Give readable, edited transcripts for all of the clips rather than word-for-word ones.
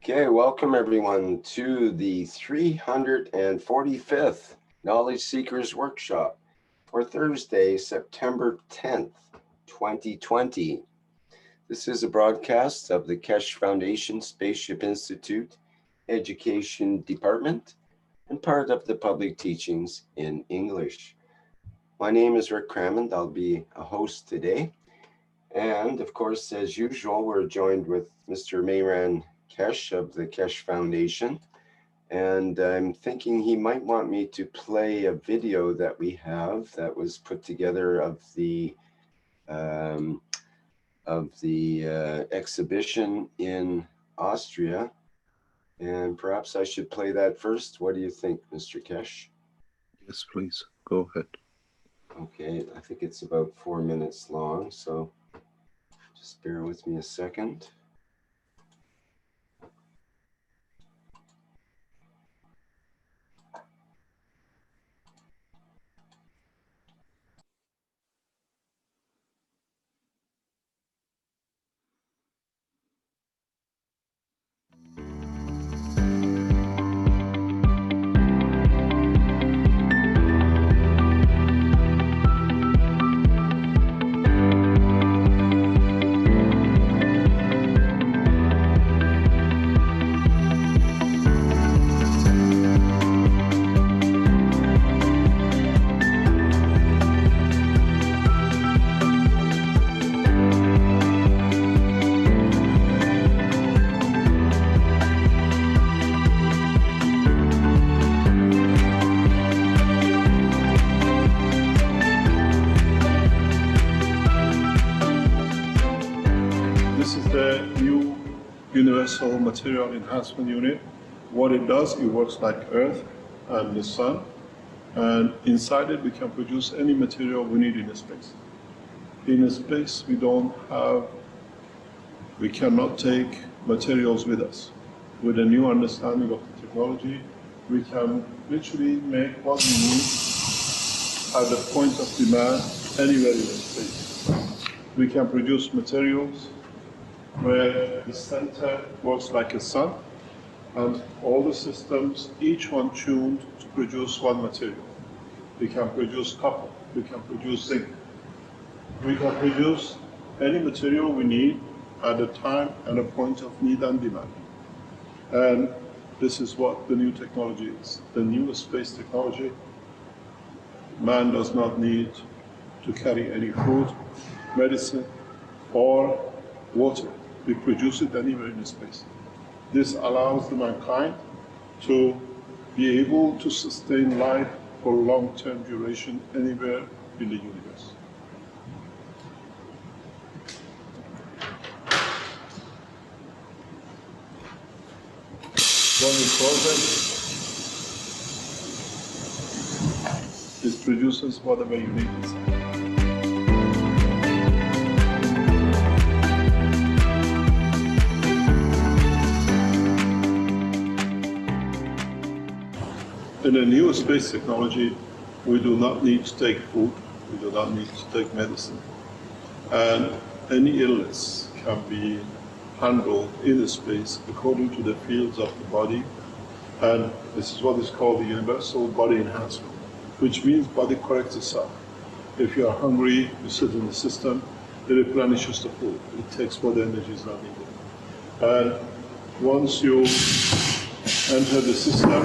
Okay, welcome everyone to the 345th Knowledge Seekers Workshop for Thursday, September 10th, 2020. This is a broadcast of the Keshe Foundation Spaceship Institute Education Department and part of the public teachings in English. My name is Rick Crammond. I'll be a host today. And of course, as usual, we're joined with Mr. Mehran Keshe of the Keshe Foundation. And I'm thinking he might want me to play a video that we have that was put together of the exhibition in Austria. And perhaps I should play that first. What do you think, Mr. Keshe? Yes, please. Go ahead. Okay, I think it's about 4 minutes long, so just bear with me a second. Universal Material Enhancement Unit. What it does, it works like Earth and the Sun, and inside it we can produce any material we need in space. In space we cannot take materials with us. With a new understanding of the technology, we can literally make what we need at the point of demand anywhere in space. We can produce materials where the center works like a sun, and all the systems, each one tuned to produce one material. We can produce copper, we can produce zinc. We can produce any material we need at a time and a point of need and demand. And this is what the new technology is. The new space technology, man does not need to carry any food, medicine, or water. We produce it anywhere in space. This allows the mankind to be able to sustain life for long-term duration anywhere in the universe. When we close it, it produces whatever you need inside. In the new space technology, we do not need to take food, we do not need to take medicine. And any illness can be handled in space according to the fields of the body. And this is what is called the universal body enhancement, which means body corrects itself. If you are hungry, you sit in the system, it replenishes the food. It takes what energy is not needed. And once you enter the system,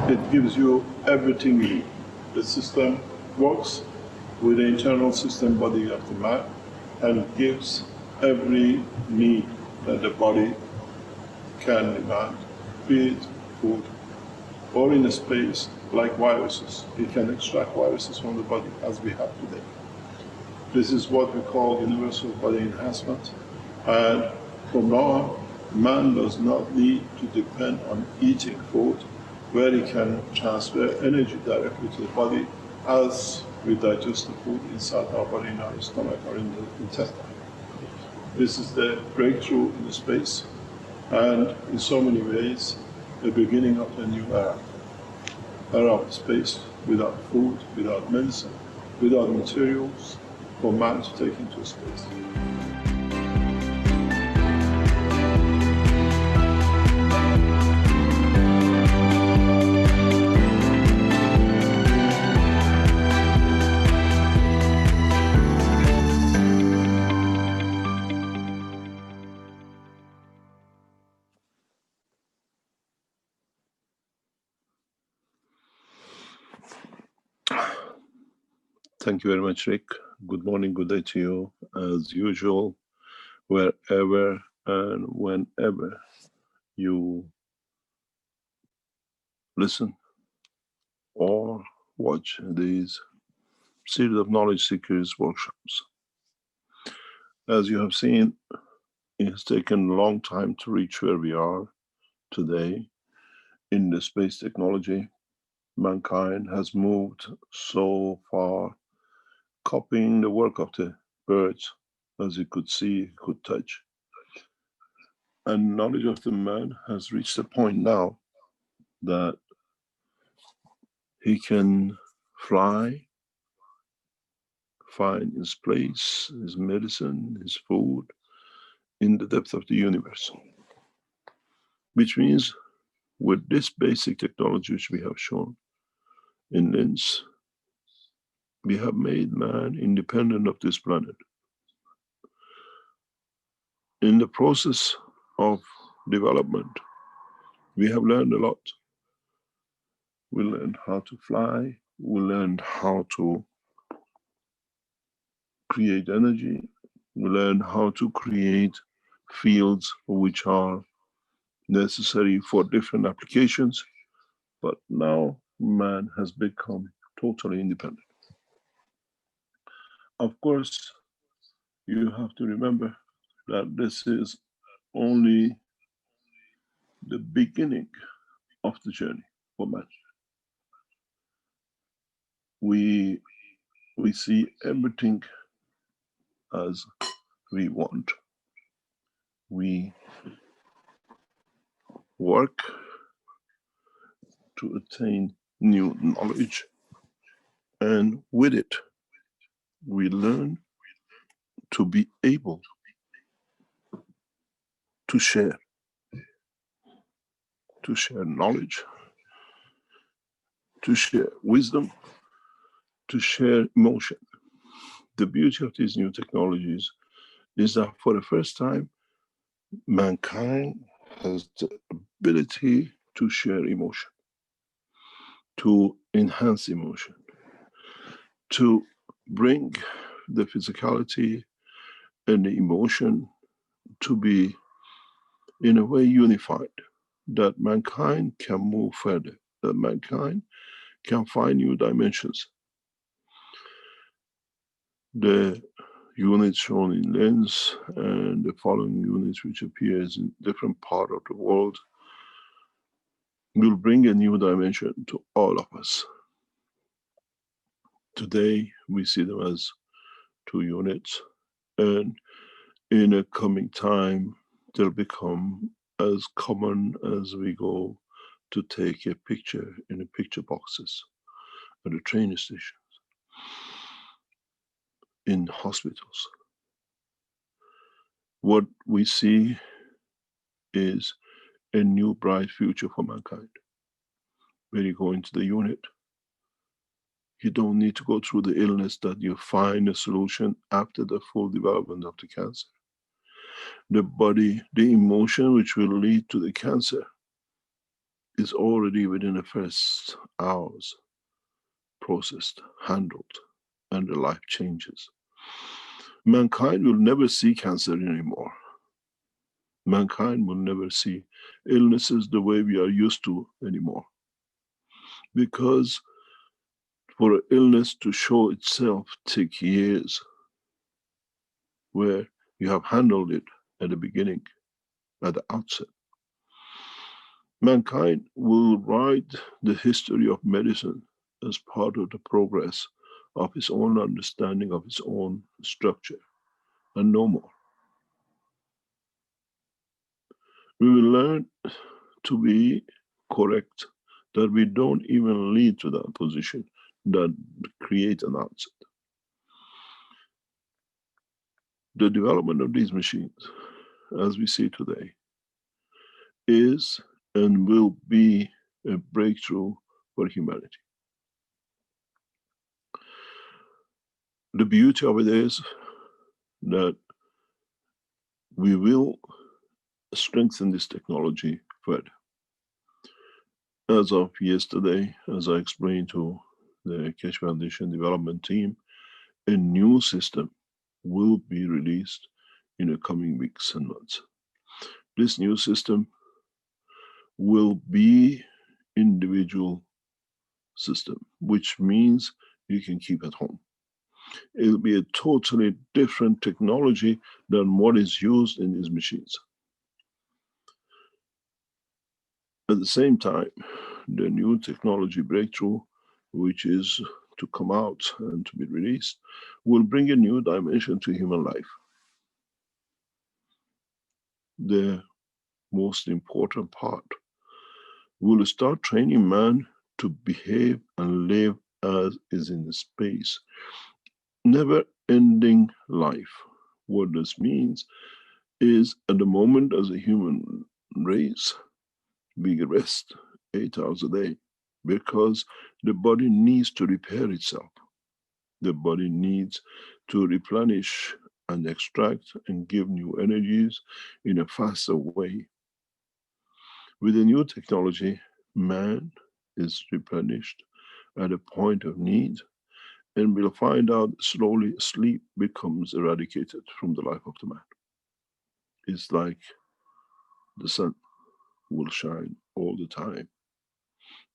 it gives you everything you need. The system works with the internal system body of the man and gives every need that the body can demand, be it food or in a space like viruses. It can extract viruses from the body as we have today. This is what we call universal body enhancement. And from now on, man does not need to depend on eating food, where he can transfer energy directly to the body as we digest the food inside our body, in our stomach or in the intestine. This is the breakthrough in the space, and in so many ways, the beginning of a new era of space, without food, without medicine, without materials for man to take into space. Thank you very much, Rick. Good morning, good day to you. As usual, wherever and whenever you listen or watch these series of knowledge seekers workshops. As you have seen, it has taken a long time to reach where we are today in the space technology. Mankind has moved so far, copying the work of the birds, as you could see, could touch. And knowledge of the man has reached a point now that he can fly, find his place, his medicine, his food in the depth of the universe. Which means with this basic technology which we have shown in LINS, we have made man independent of this planet. In the process of development, we have learned a lot. We learned how to fly, we learned how to create energy, we learned how to create fields which are necessary for different applications, but now man has become totally independent. Of course, you have to remember that this is only the beginning of the journey for man. We see everything as we want. We work to attain new knowledge, and with it, we learn to be able to share knowledge, to share wisdom, to share emotion. The beauty of these new technologies is that for the first time, mankind has the ability to share emotion, to enhance emotion, to bring the physicality and the emotion to be in a way unified, that mankind can move further, that mankind can find new dimensions. The units shown in LINS and the following units which appears in different part of the world will bring a new dimension to all of us. Today we see them as 2 units, and in a coming time they'll become as common as we go to take a picture in the picture boxes at the train stations, in hospitals. What we see is a new bright future for mankind. When you go into the unit, you don't need to go through the illness that you find a solution after the full development of the cancer. The body, the emotion which will lead to the cancer is already within the first hours processed, handled, and the life changes. Mankind will never see cancer anymore. Mankind will never see illnesses the way we are used to anymore. Because for an illness to show itself take years, where you have handled it at the beginning, at the outset. Mankind will write the history of medicine as part of the progress of its own understanding of its own structure, and no more. We will learn to be correct, that we don't even lead to that position that create an outset. The development of these machines, as we see today, is and will be a breakthrough for humanity. The beauty of it is that we will strengthen this technology further. As of yesterday, as I explained to the Keshe Foundation development team, a new system will be released in the coming weeks and months. This new system will be individual system, which means you can keep at home. It'll be a totally different technology than what is used in these machines. At the same time, the new technology breakthrough, which is to come out and to be released, will bring a new dimension to human life. The most important part will start training man to behave and live as is in space. Never ending life. What this means is, at the moment, as a human race, we rest 8 hours a day because the body needs to repair itself. The body needs to replenish and extract and give new energies in a faster way. With the new technology, man is replenished at a point of need, and we'll find out slowly sleep becomes eradicated from the life of the man. It's like the sun will shine all the time,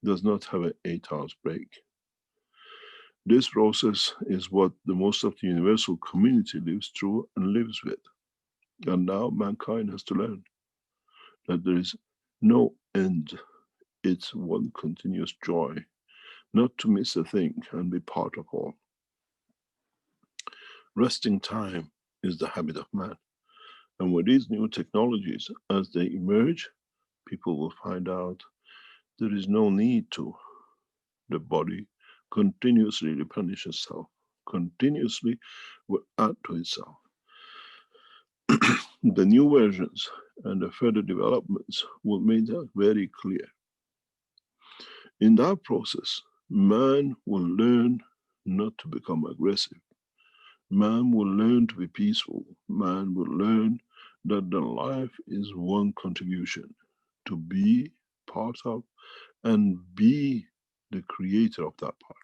does not have an 8 hours break. This process is what the most of the universal community lives through and lives with. And now mankind has to learn that there is no end. It's one continuous joy, not to miss a thing and be part of all. Resting time is the habit of man. And with these new technologies, as they emerge, people will find out there is no need to. The body continuously replenishes itself, continuously will add to itself. The new versions and the further developments will make that very clear. In that process, man will learn not to become aggressive. Man will learn to be peaceful. Man will learn that the life is one contribution to be part of and be the creator of that part.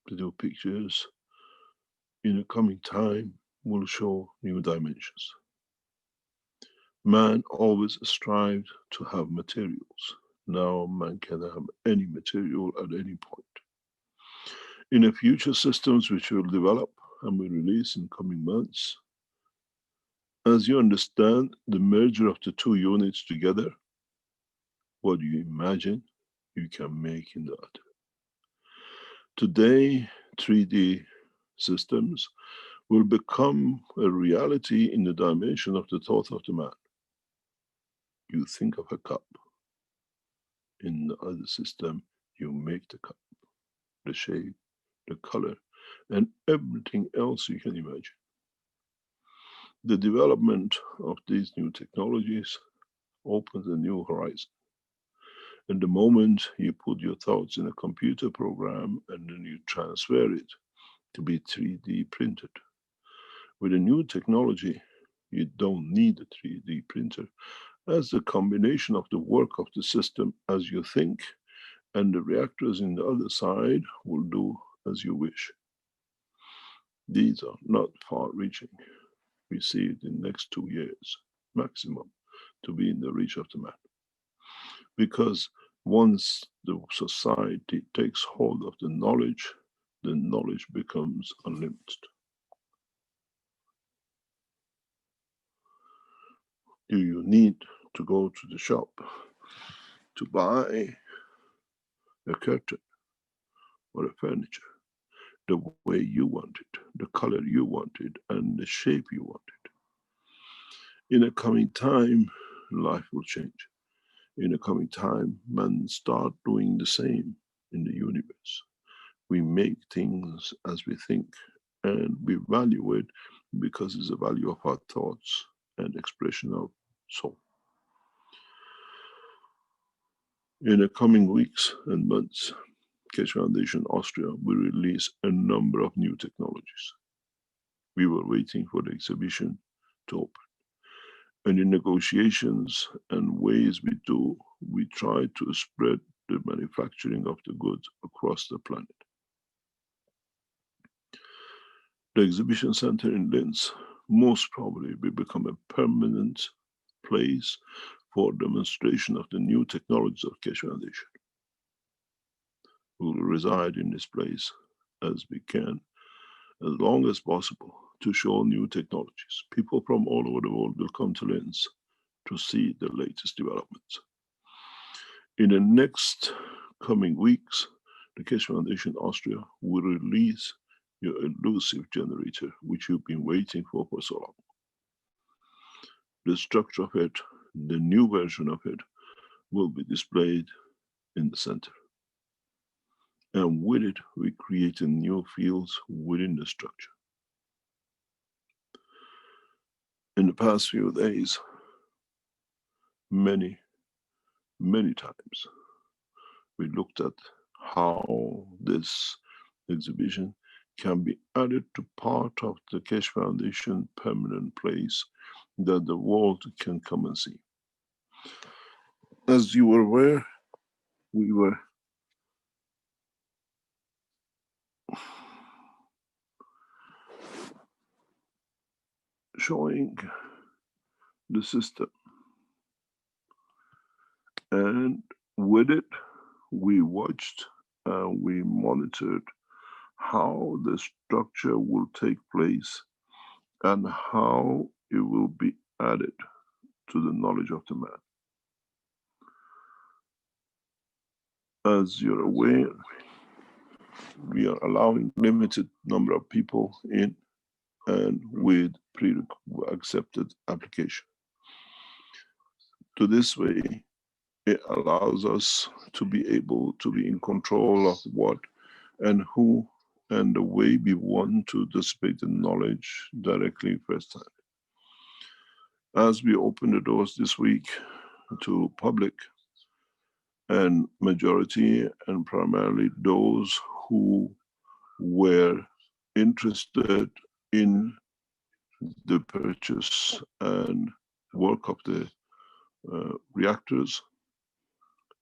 To do pictures in the coming time will show new dimensions. Man always strived to have materials. Now man can have any material at any point. In the future systems which will develop and will release in coming months, as you understand the merger of the two units together, what you imagine you can make in that. Today, 3D systems will become a reality in the dimension of the thought of the man. You think of a cup. In the other system, you make the cup, the shape, the color, and everything else you can imagine. The development of these new technologies opens a new horizon. And the moment you put your thoughts in a computer program and then you transfer it to be 3D printed. With a new technology, you don't need a 3D printer, as the combination of the work of the system as you think and the reactors in the other side will do as you wish. These are not far-reaching. We see it in the next 2 years, maximum, to be in the reach of the man. Because once the society takes hold of the knowledge becomes unlimited. Do you need to go to the shop to buy a curtain or a furniture the way you want it, the color you want it, and the shape you want it? In a coming time, life will change. In a coming time, man start doing the same in the universe. We make things as we think, and we value it because it's the value of our thoughts and expression of soul. In the coming weeks and months, Keshe Foundation Austria will release a number of new technologies. We were waiting for the exhibition to open. And in negotiations and ways we do, we try to spread the manufacturing of the goods across the planet. The exhibition center in Linz most probably will become a permanent place for demonstration of the new technologies of Keshe Foundation. We will reside in this place as we can, as long as possible, to show new technologies. People from all over the world will come to Linz to see the latest developments. In the next coming weeks, the Keshe Foundation Austria will release your elusive generator, which you've been waiting for so long. The structure of it, the new version of it, will be displayed in the center. And with it, we create new fields within the structure. In the past few days, many times, we looked at how this exhibition can be added to part of the Keshe Foundation permanent place that the world can come and see. As you were aware, we were showing the system, and with it we watched and we monitored how the structure will take place and how it will be added to the knowledge of the man. As you're aware, we are allowing limited number of people in and with pre-accepted application. To this way, it allows us to be able to be in control of what and who and the way we want to dissipate the knowledge directly firsthand. As we open the doors this week to public, and majority and primarily those who were interested in the purchase and work of the reactors,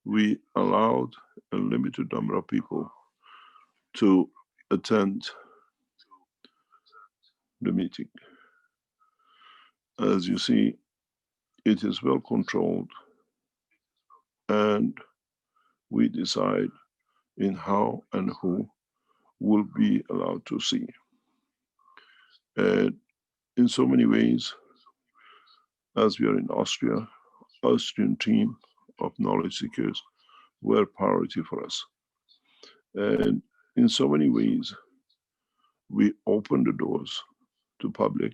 we allowed a limited number of people to attend the meeting. As you see, it is well controlled, and we decide in how and who will be allowed to see. And in so many ways, as we are in Austria, Austrian team of knowledge seekers were priority for us. And in so many ways, we open the doors to public,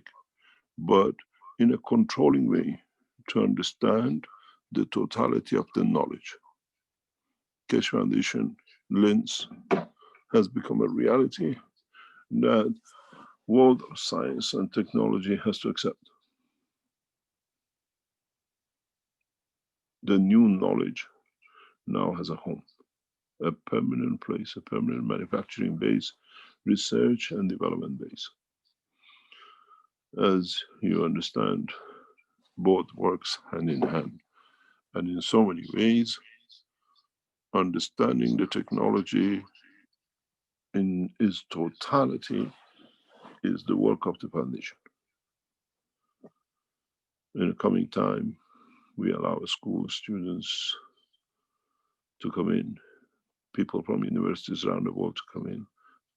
but in a controlling way to understand the totality of the knowledge. Keshe Foundation Linz has become a reality that world of science and technology has to accept. The new knowledge now has a home, a permanent place, a permanent manufacturing base, research and development base. As you understand, both works hand in hand. And in so many ways, understanding the technology in its totality is the work of the foundation. In the coming time, we allow school students to come in, people from universities around the world to come in,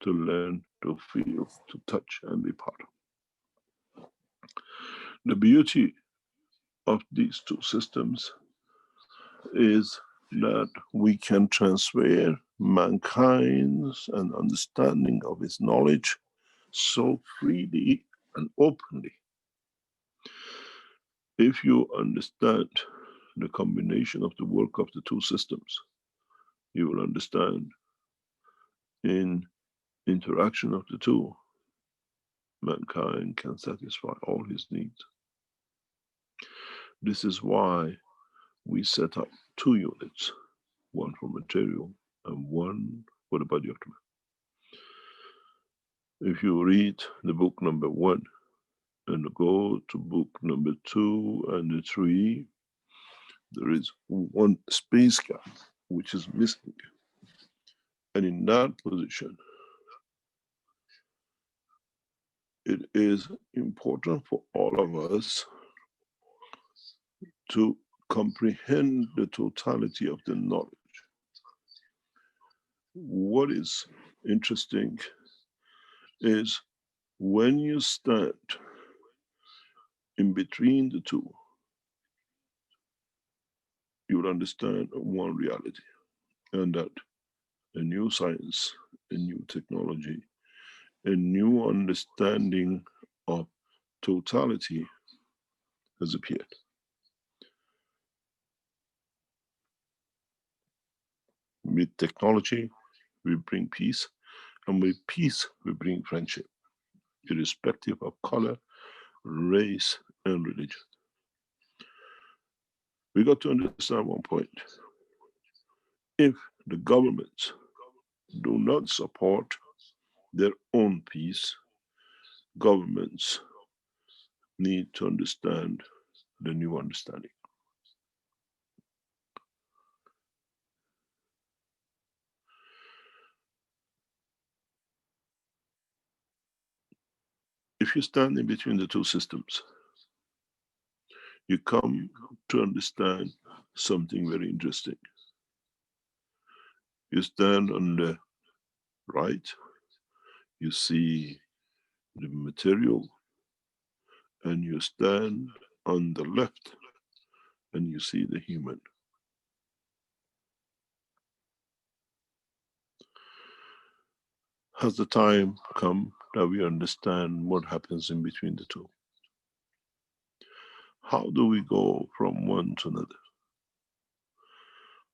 to learn, to feel, to touch and be part of. The beauty of these two systems is that we can transfer mankind's and understanding of its knowledge so freely and openly. If you understand the combination of the work of the two systems, you will understand in interaction of the two, mankind can satisfy all his needs. This is why we set up two units, one for material and one for the body of the man. If you read the book number 1 and go to book number 2 and 3, there is one space gap which is missing. And in that position, it is important for all of us to comprehend the totality of the knowledge. What is interesting is when you stand in between the two, you will understand one reality, and that a new science, a new technology, a new understanding of totality has appeared. With technology, we bring peace, and with peace, we bring friendship, irrespective of color, race, and religion. We got to understand one point. If the governments do not support their own peace, governments need to understand the new understanding. If you stand in between the two systems, you come to understand something very interesting. You stand on the right, you see the material, and you stand on the left, and you see the human. Has the time come that we understand what happens in between the two? How do we go from one to another?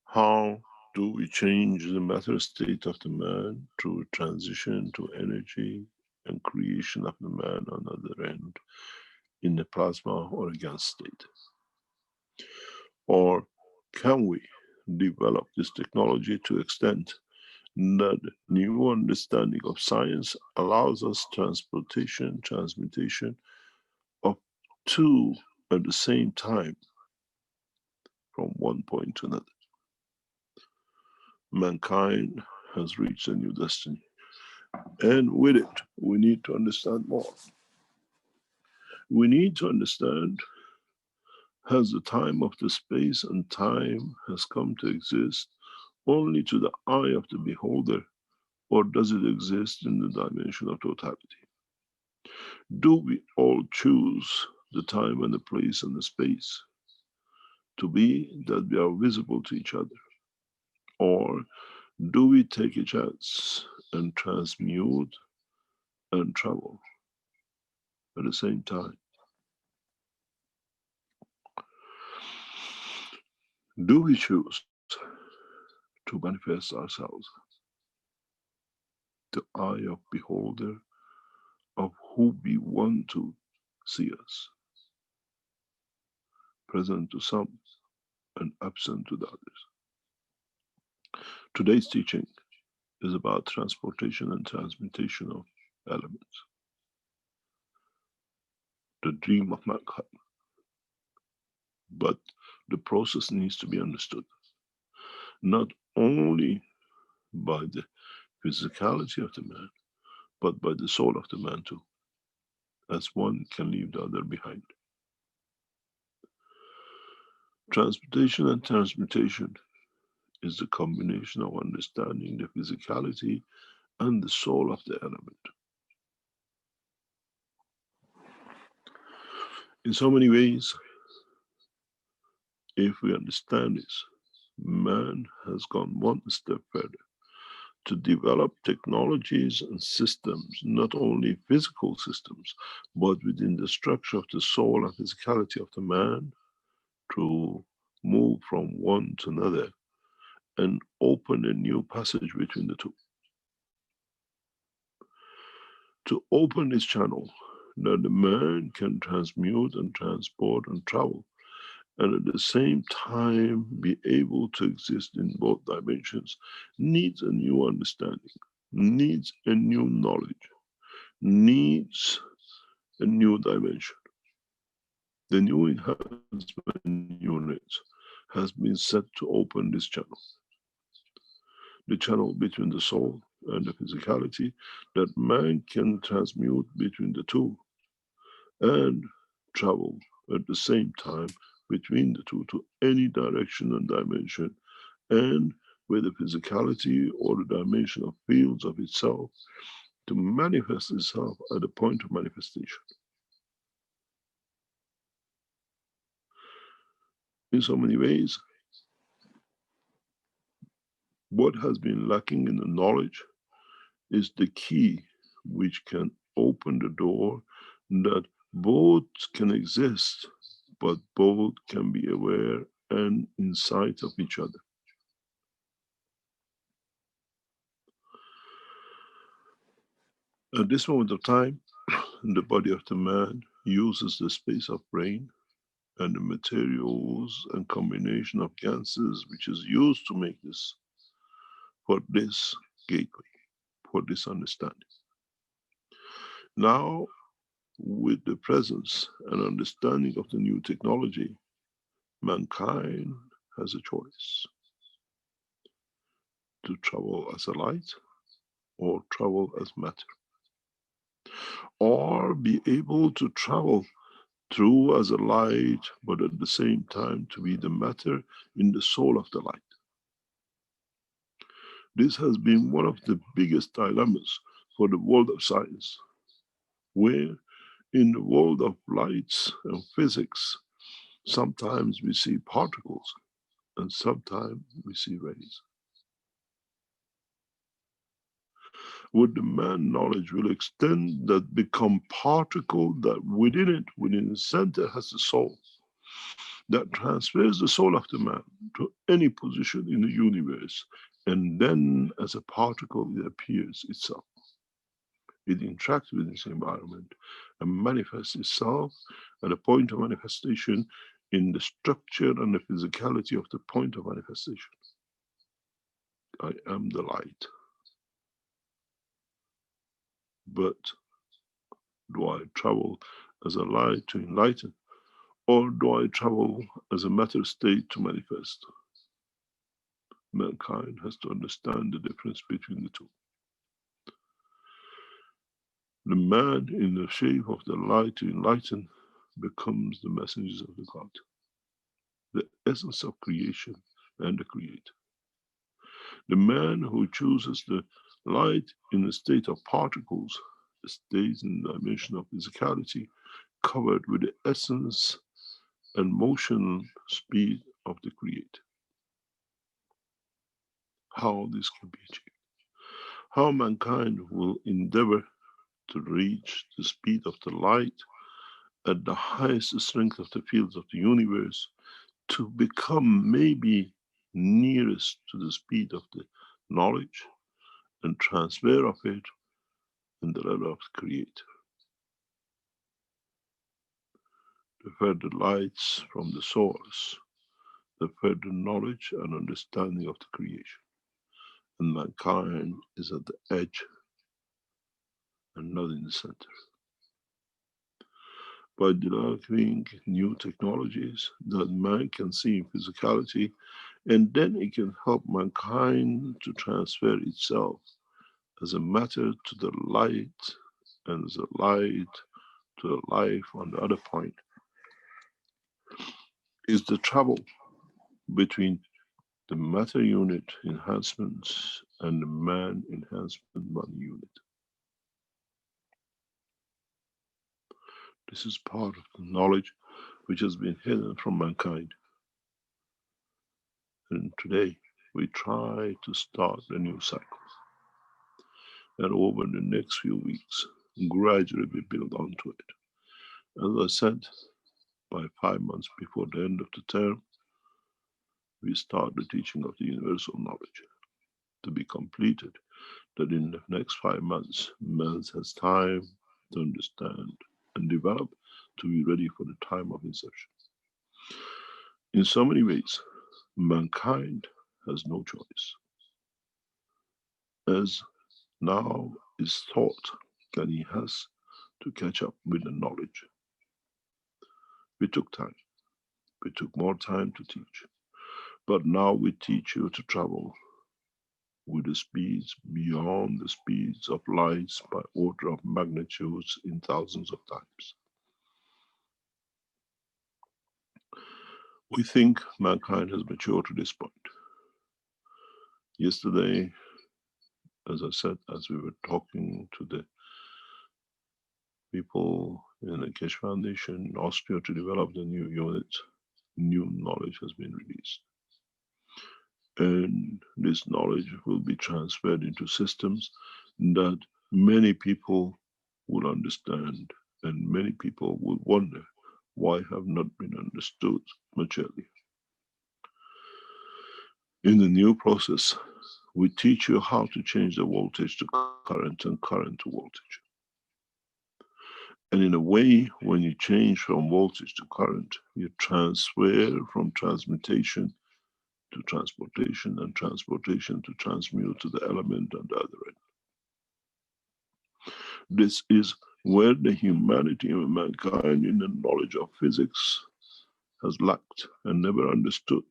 How do we change the matter state of the man through transition to energy and creation of the man on the other end in the plasma or a gas state? Or can we develop this technology to extent that new understanding of science allows us transportation, transmutation of two at the same time from one point to another? Mankind has reached a new destiny, and with it, we need to understand more. We need to understand, has the time of the space and time has come to exist only to the eye of the beholder, or does it exist in the dimension of totality? Do we all choose the time and the place and the space to be that we are visible to each other? Or do we take a chance and transmute and travel at the same time? Do we choose to manifest ourselves, the eye of beholder of who we want to see us, present to some and absent to the others? Today's teaching is about transportation and transmutation of elements, the dream of mankind. But the process needs to be understood, not only by the physicality of the man, but by the soul of the man too, as one can leave the other behind. Transportation and transmutation is the combination of understanding the physicality and the soul of the element. In so many ways, if we understand this, man has gone one step further to develop technologies and systems, not only physical systems, but within the structure of the soul and physicality of the man, to move from one to another and open a new passage between the two. To open this channel, that the man can transmute and transport and travel, and at the same time be able to exist in both dimensions, needs a new understanding, needs a new knowledge, needs a new dimension. The new enhancement unit has been set to open this channel, the channel between the soul and the physicality, that man can transmute between the two and travel at the same time between the two to any direction and dimension, and with the physicality or the dimension of fields of itself to manifest itself at the point of manifestation. In so many ways, what has been lacking in the knowledge is the key which can open the door that both can exist, but both can be aware and in sight of each other. At this moment of time, the body of the man uses the space of brain and the materials and combination of gases which is used to make this, for this gateway, for this understanding. Now, with the presence and understanding of the new technology, mankind has a choice to travel as a light or travel as matter, or be able to travel through as a light, but at the same time to be the matter in the soul of the light. This has been one of the biggest dilemmas for the world of science, where in the world of lights and physics, sometimes we see particles and sometimes we see rays. With the man knowledge will extend that become particle that within it, within the center has the soul, that transfers the soul of the man to any position in the universe, and then as a particle it appears itself. It interacts with its environment and manifests itself at a point of manifestation in the structure and the physicality of the point of manifestation. I am the light. But do I travel as a light to enlighten, or do I travel as a matter state to manifest? Mankind has to understand the difference between the two. The man in the shape of the light to enlighten becomes the messengers of the God, the essence of creation and the creator. The man who chooses the light in a state of particles stays in the dimension of physicality, covered with the essence and motion speed of the creator. How this can be achieved? How mankind will endeavor to reach the speed of the light at the highest strength of the fields of the universe, to become maybe nearest to the speed of the knowledge and transfer of it in the level of the creator. The further lights from the source, the further knowledge and understanding of the creation. And mankind is at the edge and not in the center. By developing new technologies that man can see in physicality, and then it can help mankind to transfer itself as a matter to the light, and as a light to the life on the other point, is the travel between the matter unit enhancements and the man enhancement body unit. This is part of the knowledge which has been hidden from mankind. And today we try to start a new cycle. And over the next few weeks, gradually we build onto it. As I said, by 5 months before the end of the term, we start the teaching of the universal knowledge to be completed, that in the next 5 months, man has time to understand and develop to be ready for the time of inception. In so many ways, mankind has no choice, as now is thought that he has to catch up with the knowledge. We took time. We took more time to teach. But now we teach you to travel with the speeds beyond the speeds of light by order of magnitudes in thousands of times. We think mankind has matured to this point. Yesterday, as I said, as we were talking to the people in the Keshe Foundation in Austria to develop the new unit, new knowledge has been released. And this knowledge will be transferred into systems that many people will understand, and many people will wonder why have not been understood much earlier. In the new process, we teach you how to change the voltage to current and current to voltage. And in a way, when you change from voltage to current, you transfer from transmutation to transportation, and transportation to transmute to the element on the other end. This is where the humanity of mankind in the knowledge of physics has lacked and never understood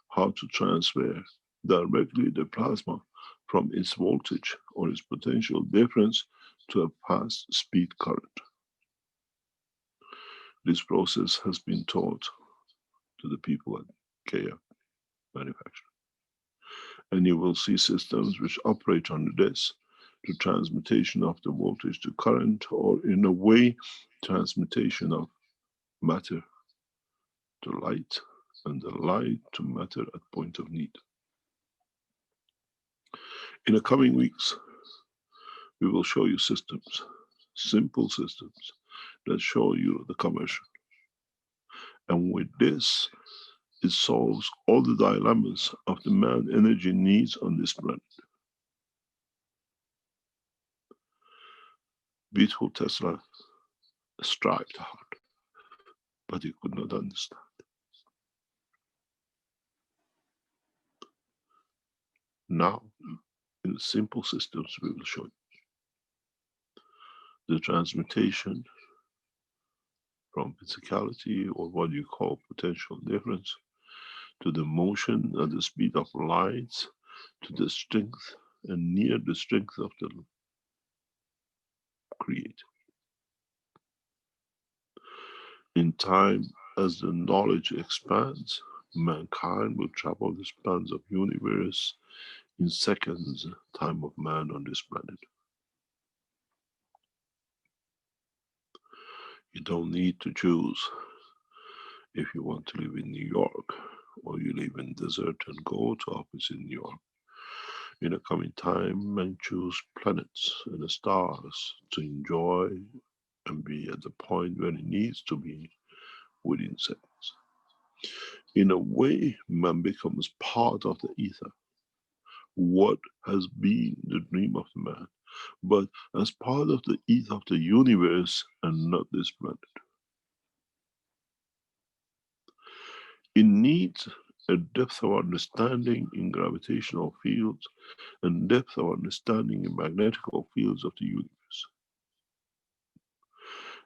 how to transfer directly the plasma from its voltage or its potential difference to a fast speed current. This process has been taught to the people at KF manufacturing. And you will see systems which operate on this to transmutation of the voltage to current, or in a way, transmutation of matter to light, and the light to matter at point of need. In the coming weeks, we will show you systems, simple systems that show you the conversion. And with this, it solves all the dilemmas of the man energy needs on this planet. Beautiful Tesla strived hard, but he could not understand. Now, in the simple systems, we will show you the transmutation from physicality, or what you call potential difference, to the motion at the speed of light, to the strength and near the strength of the Creator. In time, as the knowledge expands, mankind will travel the spans of universe in seconds time of man on this planet. You don't need to choose if you want to live in New York or you live in desert and go to office in New York. In the coming time, man choose planets and the stars to enjoy and be at the point where it needs to be within seconds. In a way, man becomes part of the ether, what has been the dream of the man, but as part of the ether of the universe and not this planet. It needs a depth of understanding in gravitational fields and depth of understanding in magnetical fields of the universe.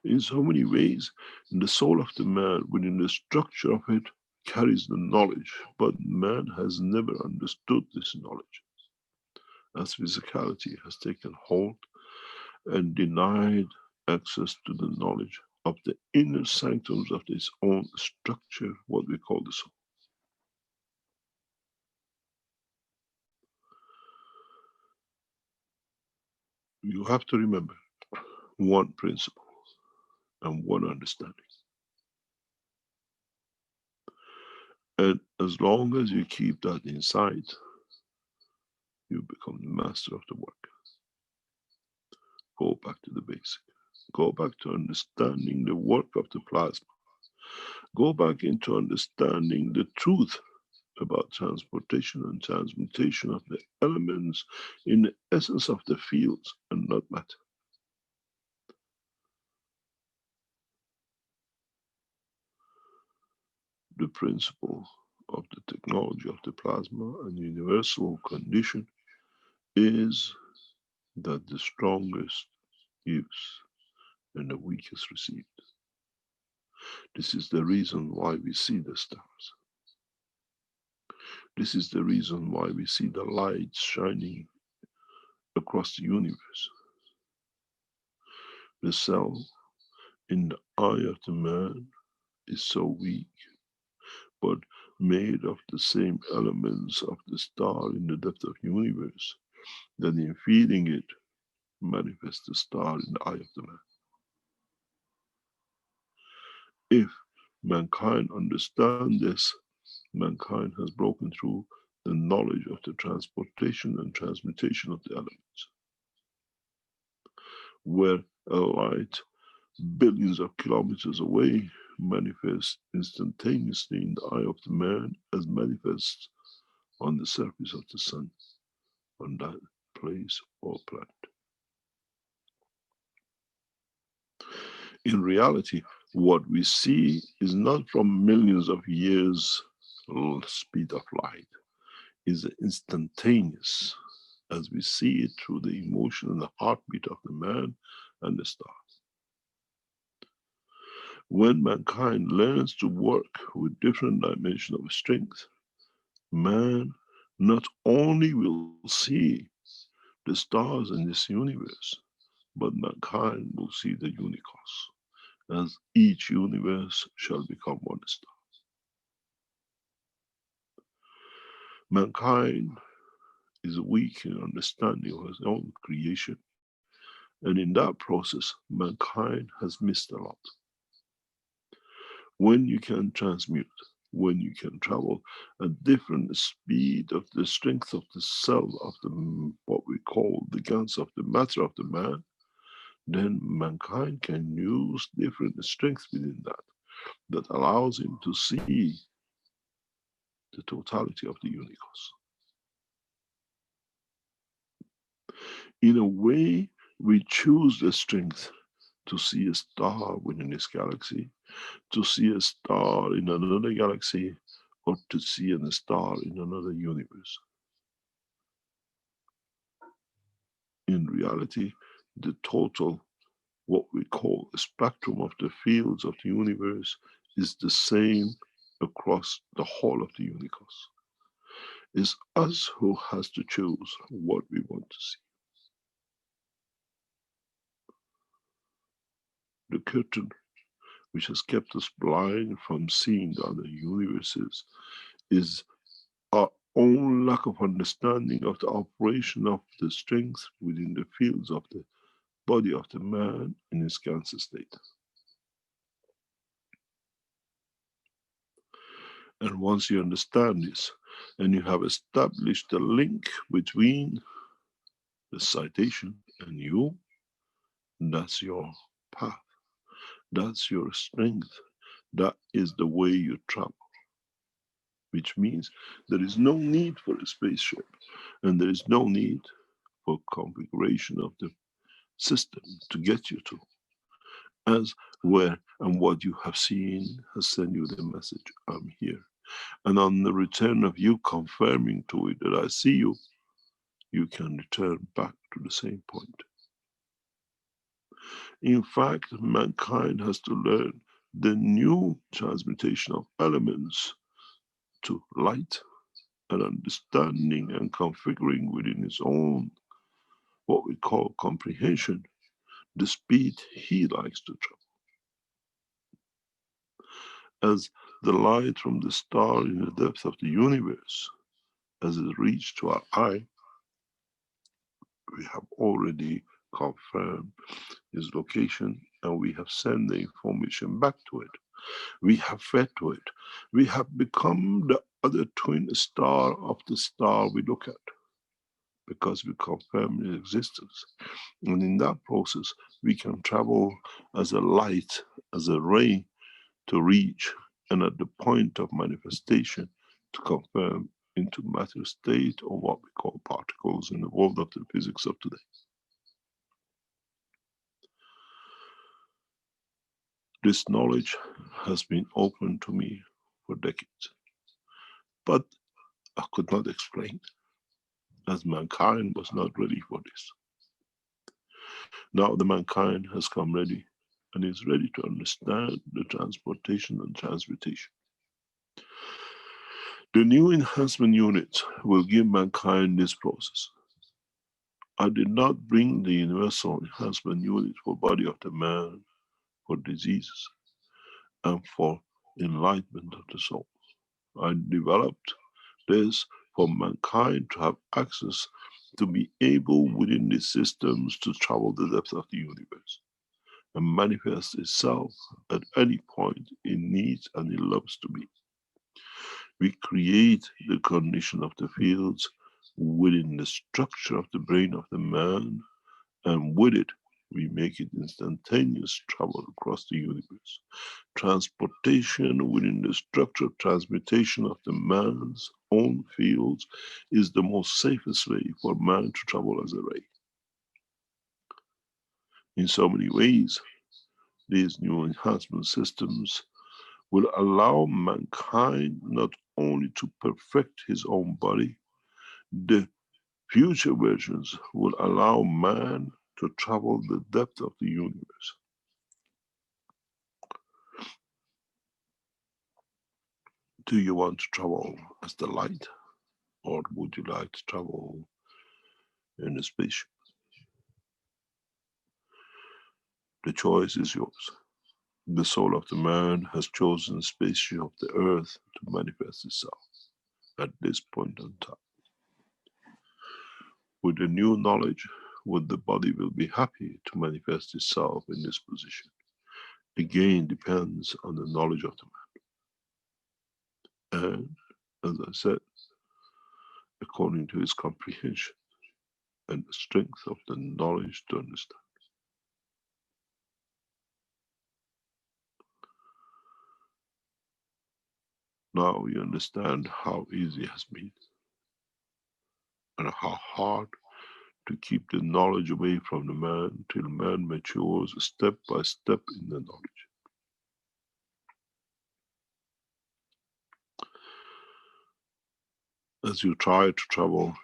In so many ways, the soul of the man within the structure of it carries the knowledge, but man has never understood this knowledge, as physicality has taken hold and denied access to the knowledge of the inner sanctums of its own structure, what we call the soul. You have to remember one principle and one understanding. And as long as you keep that inside, you become the master of the work. Go back to the basic. Go back to understanding the work of the plasma. Go back into understanding the truth about transportation and transmutation of the elements in the essence of the fields and not matter. The principle of the technology of the plasma and universal condition is that the strongest gives and the weakest received. This is the reason why we see the stars. This is the reason why we see the light shining across the universe. The cell in the eye of the man is so weak, but made of the same elements of the star in the depth of the universe, that in feeding it manifests the star in the eye of the man. If mankind understands this, mankind has broken through the knowledge of the transportation and transmutation of the elements. Where a light billions of kilometers away manifests instantaneously in the eye of the man as manifests on the surface of the sun, on that place or planet. In reality, what we see is not from millions of years speed of light, is instantaneous as we see it through the emotion and the heartbeat of the man and the star. When mankind learns to work with different dimensions of strength, man not only will see the stars in this universe, but mankind will see the unicos, as each universe shall become one star. Mankind is weak in understanding of his own creation, and in that process, mankind has missed a lot. When you can transmute, when you can travel at different speed of the strength of the cell of the, what we call the guns of the matter of the man, then mankind can use different strengths within that allows him to see the totality of the unicos. In a way, we choose the strength to see a star within this galaxy, to see a star in another galaxy, or to see a star in another universe. In reality, the total, what we call a spectrum of the fields of the universe, is the same across the whole of the unicos. It's us who has to choose what we want to see. The curtain which has kept us blind from seeing the other universes is our own lack of understanding of the operation of the strength within the fields of the body of the man in his cancer state. And once you understand this, and you have established the link between the citation and you, that's your path. That's your strength. That is the way you travel. Which means there is no need for a spaceship, and there is no need for configuration of the system to get you to. As, where, and what you have seen has sent you the message, I'm here. And on the return of you confirming to it that I see you, you can return back to the same point. In fact, mankind has to learn the new transmutation of elements to light and understanding and configuring within his own, what we call comprehension, the speed he likes to travel. As the light from the star in the depth of the universe, as it reached to our eye, we have already confirmed his location, and we have sent the information back to it. We have fed to it. We have become the other twin star of the star we look at, because we confirm its existence. And in that process, we can travel as a light, as a ray, to reach, and at the point of manifestation, to confirm into matter state, or what we call particles in the world of the physics of today. This knowledge has been open to me for decades, but I could not explain, as mankind was not ready for this. Now the mankind has come ready, and is ready to understand the transportation and transmutation. The new enhancement unit will give mankind this process. I did not bring the universal enhancement unit for body of the man, for diseases, and for enlightenment of the soul. I developed this for mankind to have access to be able within these systems to travel the depth of the universe and manifest itself at any point it needs and it loves to be. We create the condition of the fields within the structure of the brain of the man, and with it we make it instantaneous travel across the universe. Transportation within the structure of transmutation of the man's own fields is the most safest way for man to travel as a ray. In so many ways, these new enhancement systems will allow mankind not only to perfect his own body, the future versions will allow man to travel the depth of the universe. Do you want to travel as the light, or would you like to travel in a spaceship? The choice is yours. The soul of the man has chosen the spaceship of the earth to manifest itself at this point in time. With the new knowledge, would the body will be happy to manifest itself in this position? Again, depends on the knowledge of the man. And as I said, according to his comprehension and the strength of the knowledge to understand. Now we understand how easy it has been and how hard to keep the knowledge away from the man till man matures step by step in the knowledge. As you try to travel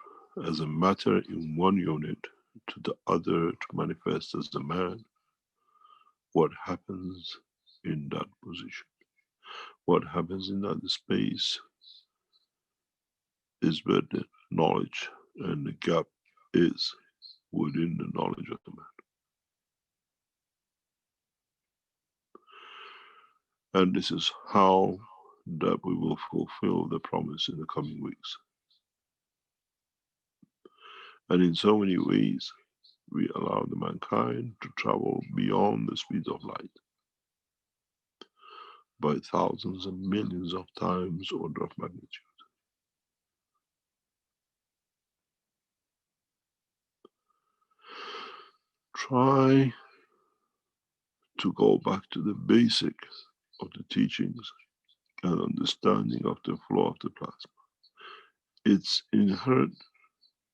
as a matter in one unit to the other to manifest as a man, what happens in that position? What happens in that space is where the knowledge and the gap is within the knowledge of the man. And this is how that we will fulfill the promise in the coming weeks. And in so many ways, we allow the mankind to travel beyond the speed of light by thousands and millions of times order of magnitude. Try to go back to the basic of the teachings and understanding of the flow of the plasma. Its inherent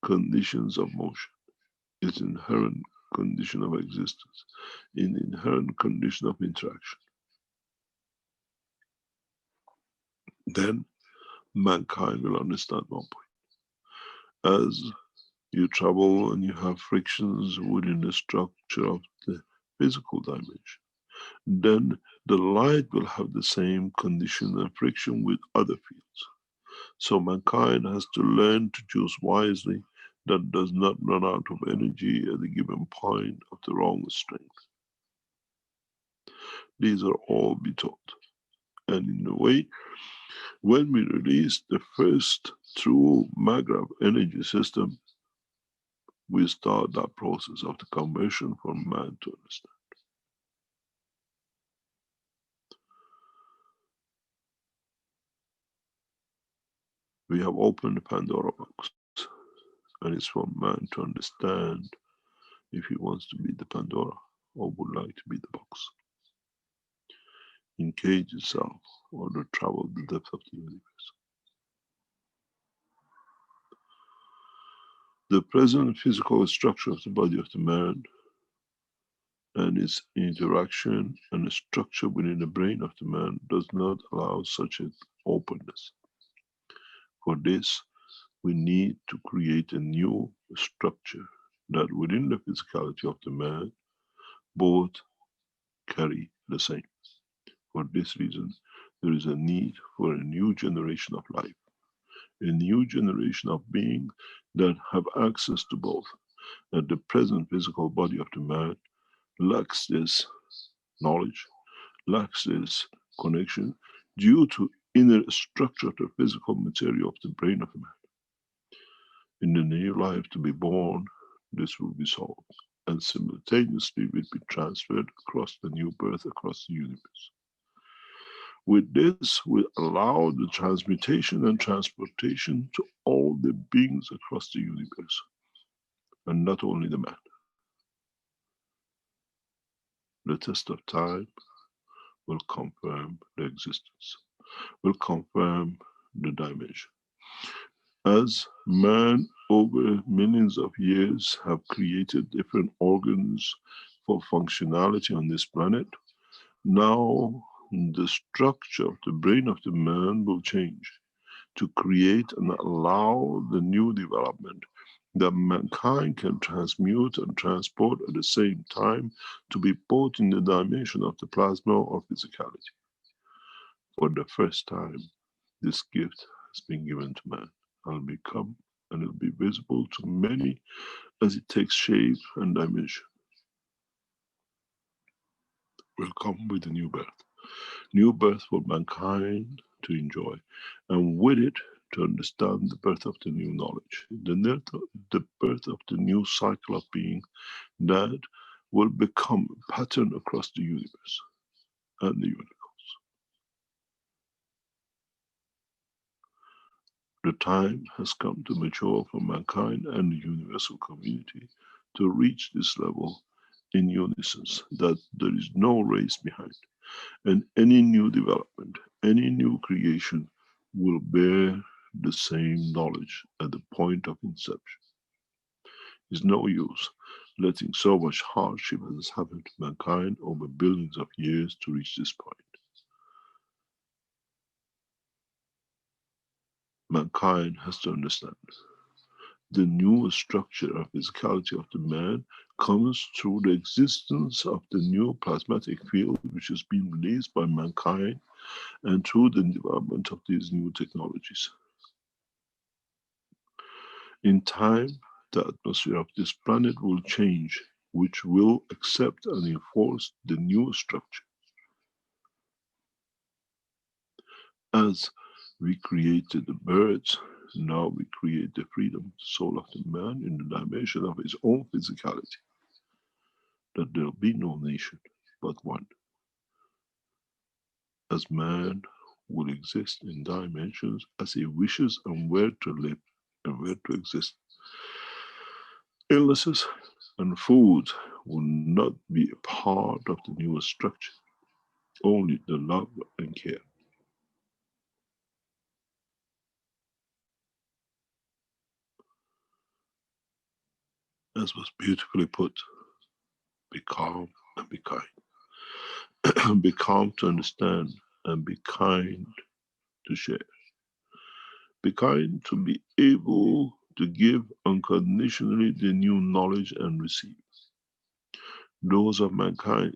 conditions of motion, its inherent condition of existence, in inherent condition of interaction. Then mankind will understand one point. As you travel and you have frictions within the structure of the physical dimension, then the light will have the same condition and friction with other fields. So mankind has to learn to choose wisely that does not run out of energy at a given point of the wrong strength. These are all be taught. And in a way, when we release the first true Magrav energy system, we start that process of the conversion for man to understand. We have opened the Pandora box, and it's for man to understand if he wants to be the Pandora or would like to be the box. Engage yourself or to travel the depth of the universe. The present physical structure of the body of the man and its interaction and the structure within the brain of the man does not allow such an openness. For this, we need to create a new structure that within the physicality of the man, both carry the same. For this reason, there is a need for a new generation of life. a new generation of beings that have access to both. And the present physical body of the man lacks this knowledge, lacks this connection due to inner structure of the physical material of the brain of the man. In the new life to be born, this will be solved, and simultaneously will be transferred across the new birth, across the universe. With this, we allow the transmutation and transportation to all the beings across the universe, and not only the man. The test of time will confirm the existence, will confirm the dimension. As man over millions of years have created different organs for functionality on this planet, now the structure of the brain of the man will change to create and allow the new development that mankind can transmute and transport at the same time to be both in the dimension of the plasma or physicality. For the first time, this gift has been given to man and it will be visible to many as it takes shape and dimension. Will come with a new birth for mankind to enjoy, and with it to understand the birth of the new knowledge, the birth of the new cycle of being that will become a pattern across the universe and the universe. The time has come to mature for mankind and the universal community to reach this level in unison, that there is no race behind, and any new development, any new creation will bear the same knowledge at the point of inception. It's no use letting so much hardship has happened to mankind over billions of years to reach this point. Mankind has to understand the new structure of physicality of the man comes through the existence of the new plasmatic field which has been released by mankind and through the development of these new technologies. In time, the atmosphere of this planet will change, which will accept and enforce the new structure. As we created the birds, now we create the freedom, soul of the man in the dimension of his own physicality. That there will be no nation but one. As man will exist in dimensions as he wishes and where to live and where to exist. Illnesses and food will not be a part of the new structure, only the love and care. As was beautifully put, be calm and be kind. Be calm to understand and be kind to share. Be kind to be able to give unconditionally the new knowledge and receive. Those of mankind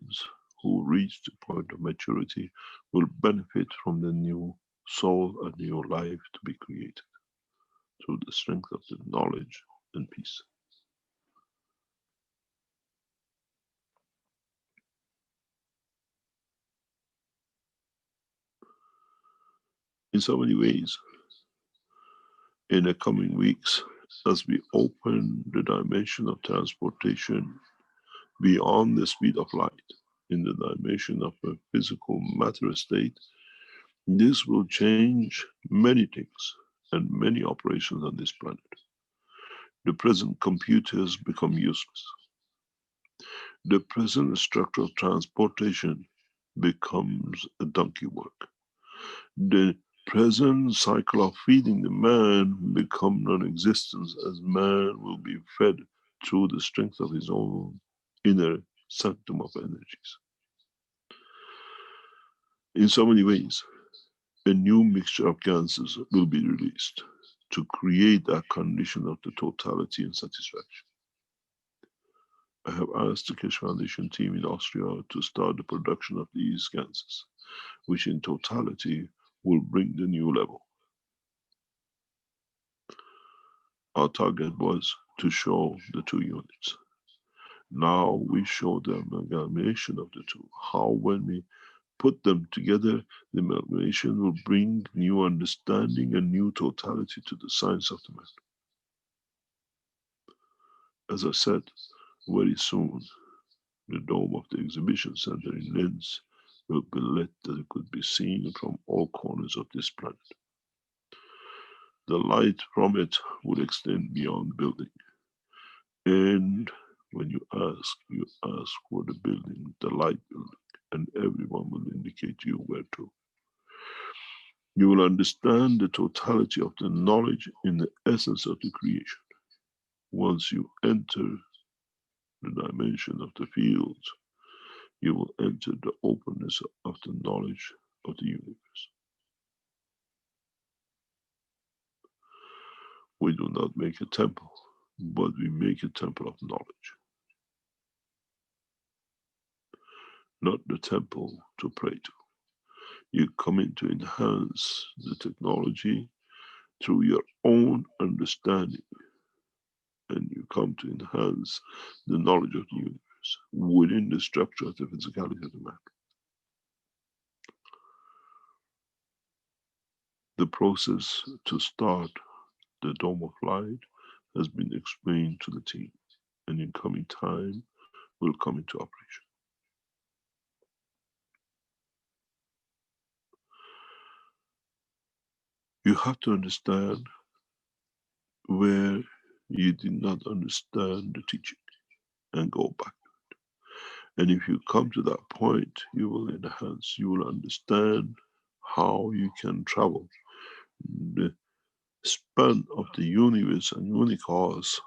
who reach the point of maturity will benefit from the new soul and new life to be created through the strength of the knowledge and peace. In so many ways, in the coming weeks, as we open the dimension of transportation beyond the speed of light, in the dimension of a physical matter state, this will change many things and many operations on this planet. The present computers become useless. The present structure of transportation becomes a donkey work. The present cycle of feeding the man become non-existent, as man will be fed through the strength of his own inner sanctum of energies. In so many ways, a new mixture of ganses will be released to create that condition of the totality and satisfaction. I have asked the Keshe Foundation team in Austria to start the production of these ganses, which in totality will bring the new level. Our target was to show the two units. Now we show the amalgamation of the two. How when we put them together, the amalgamation will bring new understanding and new totality to the science of the man. As I said, very soon, the dome of the exhibition center in Linz will be lit that it could be seen from all corners of this planet. The light from it would extend beyond the building. And when you ask for the building, the light building, and everyone will indicate to you where to. You will understand the totality of the knowledge in the essence of the creation. Once you enter the dimension of the fields, you will enter the openness of the knowledge of the universe. We do not make a temple, but we make a temple of knowledge. Not the temple to pray to. You come in to enhance the technology through your own understanding, and you come to enhance the knowledge of the universe within the structure of the physicality of the man. The process to start the Dome of Light has been explained to the team, and in coming time will come into operation. You have to understand where you did not understand the teaching and go back. And if you come to that point, you will enhance, you will understand how you can travel the span of the universe and universe,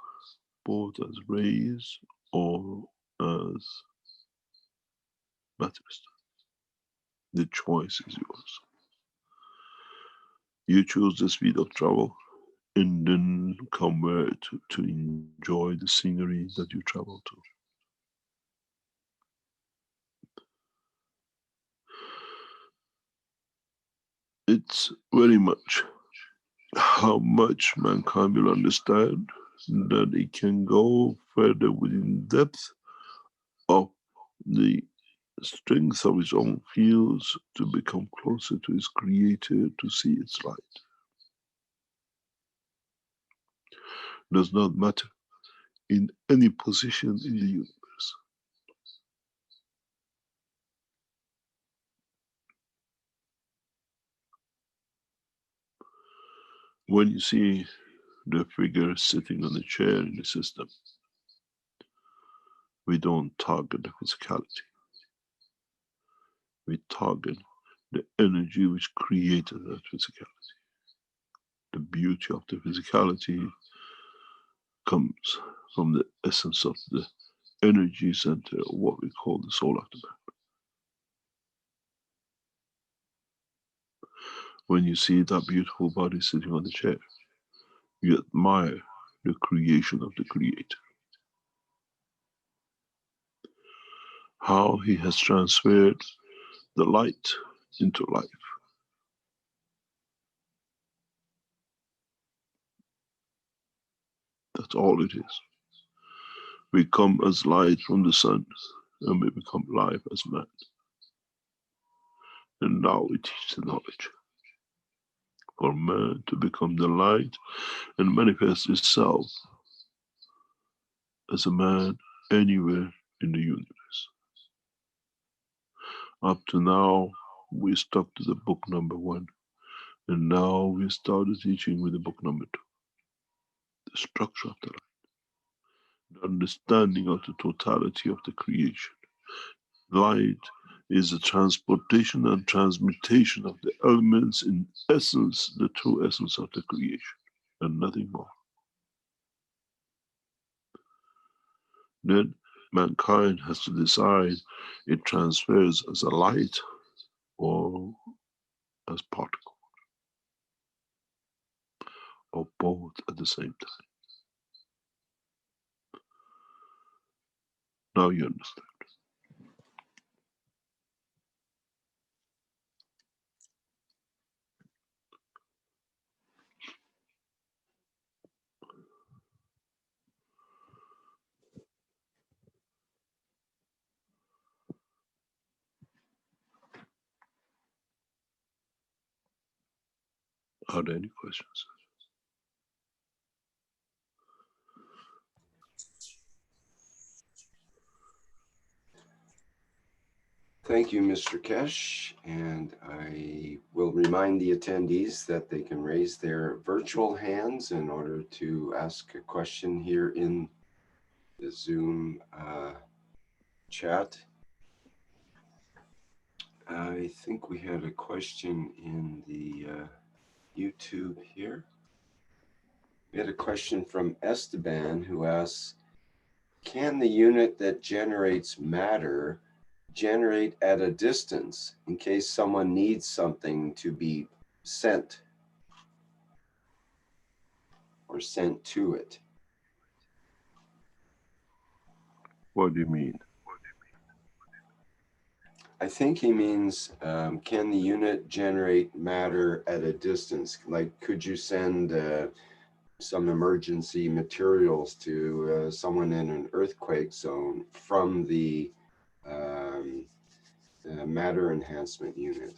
both as rays or as matters. The choice is yours. You choose the speed of travel and then come where to enjoy the scenery that you travel to. It's very much how much mankind will understand that it can go further within depth of the strength of its own fields to become closer to its creator, to see its light. Does not matter in any position in the universe. When you see the figure sitting on a chair in the system, we don't target the physicality. We target the energy which created that physicality. The beauty of the physicality comes from the essence of the energy center, or what we call the soul of the man. When you see that beautiful body sitting on the chair, you admire the creation of the creator. How he has transferred the light into life. That's all it is. We come as light from the sun, and we become life as man. And now we teach the knowledge for man to become the light and manifest itself as a man anywhere in the universe. Up to now, we stuck to the book number 1, and now we started teaching with the book number 2. The structure of the light, the understanding of the totality of the creation. Light is the transportation and transmutation of the elements in essence, the true essence of the creation, and nothing more. Then mankind has to decide it transfers as a light or as particle, or both at the same time. Now you understand. Are there any questions? Thank you, Mr. Kesh. And I will remind the attendees that they can raise their virtual hands in order to ask a question here in the Zoom chat. I think we had a question in the YouTube here. We had a question from Esteban who asks, can the unit that generates matter generate at a distance in case someone needs something to be sent or sent to it? What do you mean? I think he means, can the unit generate matter at a distance? Like, could you send some emergency materials to someone in an earthquake zone from the matter enhancement unit?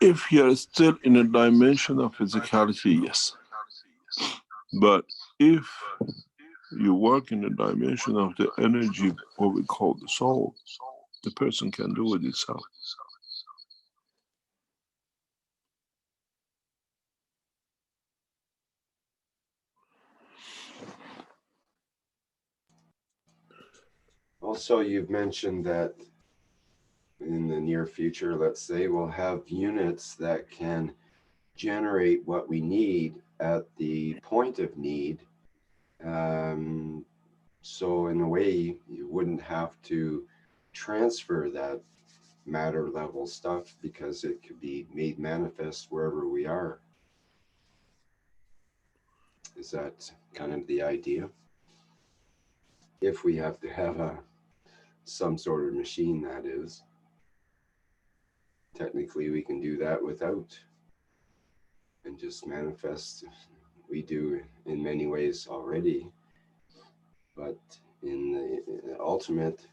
If you're still in a dimension of physicality, yes. But if you work in the dimension of the energy, what we call the soul, the person can do it itself. Also, you've mentioned that in the near future, let's say, we'll have units that can generate what we need at the point of need. So in a way, you wouldn't have to transfer that matter level stuff because it could be made manifest wherever we are. Is that kind of the idea? If we have to have some sort of machine, that is. Technically, we can do that without and just manifest. We do in many ways already, but in the ultimate,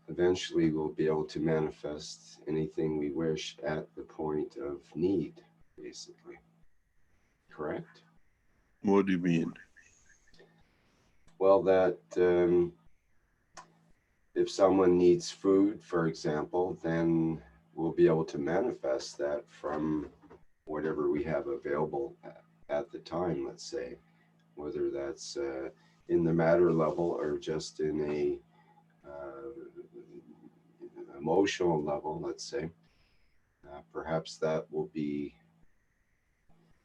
eventually we'll be able to manifest anything we wish at the point of need, basically. Correct? What do you mean? Well, that if someone needs food, for example, then we'll be able to manifest that from whatever we have available at the time, let's say, whether that's in the matter level or just in a emotional level, let's say. Perhaps that will be,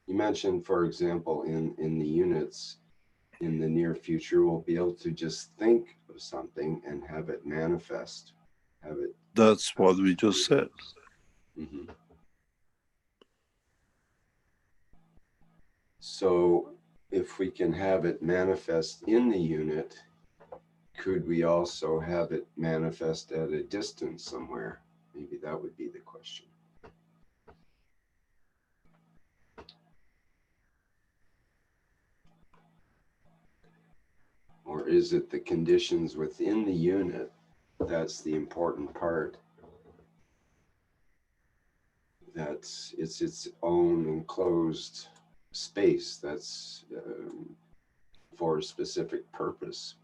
you mentioned, for example, in the units, in the near future, we'll be able to just think of something and have it manifest, have it. That's what we just said. Mm-hmm. So if we can have it manifest in the unit, could we also have it manifest at a distance somewhere? Maybe that would be the question. Or is it the conditions within the unit that's the important part? That's its own enclosed space that's for a specific purpose.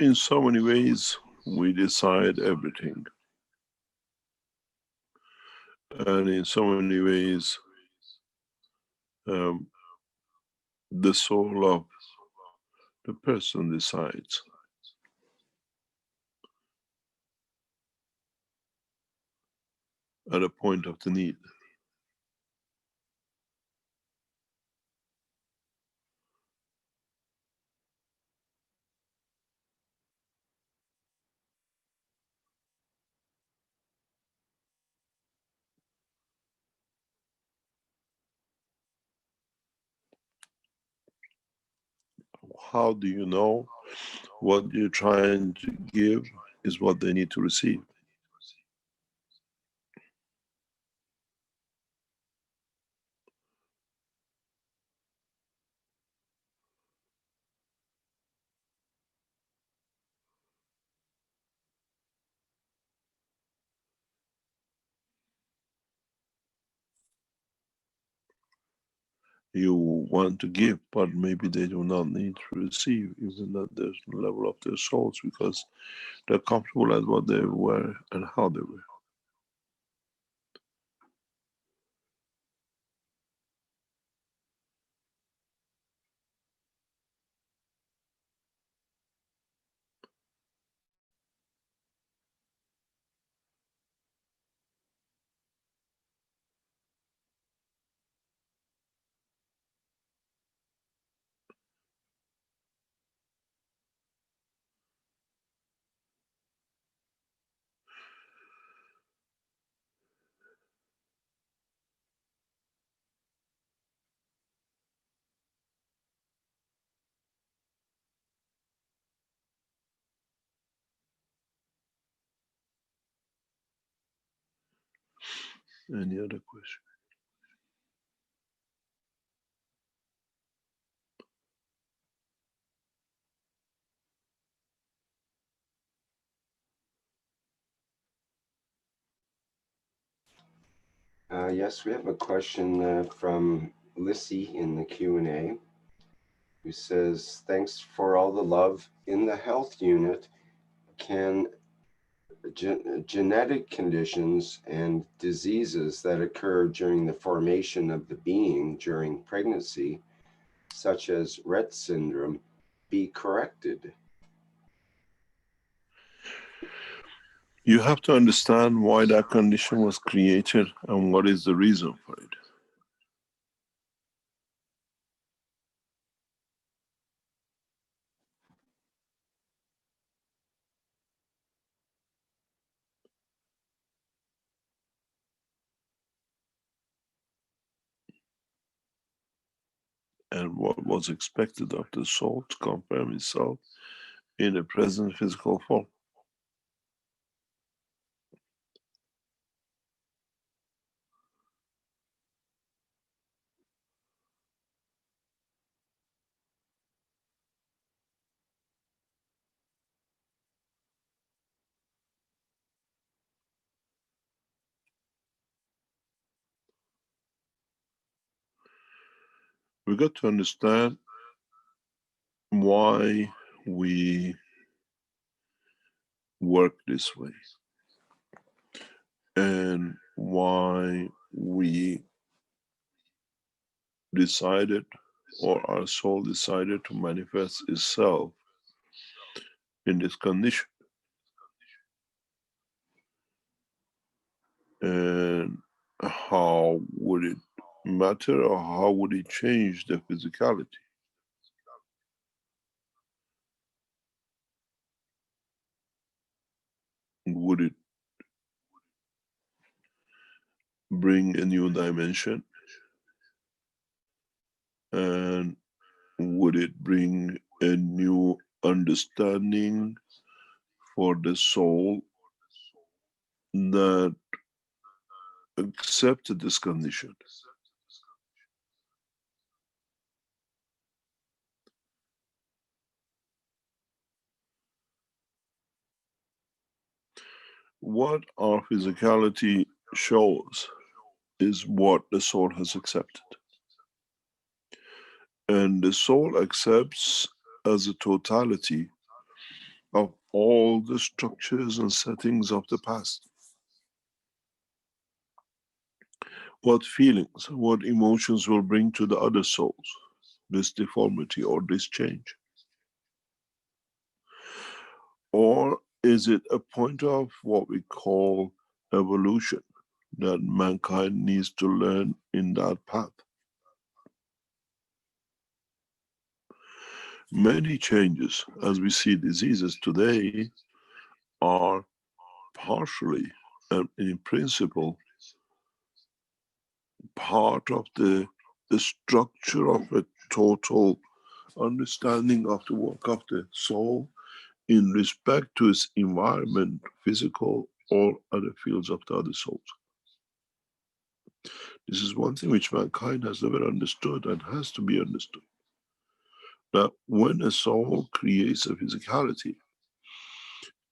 In so many ways, we decide everything. And in so many ways, the soul of the person decides. At a point of the need. How do you know what you're trying to give is what they need to receive? you want to give, but maybe they do not need to receive, even at the level of their souls, because they're comfortable at what they were and how they were. Any other question? Yes, we have a question from Lissy in the Q&A, who says, thanks for all the love. In the health unit, can genetic conditions and diseases that occur during the formation of the being during pregnancy, such as Rett syndrome, be corrected? You have to understand why that condition was created and what is the reason for it. And what was expected of the soul to confirm itself in a present physical form. We got to understand why we work this way and why we decided, or our soul decided, to manifest itself in this condition. And how would it matter, or how would it change the physicality? Would it bring a new dimension? And would it bring a new understanding for the soul that accepted this condition? What our physicality shows is what the soul has accepted. And the soul accepts as a totality of all the structures and settings of the past. What feelings, what emotions will bring to the other souls this deformity or this change? Or is it a point of what we call evolution that mankind needs to learn in that path? Many changes, as we see diseases today, are partially and in principle part of the structure of a total understanding of the work of the soul in respect to its environment, physical or other fields of the other souls. This is one thing which mankind has never understood and has to be understood. That when a soul creates a physicality,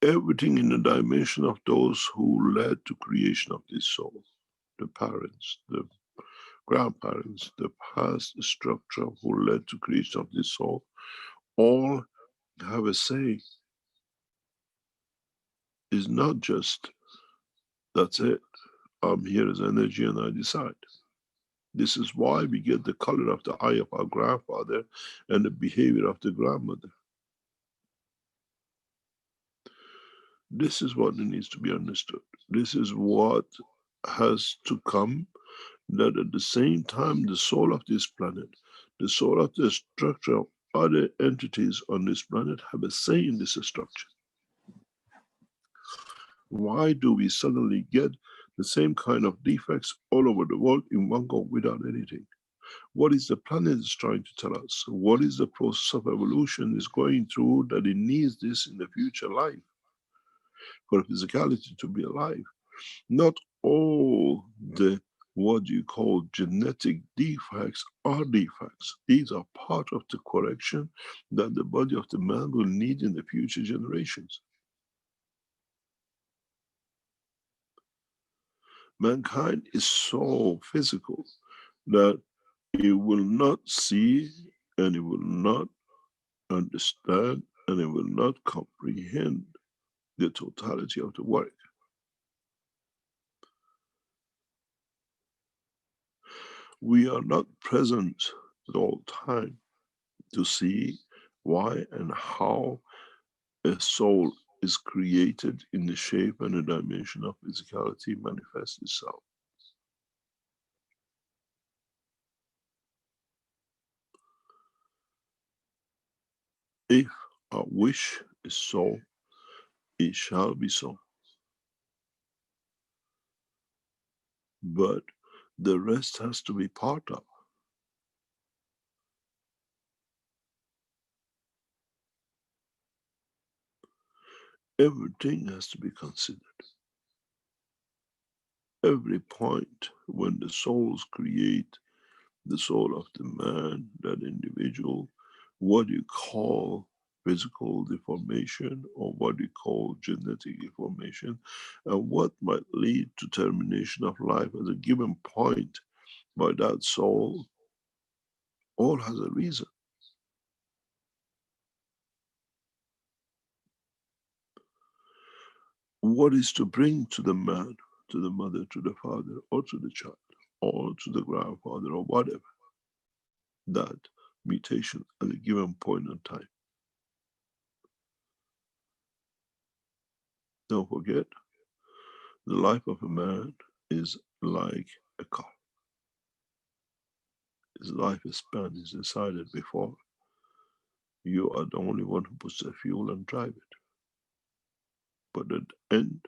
everything in the dimension of those who led to creation of this soul, the parents, the grandparents, the past structure who led to creation of this soul, all have a say. It's not just, that's it, I'm here as energy and I decide. This is why we get the color of the eye of our grandfather and the behavior of the grandmother. This is what needs to be understood. This is what has to come, that at the same time the soul of this planet, the soul of the structure of other entities on this planet have a say in this structure. Why do we suddenly get the same kind of defects all over the world in one go without anything? What is the planet is trying to tell us? What is the process of evolution is going through that it needs this in the future life for physicality to be alive? Not all the what you call genetic defects are defects. These are part of the correction that the body of the man will need in the future generations. Mankind is so physical that it will not see and it will not understand and it will not comprehend the totality of the work. We are not present at all time to see why and how a soul is created in the shape and the dimension of physicality manifests itself. If our wish is so, it shall be so. But the rest has to be part of. Everything has to be considered. Every point when the souls create the soul of the man, that individual, what you call physical deformation or what you call genetic deformation, and what might lead to termination of life at a given point by that soul, all has a reason. What is to bring to the man, to the mother, to the father, or to the child, or to the grandfather, or whatever, that mutation at a given point in time. Don't forget, the life of a man is like a car. His lifespan is decided before. You are the only one who puts the fuel and drive it. But at the end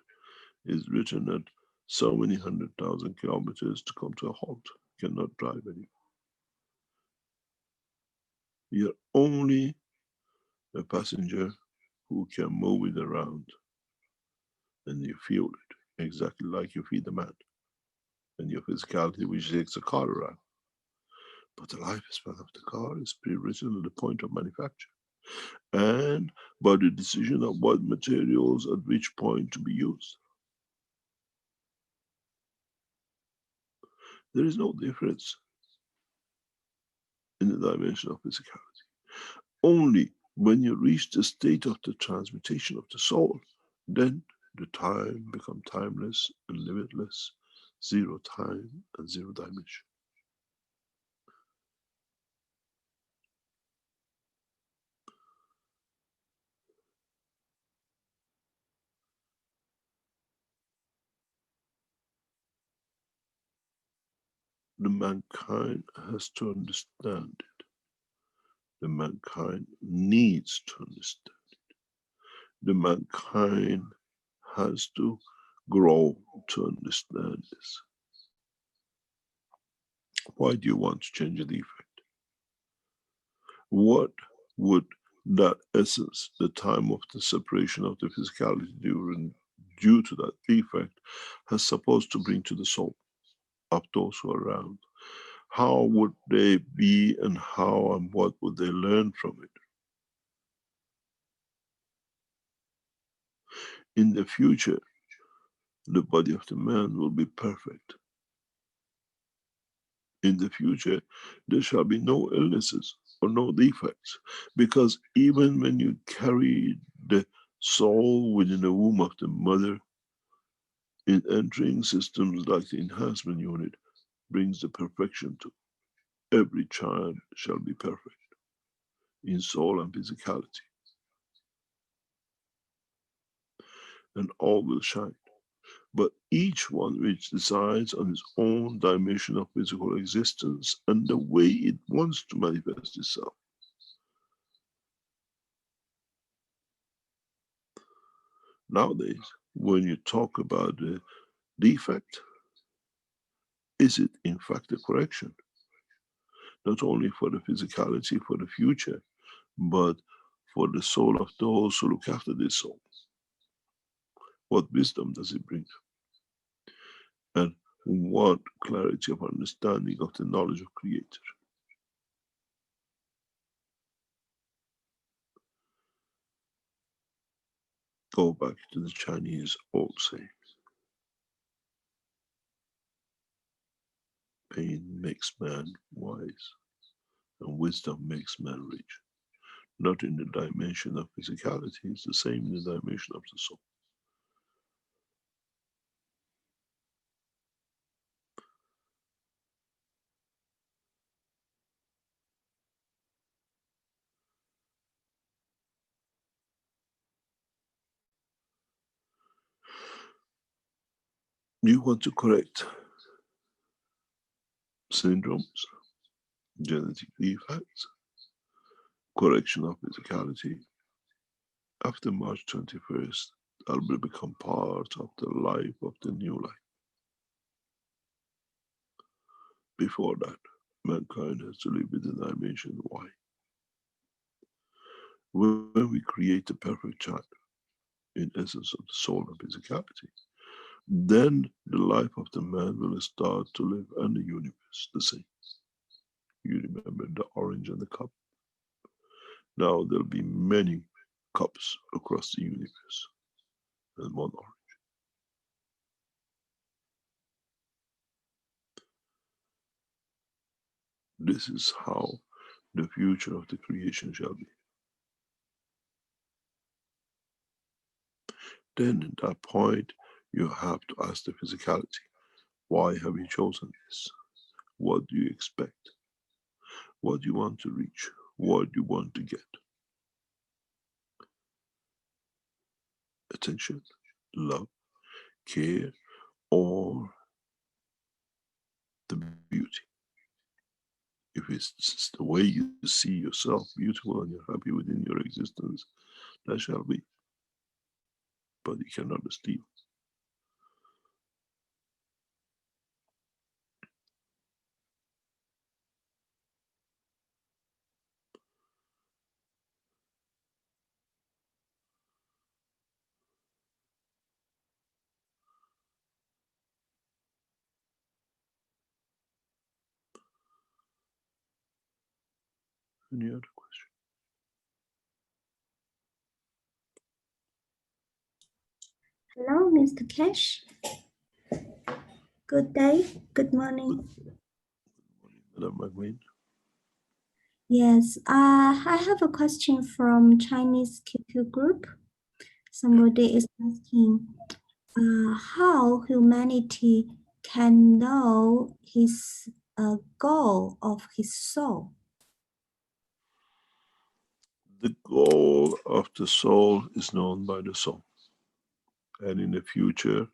is written at so many 100,000 kilometers to come to a halt. Cannot drive anymore. You're only a passenger who can move it around, and you feel it exactly like you feel the man and your physicality, which takes the car around. But the lifespan of the car is pre-written at the point of manufacture, and by the decision of what materials at which point to be used. There is no difference in the dimension of physicality. Only when you reach the state of the transmutation of the soul, then the time becomes timeless and limitless, zero time and zero dimension. The mankind has to understand it. The mankind needs to understand it. The mankind has to grow to understand this. Why do you want to change a defect? What would that essence, the time of the separation of the physicality due to that defect, has supposed to bring to the soul of those who are around? How would they be, and how and what would they learn from it? In the future, the body of the man will be perfect. In the future, there shall be no illnesses or no defects, because even when you carry the soul within the womb of the mother, in entering systems like the enhancement unit brings the perfection to every child shall be perfect in soul and physicality, and all will shine. But each one which decides on its own dimension of physical existence and the way it wants to manifest itself. Nowadays, when you talk about the defect, is it in fact a correction? Not only for the physicality, for the future, but for the soul of those who look after this soul. What wisdom does it bring? And what clarity of understanding of the knowledge of Creator? Go back to the Chinese old saying. Pain makes man wise, and wisdom makes man rich. Not in the dimension of physicality, it's the same in the dimension of the soul. You want to correct syndromes, genetic defects, correction of physicality. After March 21st, that will become part of the life of the new life. Before that, mankind has to live with the dimension Y. When we create the perfect child, in essence of the soul and physicality, then the life of the man will start to live and the universe the same. You remember the orange and the cup? Now there'll be many cups across the universe and one orange. This is how the future of the creation shall be. Then at that point, you have to ask the physicality, why have you chosen this? What do you expect? What do you want to reach? What do you want to get? Attention, love, care, or the beauty. If it's the way you see yourself beautiful and you're happy within your existence, that shall be. But you cannot steal. Any other question? Hello, Mr. Cash. Good day. Good morning. Madam McQueen? Yes, I have a question from Chinese QQ group. Somebody is asking how humanity can know his goal of his soul. The goal of the soul is known by the soul. And in the future,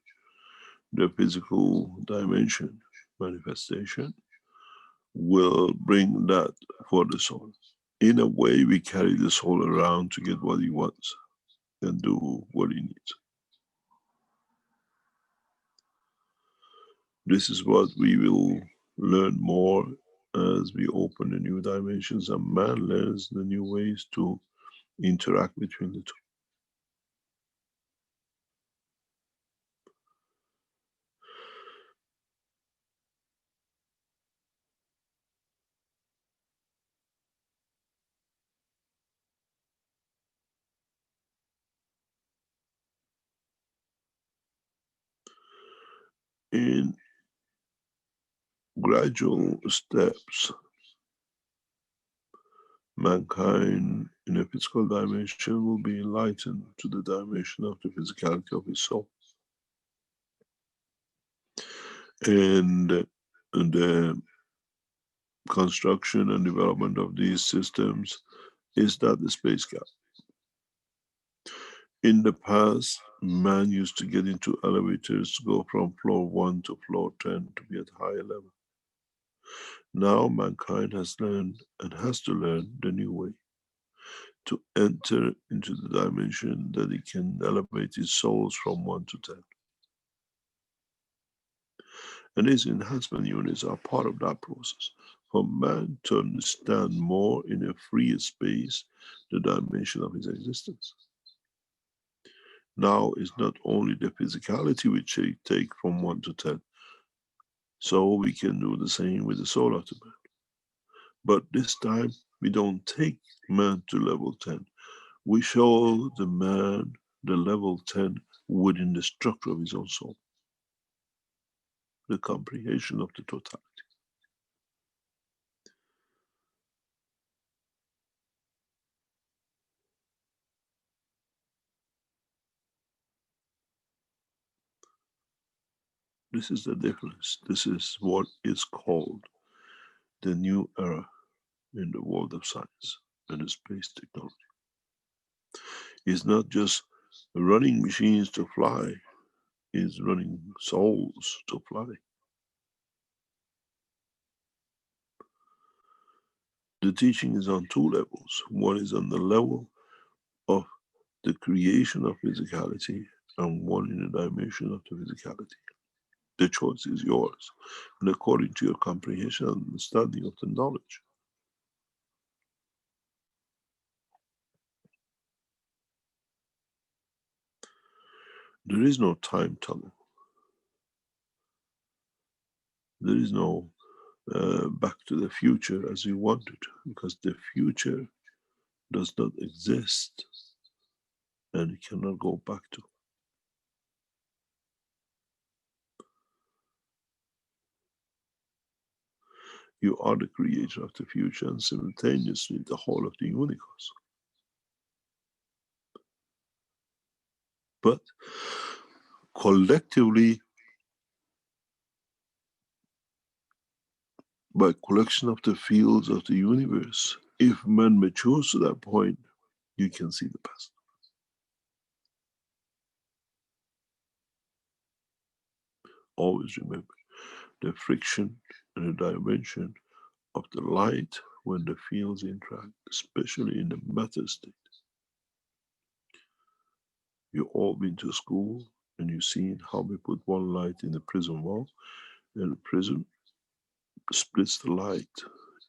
the physical dimension manifestation will bring that for the soul. In a way, we carry the soul around to get what he wants and do what he needs. This is what we will learn more as we open the new dimensions and man learns the new ways to interact between the two. In gradual steps, mankind in a physical dimension will be enlightened to the dimension of the physicality of his soul. And the construction and development of these systems is that the space gap. In the past, man used to get into elevators to go from floor 1 to floor 10 to be at a higher level. Now mankind has learned and has to learn the new way to enter into the dimension that he can elevate his souls from 1 to 10. And these enhancement units are part of that process for man to understand more in a free space the dimension of his existence. Now it's not only the physicality which we take from 1 to 10, so we can do the same with the soul of the man. But this time we don't take man to level 10. We show the man the level 10 within the structure of his own soul, the comprehension of the totality. This is the difference. This is what is called the new era in the world of science and the space technology. It's not just running machines to fly, it's running souls to fly. The teaching is on 2 levels. One is on the level of the creation of physicality, and one in the dimension of the physicality. The choice is yours, and according to your comprehension and understanding of the knowledge. There is no time tunnel. There is no back to the future as you wanted, because the future does not exist and you cannot go back to. You are the creator of the future and simultaneously the whole of the universe. But collectively, by collection of the fields of the universe, if man matures to that point, you can see the past. Always remember the friction and the dimension of the light when the fields interact, especially in the matter state. You've all been to school and you've seen how we put one light in the prism wall, and the prism splits the light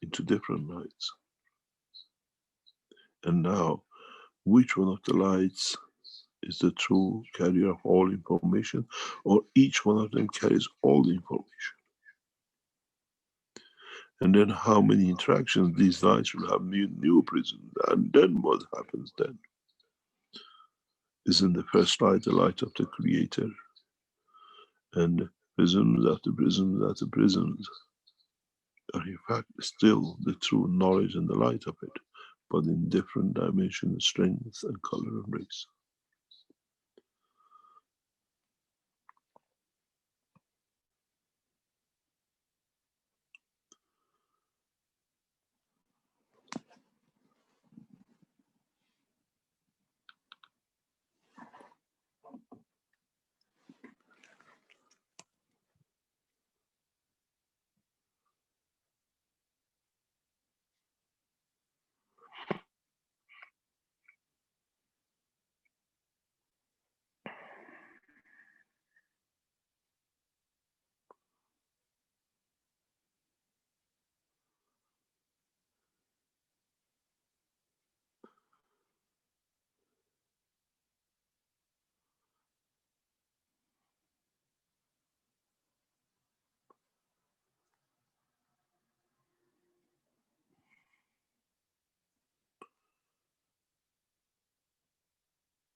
into different lights. And now, which one of the lights is the true carrier of all information, or each one of them carries all the information? And then how many interactions these lights will have new prisms, and then what happens then? Isn't the first light the light of the creator? And prisms after prisms after prisms are in fact still the true knowledge and the light of it, but in different dimensions, strength and color and race.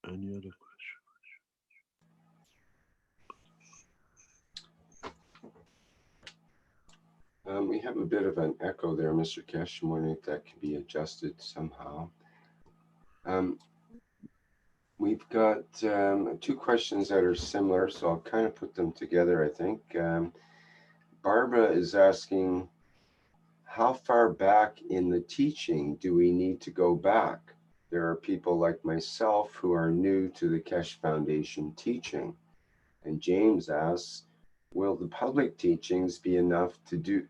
Any other question? We have a bit of an echo there, Mr. Kesh. I'm wondering if that can be adjusted somehow. We've got two questions that are similar, so I'll kind of put them together, I think. Barbara is asking, how far back in the teaching do we need to go back? There are people like myself who are new to the Keshe Foundation teaching. And James asks, will the public teachings be enough to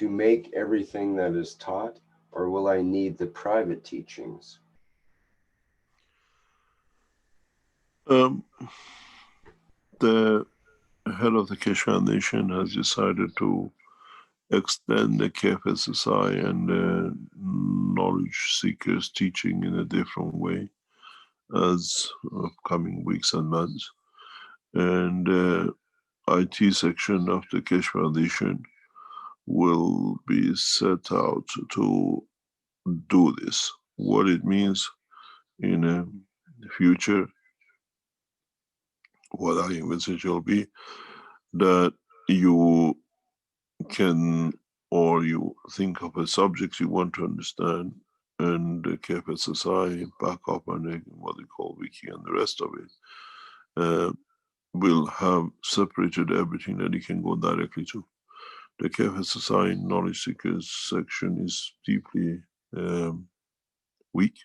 make everything that is taught, or will I need the private teachings? The head of the Keshe Foundation has decided to extend the KFSSI and the knowledge seekers teaching in a different way as coming weeks and months. And the IT section of the Keshe Foundation will be set out to do this. What it means in the future, what I envisage will be that you can, or you think of a subject you want to understand, and the KFSSI back up and what they call Wiki and the rest of it will have separated everything that you can go directly to. The KFSSI knowledge seekers section is deeply weak,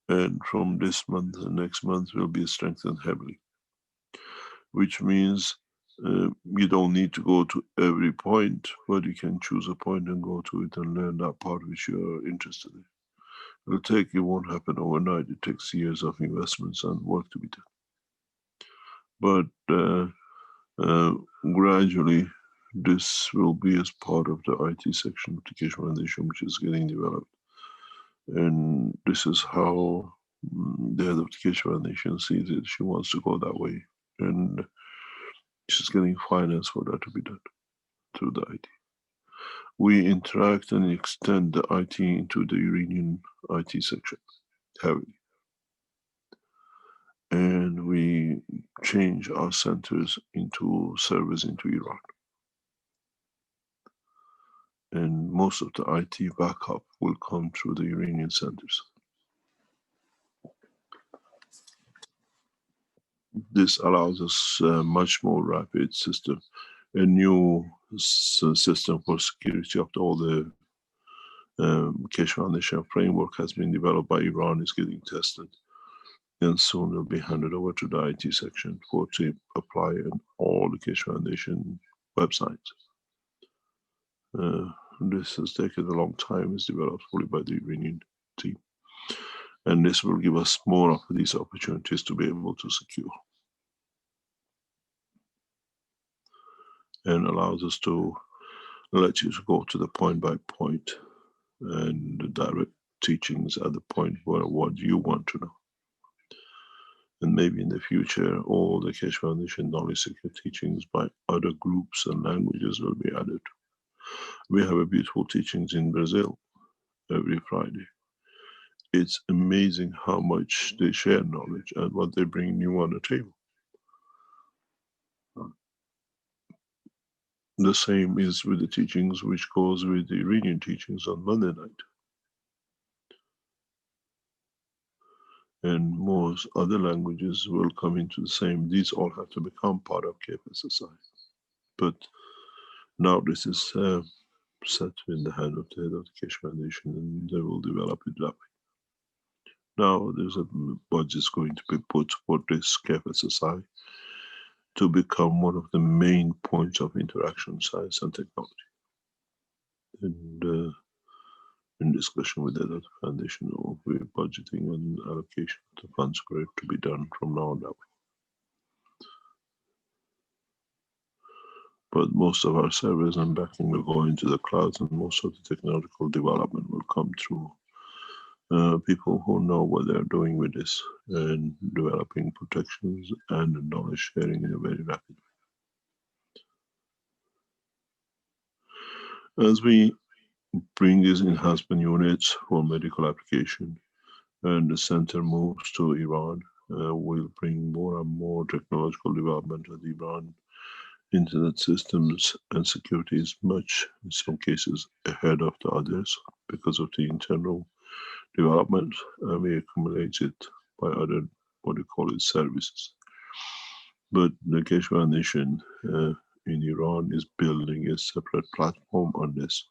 and from this month and next month will be strengthened heavily, which means you don't need to go to every point, but you can choose a point and go to it and learn that part which you're interested in. It won't happen overnight. It takes years of investments and work to be done. But gradually, this will be as part of the IT section of the Keshe Foundation, which is getting developed. And this is how the head of the Keshe Foundation sees it. She wants to go that way. And she's getting finance for that to be done through the IT. We interact and extend the IT into the Iranian IT section heavily. And we change our centers into servers into Iran. And most of the IT backup will come through the Iranian centers. This allows us a much more rapid system, a new system for security of all the Keshe Foundation framework has been developed by Iran, is getting tested, and soon will be handed over to the IT section for to apply on all the Keshe Foundation websites. This has taken a long time, it's developed fully by the Iranian team. And this will give us more of these opportunities to be able to secure. And allows us to let you go to the point by point and the direct teachings at the point where what you want to know. And maybe in the future, all the Keshe Foundation knowledge seeker teachings by other groups and languages will be added. We have a beautiful teachings in Brazil every Friday. It's amazing how much they share knowledge and what they bring new on the table. The same is with the teachings which goes with the Iranian teachings on Monday night. And most other languages will come into the same. These all have to become part of KFSSI. But now this is set in the hand of the head of the Keshe Foundation, and they will develop it that way. Now there's a budget going to be put for this KFSSI to become one of the main points of interaction, science and technology. And in discussion with the head of the foundation, we're budgeting and allocation of the funds for it to be done from now on that way. But most of our servers and backing will go into the clouds, and most of the technological development will come through people who know what they're doing with this and developing protections and knowledge sharing in a very rapid way. As we bring these enhancement units for medical application and the center moves to Iran, will bring more and more technological development of Iran. Internet systems and security is much, in some cases, ahead of the others because of the internal development, and we accumulate it by other, what do you call it, services. But the Keshe Foundation in Iran is building a separate platform on this,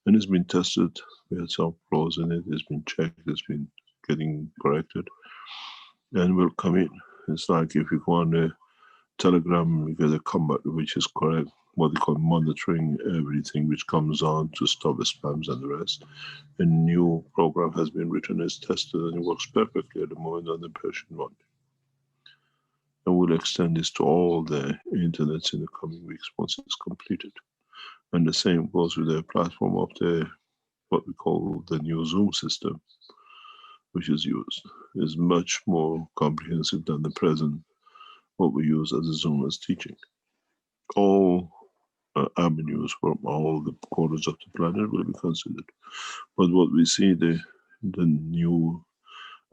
and it's been tested. We had some flaws in it, it's been checked, it's been getting corrected, and will come in. It's like if you go on the Telegram, you get a combat which is correct, what they call monitoring everything which comes on to stop the spams and the rest. A new program has been written, is tested, and it works perfectly at the moment on the Persian one. And we'll extend this to all the internets in the coming weeks once it's completed. And the same goes with the platform of the, what we call the new Zoom system, which is used. Is much more comprehensive than the present, what we use as a Zoom as teaching. All avenues from all the corners of the planet will be considered. But what we see, the new,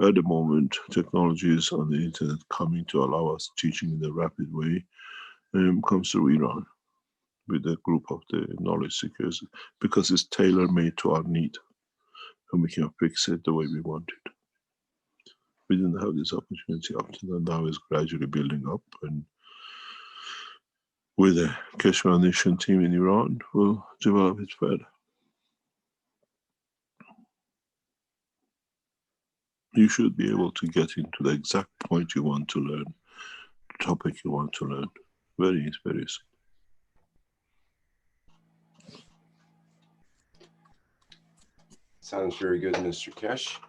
at the moment, technologies on the internet coming to allow us teaching in a rapid way comes through Iran with a group of the knowledge seekers, because it's tailor-made to our need and we can fix it the way we want it. We didn't have this opportunity up to now. It's gradually building up, and with the Keshe Foundation team in Iran, we'll develop it further. You should be able to get into the exact point you want to learn, the topic you want to learn. Very, very soon. Sounds very good, Mr. Keshe.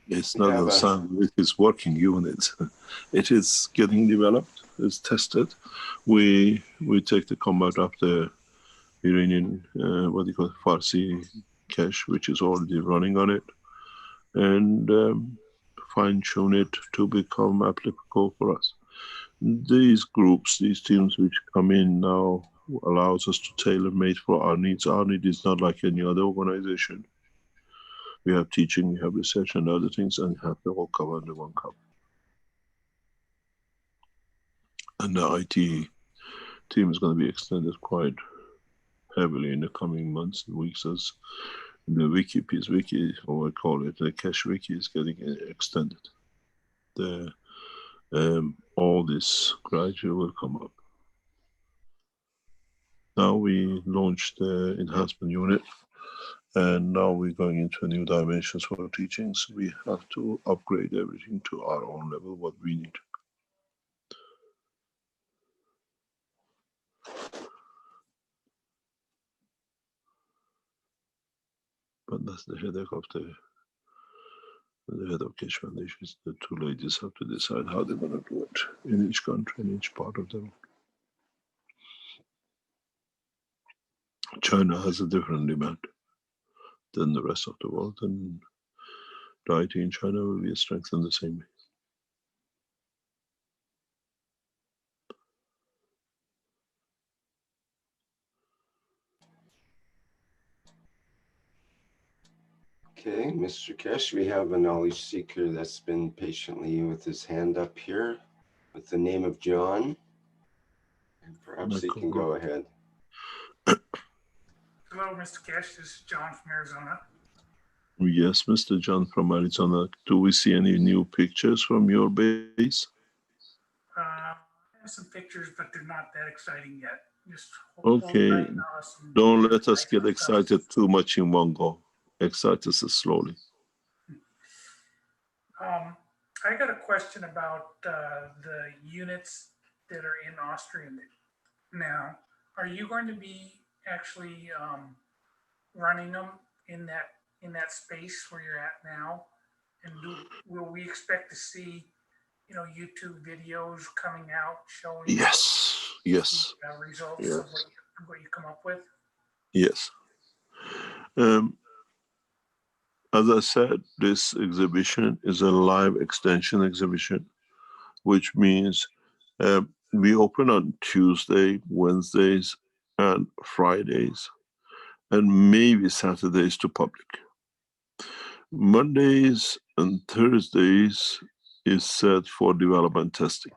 It's not a sound, it is working unit. It is getting developed, it's tested. We take the combat of the Iranian, what do you call it, Farsi cache, which is already running on it, and fine-tune it to become applicable for us. These groups, these teams which come in now allows us to tailor-made for our needs. Our need is not like any other organization. We have teaching, we have research and other things, and have the whole cover under one cover. And the IT team is going to be extended quite heavily in the coming months and weeks as the wiki, or what I call it, the Keshe wiki is getting extended. All this gradually will come up. Now we launched the enhancement unit, and now we're going into a new dimensions for teaching. So we have to upgrade everything to our own level, what we need. But that's the headache of the head of Keshe Foundation. The two ladies have to decide how they're going to do it in each country, in each part of the world. China has a different demand than the rest of the world, and the IT in China will be strengthened the same way. Okay, Mr. Keshe, we have a knowledge seeker that's been patiently with his hand up here with the name of John. And perhaps he can go ahead. Hello, Mr. Keshe. This is John from Arizona. Yes, Mr. John from Arizona. Do we see any new pictures from your base? I have some pictures, but they're not that exciting yet. Just okay. Don't let us get excited too much in one go. Excite us slowly. I got a question about the units that are in Austria now. Are you going to be actually running them in that space where you're at now? And will we expect to see, YouTube videos coming out showing yes results yes. of what you come up with? Yes. As I said, this exhibition is a live extension exhibition, which means we open on Tuesday, Wednesdays, and Fridays, and maybe Saturdays to public. Mondays and Thursdays is set for development testing.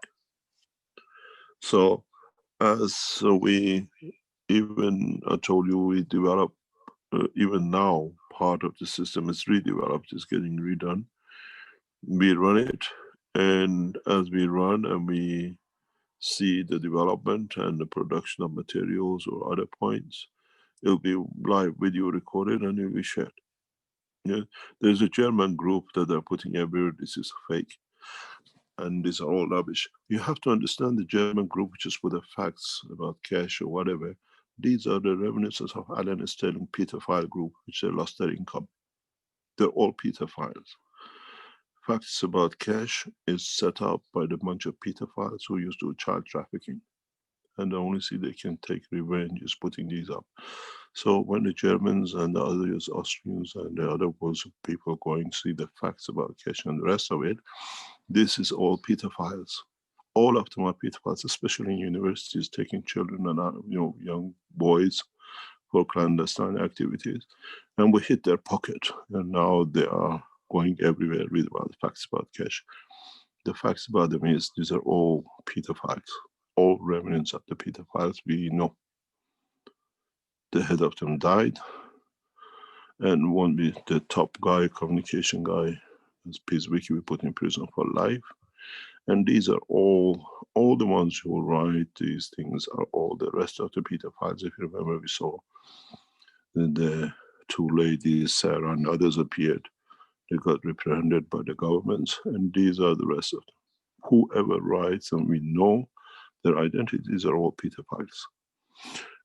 So as we, even I told you, we develop, even now, part of the system is redeveloped, is getting redone. We run it, and as we run and we see the development and the production of materials or other points, it'll be live video recorded and it'll be shared. Yeah, there's a German group that are putting everywhere this is fake, and these are all rubbish. You have to understand the German group, which is with the facts about cash or whatever. These are the reminiscences of Alan Sterling Pedophile group, which they lost their income. They're all pedophiles. Facts about cash is set up by the bunch of pedophiles who used to do child trafficking. And the only thing they can take revenge is putting these up. So when the Germans and the others, Austrians and the other people going to see the facts about cash and the rest of it, this is all pedophiles. All of them are pedophiles, especially in universities, taking children and young boys for clandestine activities. And we hit their pocket, and now they are going everywhere with about the facts about cash. The facts about them is these are all pedophiles, all remnants of the pedophiles we know. The head of them died, and one be the top guy, communication guy, as Pizwiki, we put in prison for life. And these are all the ones who write these things are all the rest of the pedophiles. If you remember, we saw the two ladies, Sarah and others appeared. They got reprehended by the governments, and these are the rest of them. Whoever writes, and we know their identities are all pedophiles.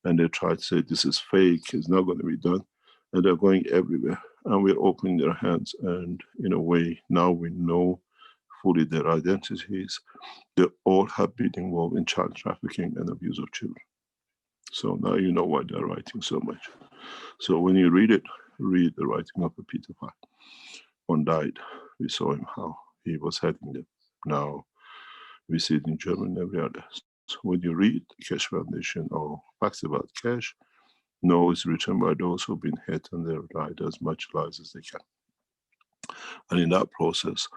And they try to say this is fake, it's not going to be done. And they're going everywhere. And we're opening their hands. And in a way, now we know fully their identities. They all have been involved in child trafficking and abuse of children. So now you know why they're writing so much. So when you read it, read the writing of a pedophile. One died. We saw him how he was heading them. Now we see it in German and every other. So when you read the Keshe Foundation or facts about cash, know it's written by those who've been hit and they write as much lies as they can. And in that process,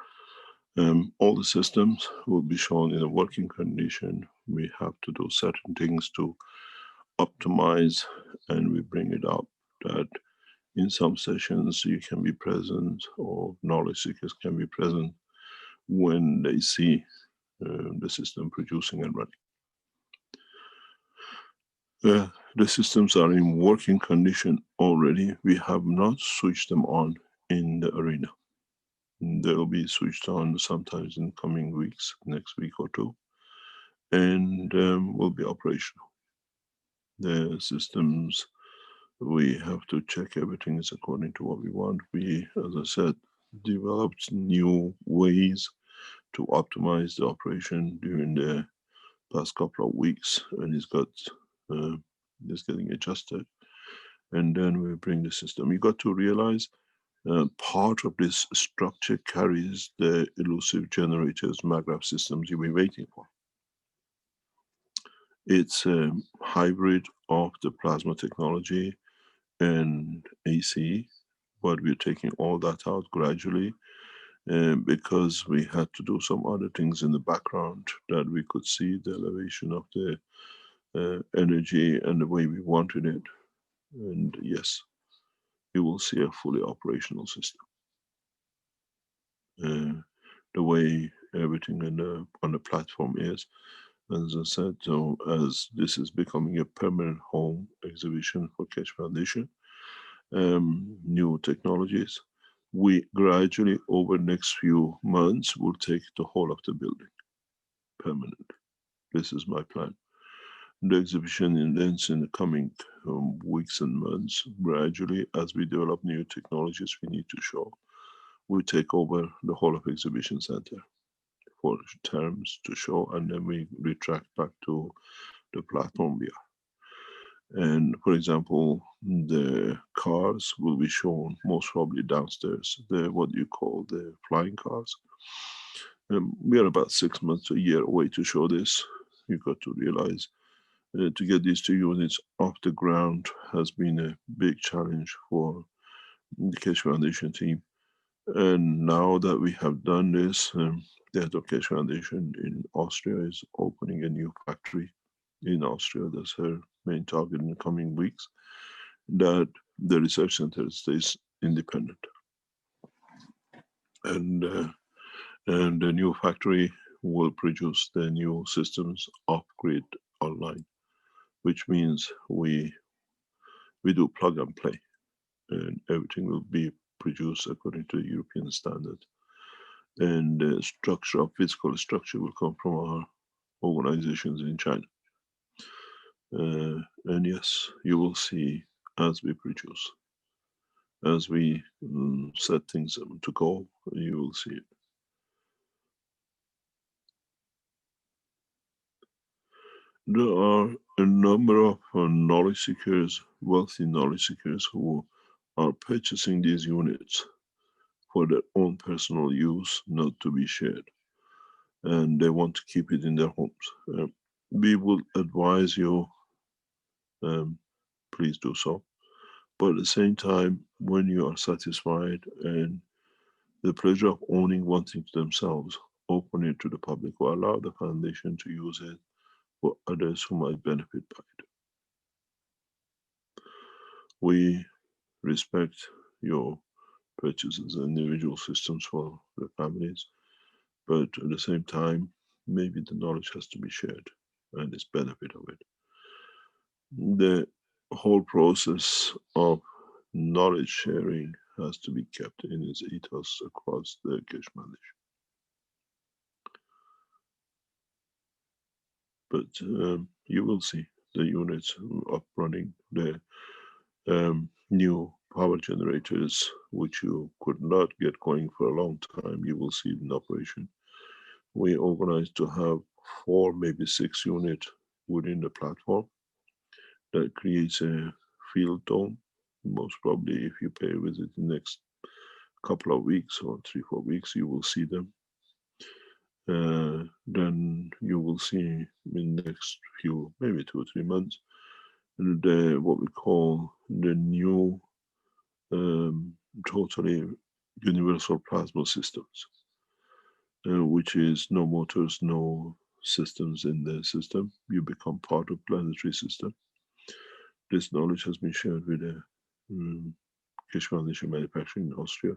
all the systems will be shown in a working condition. We have to do certain things to optimize, and we bring it up that in some sessions you can be present, or knowledge seekers can be present when they see the system producing and running. The systems are in working condition already. We have not switched them on in the arena. They'll be switched on sometimes in coming weeks, next week or two, and will be operational. The systems, we have to check everything is according to what we want. We, as I said, developed new ways to optimize the operation during the past couple of weeks, and it's getting adjusted. And then we bring the system. You got to realize part of this structure carries the elusive generators, maggrav systems you've been waiting for. It's a hybrid of the plasma technology and AC, but we're taking all that out gradually because we had to do some other things in the background that we could see the elevation of the energy and the way we wanted it. And yes, you will see a fully operational system. The way everything on the platform is, as I said, so as this is becoming a permanent home exhibition for Keshe Foundation, new technologies, we gradually over the next few months will take the whole of the building permanent. This is my plan. The exhibition ends in the coming weeks and months. Gradually, as we develop new technologies we need to show, we take over the whole of exhibition center for terms to show, and then we retract back to the platform we are. And for example, the cars will be shown most probably downstairs, the what you call the flying cars. We are about 6 months to a year away to show this. You got to realize to get these two units off the ground has been a big challenge for the Keshe Foundation team. And now that we have done this, the Head of Keshe Foundation in Austria is opening a new factory in Austria. That's her main target in the coming weeks, that the research center stays independent. And the new factory will produce the new systems off-grid online, which means we do plug and play, and everything will be produced according to European standard. And the structure of physical structure will come from our organizations in China. And yes, you will see as we produce, as we set things to go, you will see it. There are a number of knowledge seekers, wealthy knowledge seekers, who are purchasing these units for their own personal use, not to be shared. And they want to keep it in their homes. We will advise you, please do so. But at the same time, when you are satisfied and the pleasure of owning one thing to themselves, open it to the public or allow the foundation to use it for others who might benefit by it. We respect your purchases and individual systems for the families, but at the same time, maybe the knowledge has to be shared and its benefit of it. The whole process of knowledge sharing has to be kept in its ethos across the Keshe Foundation. But you will see the units up running, the new power generators, which you could not get going for a long time, you will see it in operation. We organized to have 4, maybe 6 units within the platform that creates a field dome. Most probably, if you pay a visit in the next couple of weeks or 3-4 weeks, you will see them. Then you will see in the next few, maybe 2 or 3 months, the what we call the new totally universal plasma systems, which is no motors, no systems in the system. You become part of planetary system. This knowledge has been shared with the Keshe Foundation Manufacturing in Austria.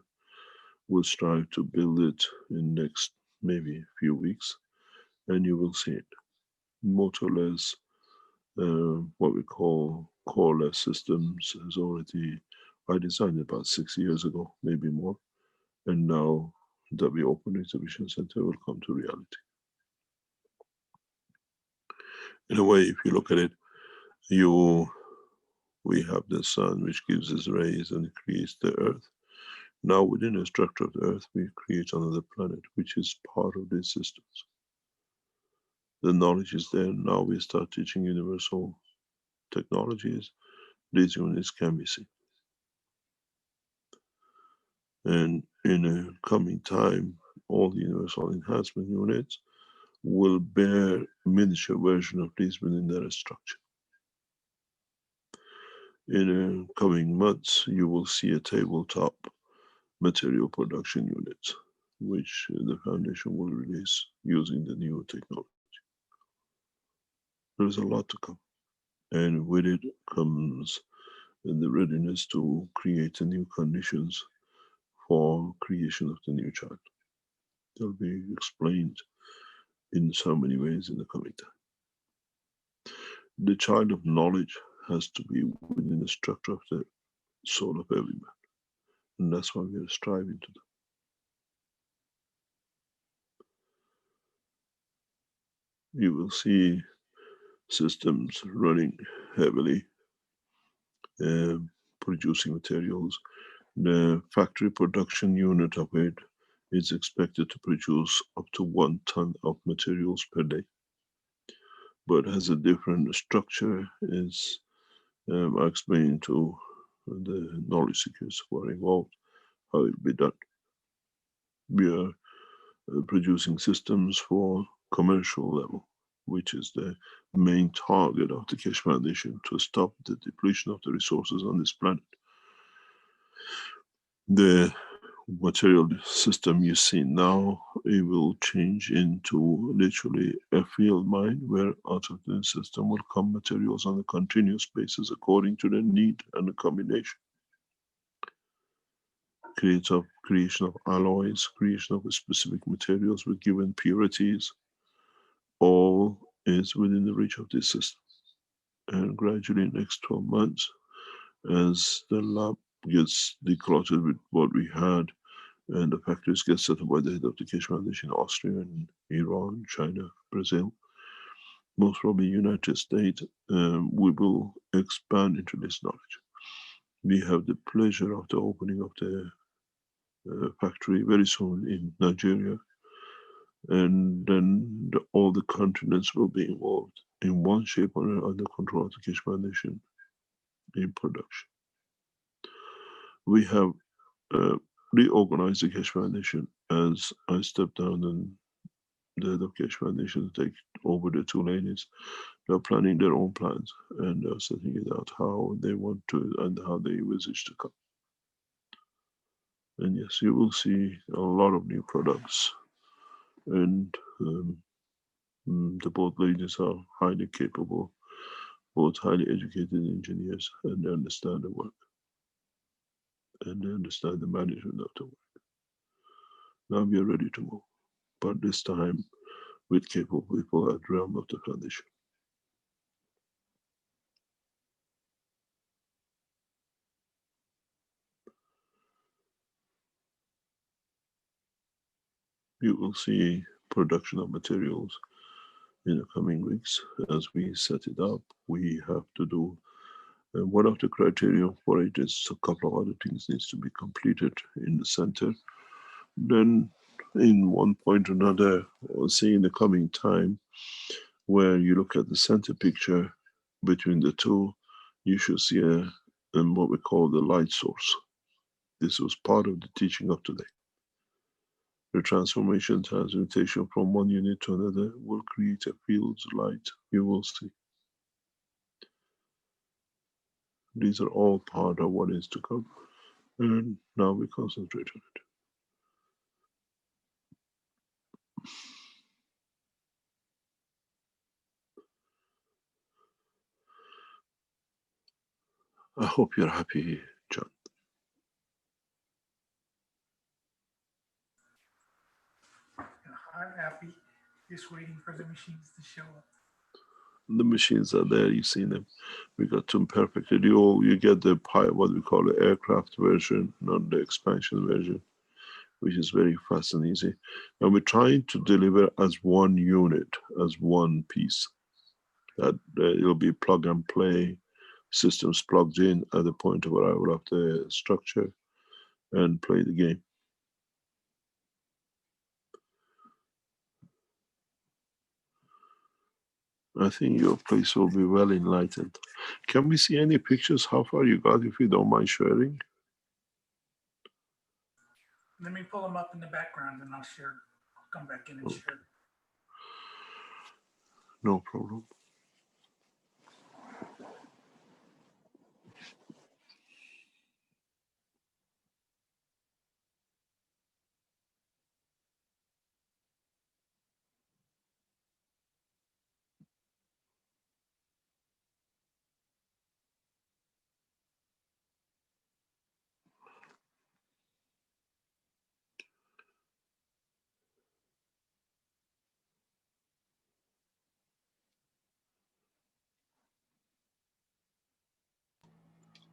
We'll strive to build it in next maybe few weeks, and you will see it. Motorless, what we call coreless systems is already, I designed it about 6 years ago, maybe more. And now that we open exhibition center will come to reality. In a way, if you look at it, we have the sun which gives us rays and creates the earth. Now within the structure of the earth, we create another planet, which is part of these systems. The knowledge is there. Now we start teaching universal technologies. These units can be seen. And in a coming time, all the universal enhancement units will bear miniature version of these within their structure. In coming months, you will see a tabletop material production unit, which the foundation will release using the new technology. There's a lot to come. And with it comes the readiness to create the new conditions for creation of the new child. They'll be explained in so many ways in the coming time. The child of knowledge has to be within the structure of the soul of every man. And that's why we are striving to do. You will see systems running heavily, producing materials. The factory production unit of it is expected to produce up to 1 ton of materials per day, but has a different structure. Is I explained to the knowledge seekers who are involved how it will be done. We are producing systems for commercial level, which is the main target of the Keshe Foundation, to stop the depletion of the resources on this planet. The material system you see now, it will change into literally a field mine where out of the system will come materials on a continuous basis according to the need and the combination. Creation of alloys, creation of specific materials with given purities, all is within the reach of this system. And gradually in the next 12 months, as the lab gets decluttered with what we had, and the factories get set up by the head of the Keshe Foundation, Austria and Iran, China, Brazil, most probably United States, we will expand into this knowledge. We have the pleasure of the opening of the factory very soon in Nigeria, and then all the continents will be involved in one shape or another under control of the Keshe Foundation in production. We have reorganized the Keshe Foundation as I step down and the head of Keshe Foundation to take over the two ladies. They're planning their own plans and they're setting it out how they want to and how they envisage to come. And yes, you will see a lot of new products, and the both ladies are highly capable, both highly educated engineers, and they understand the work and they understand the management of the work. Now we are ready to move, but this time with capable people at the realm of the foundation. You will see production of materials in the coming weeks as we set it up. We have to do one of the criteria for it is a couple of other things needs to be completed in the center. Then in one point or another, or say in the coming time, where you look at the center picture between the two, you should see what we call the light source. This was part of the teaching of today. The transformation from one unit to another will create a field's light. You will see. These are all part of what is to come. And now we concentrate on it. I hope you're happy, John. I'm happy, just waiting for the machines to show up. The machines are there, you see them. We got them perfectly. You get the what we call the aircraft version, not the expansion version, which is very fast and easy. And we're trying to deliver as one unit, as one piece. That it'll be plug and play, systems plugged in at the point of arrival of the structure and play the game. I think your place will be well enlightened. Can we see any pictures how far you got, if you don't mind sharing? Let me pull them up in the background and I'll share. I'll come back in and share. No problem.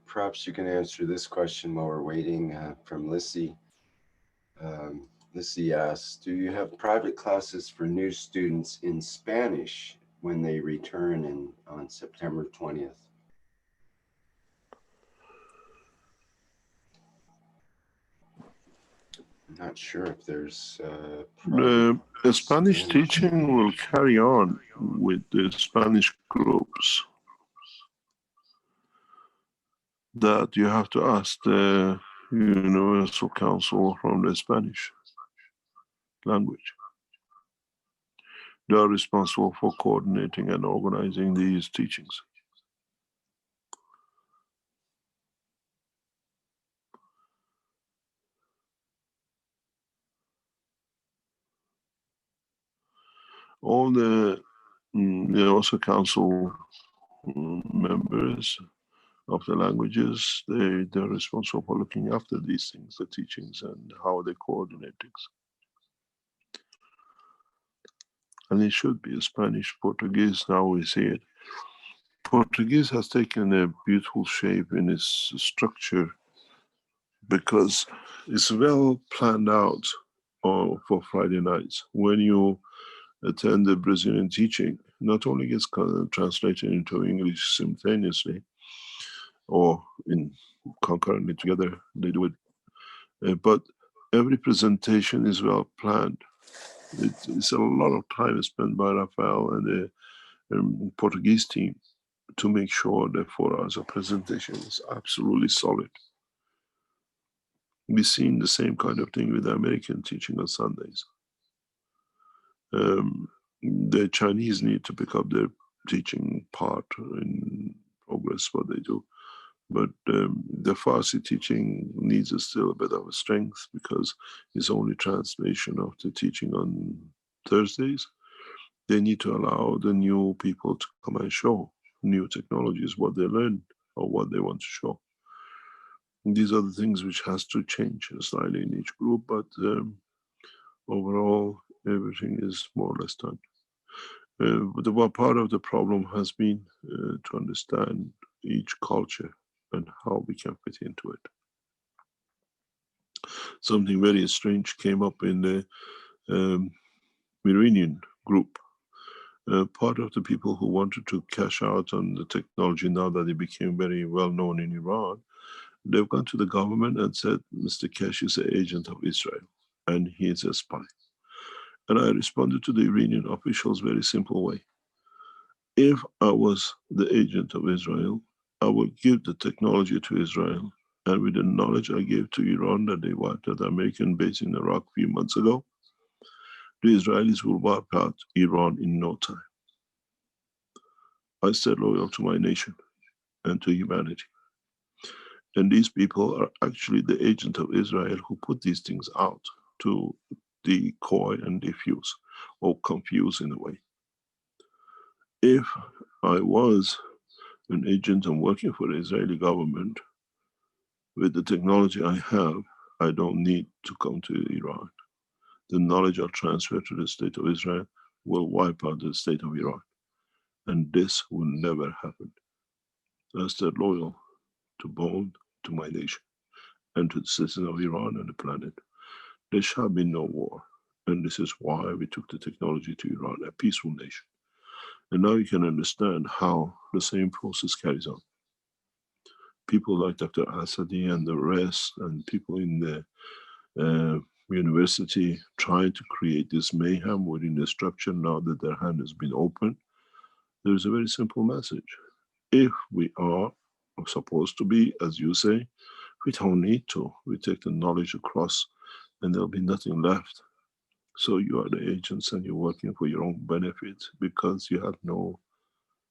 Perhaps you can answer this question while we're waiting from Lissy. Lissy asks, do you have private classes for new students in Spanish when they return on September 20th? I'm not sure if there's the Spanish teaching will carry on with the Spanish groups. That you have to ask the Universal Council from the Spanish language. They are responsible for coordinating and organizing these teachings. All the also council members of the languages, they're responsible for looking after these things, the teachings and how they coordinate things. And it should be Spanish, Portuguese, now we see it. Portuguese has taken a beautiful shape in its structure because it's well planned out for Friday nights. When you attend the Brazilian teaching, not only gets translated into English simultaneously or in concurrently together, they do it, but every presentation is well planned. It's a lot of time spent by Rafael and the Portuguese team to make sure that 4 hours of presentation is absolutely solid. We've seen the same kind of thing with the American teaching on Sundays. The Chinese need to pick up their teaching part in progress, what they do. But the Farsi teaching needs still a bit of a strength because it's only translation of the teaching on Thursdays. They need to allow the new people to come and show new technologies, what they learn or what they want to show. And these are the things which has to change slightly in each group, but overall everything is more or less done. But one part of the problem has been to understand each culture and how we can fit into it. Something very strange came up in the Iranian group. Part of the people who wanted to cash out on the technology now that it became very well known in Iran, they've gone to the government and said, Mr. Kesh is an agent of Israel and he is a spy. And I responded to the Iranian officials very simple way. If I was the agent of Israel, I would give the technology to Israel, and with the knowledge I gave to Iran that they wiped out the American base in Iraq a few months ago, the Israelis will wipe out Iran in no time. I stayed loyal to my nation and to humanity. And these people are actually the agent of Israel who put these things out to decoy and diffuse or confuse in a way. If I was an agent and working for the Israeli government, with the technology I have, I don't need to come to Iran. The knowledge I'll transfer to the state of Israel will wipe out the state of Iran. And this will never happen. I stayed loyal to bond to my nation and to the citizens of Iran and the planet. There shall be no war. And this is why we took the technology to Iran, a peaceful nation. And now you can understand how the same process carries on. People like Dr. Asadi and the rest, and people in the university trying to create this mayhem within the structure now that their hand has been opened. There is a very simple message. If we are supposed to be, as you say, we don't need to. We take the knowledge across and there'll be nothing left. So you are the agents and you're working for your own benefit because you have no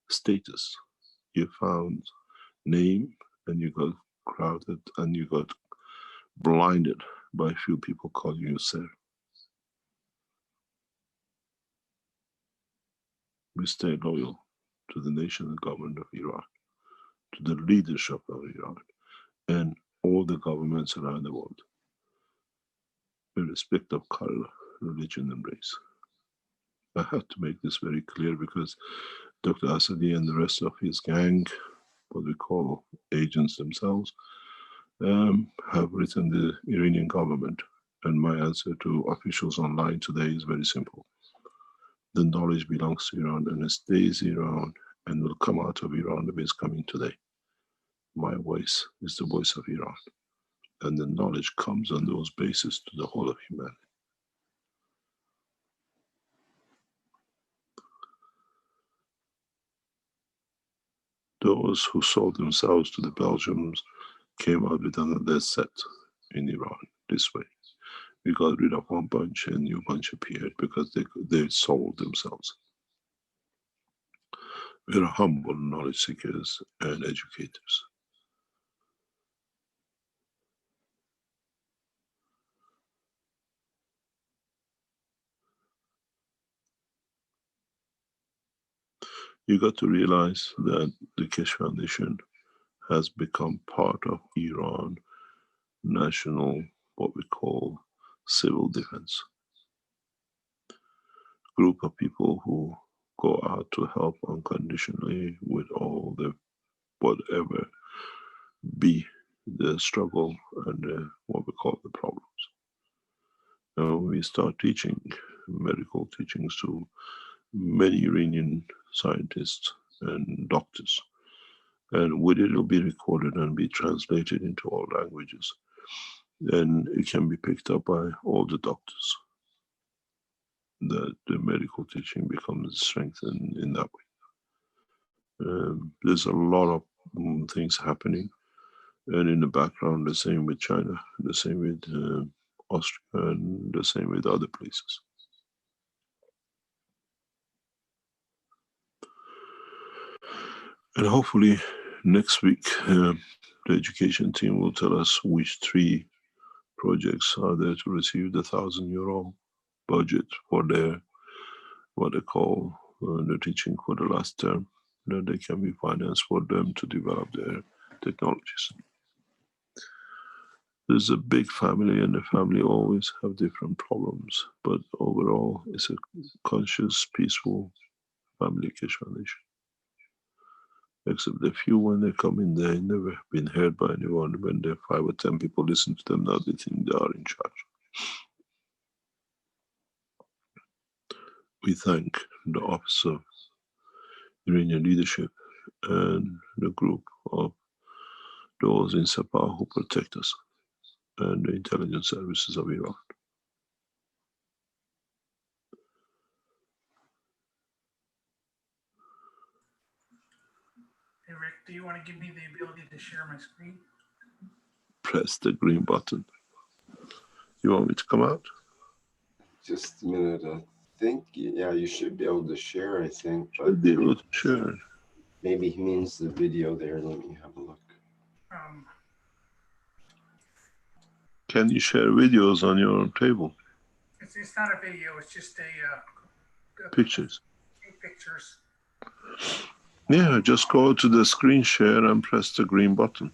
status. You found name and you got crowded and you got blinded by a few people calling you sir. We stay loyal to the nation and government of Iran, to the leadership of Iran, and all the governments around the world, in respect of color, religion, and race. I have to make this very clear because Dr. Asadi and the rest of his gang, what we call agents themselves, have written the Iranian government. And my answer to officials online today is very simple. The knowledge belongs to Iran and it stays Iran and will come out of Iran the way it's coming today. My voice is the voice of Iran. And the knowledge comes on those bases to the whole of humanity. Those who sold themselves to the Belgians came out with another set in Iran this way. We got rid of one bunch and a new bunch appeared because they sold themselves. We are humble knowledge seekers and educators. You got to realize that the Keshe Foundation has become part of Iran national, what we call civil defense, group of people who go out to help unconditionally with all the whatever be the struggle and what we call the problems. Now we start teaching medical teachings to many Iranian scientists and doctors, and with it, it'll be recorded and be translated into all languages, and it can be picked up by all the doctors. That the medical teaching becomes strengthened in that way. There's a lot of things happening, and in the background, the same with China, the same with Austria, and the same with other places. And hopefully next week, the education team will tell us which 3 projects are there to receive the €1,000 budget for their, what they call the teaching for the last term, that they can be financed for them to develop their technologies. There's a big family, and the family always have different problems, but overall it's a conscious, peaceful family, Keshe Foundation. Except the few when they come in there, never been heard by anyone. When there 5 or 10 people listen to them, now they think they are in charge. We thank the Office of Iranian Leadership and the group of those in Sepah who protect us, and the intelligence services of Iran. Hey, Rick, do you want to give me the ability to share my screen? Press the green button. You want me to come out? Just a minute. I think, yeah, you should be able to share, I think. But Should be able to share. maybe he means the video there. Let me have a look. Can you share videos on your table? It's not a video, it's just a Pictures. pictures. Yeah, just go to the screen share and press the green button.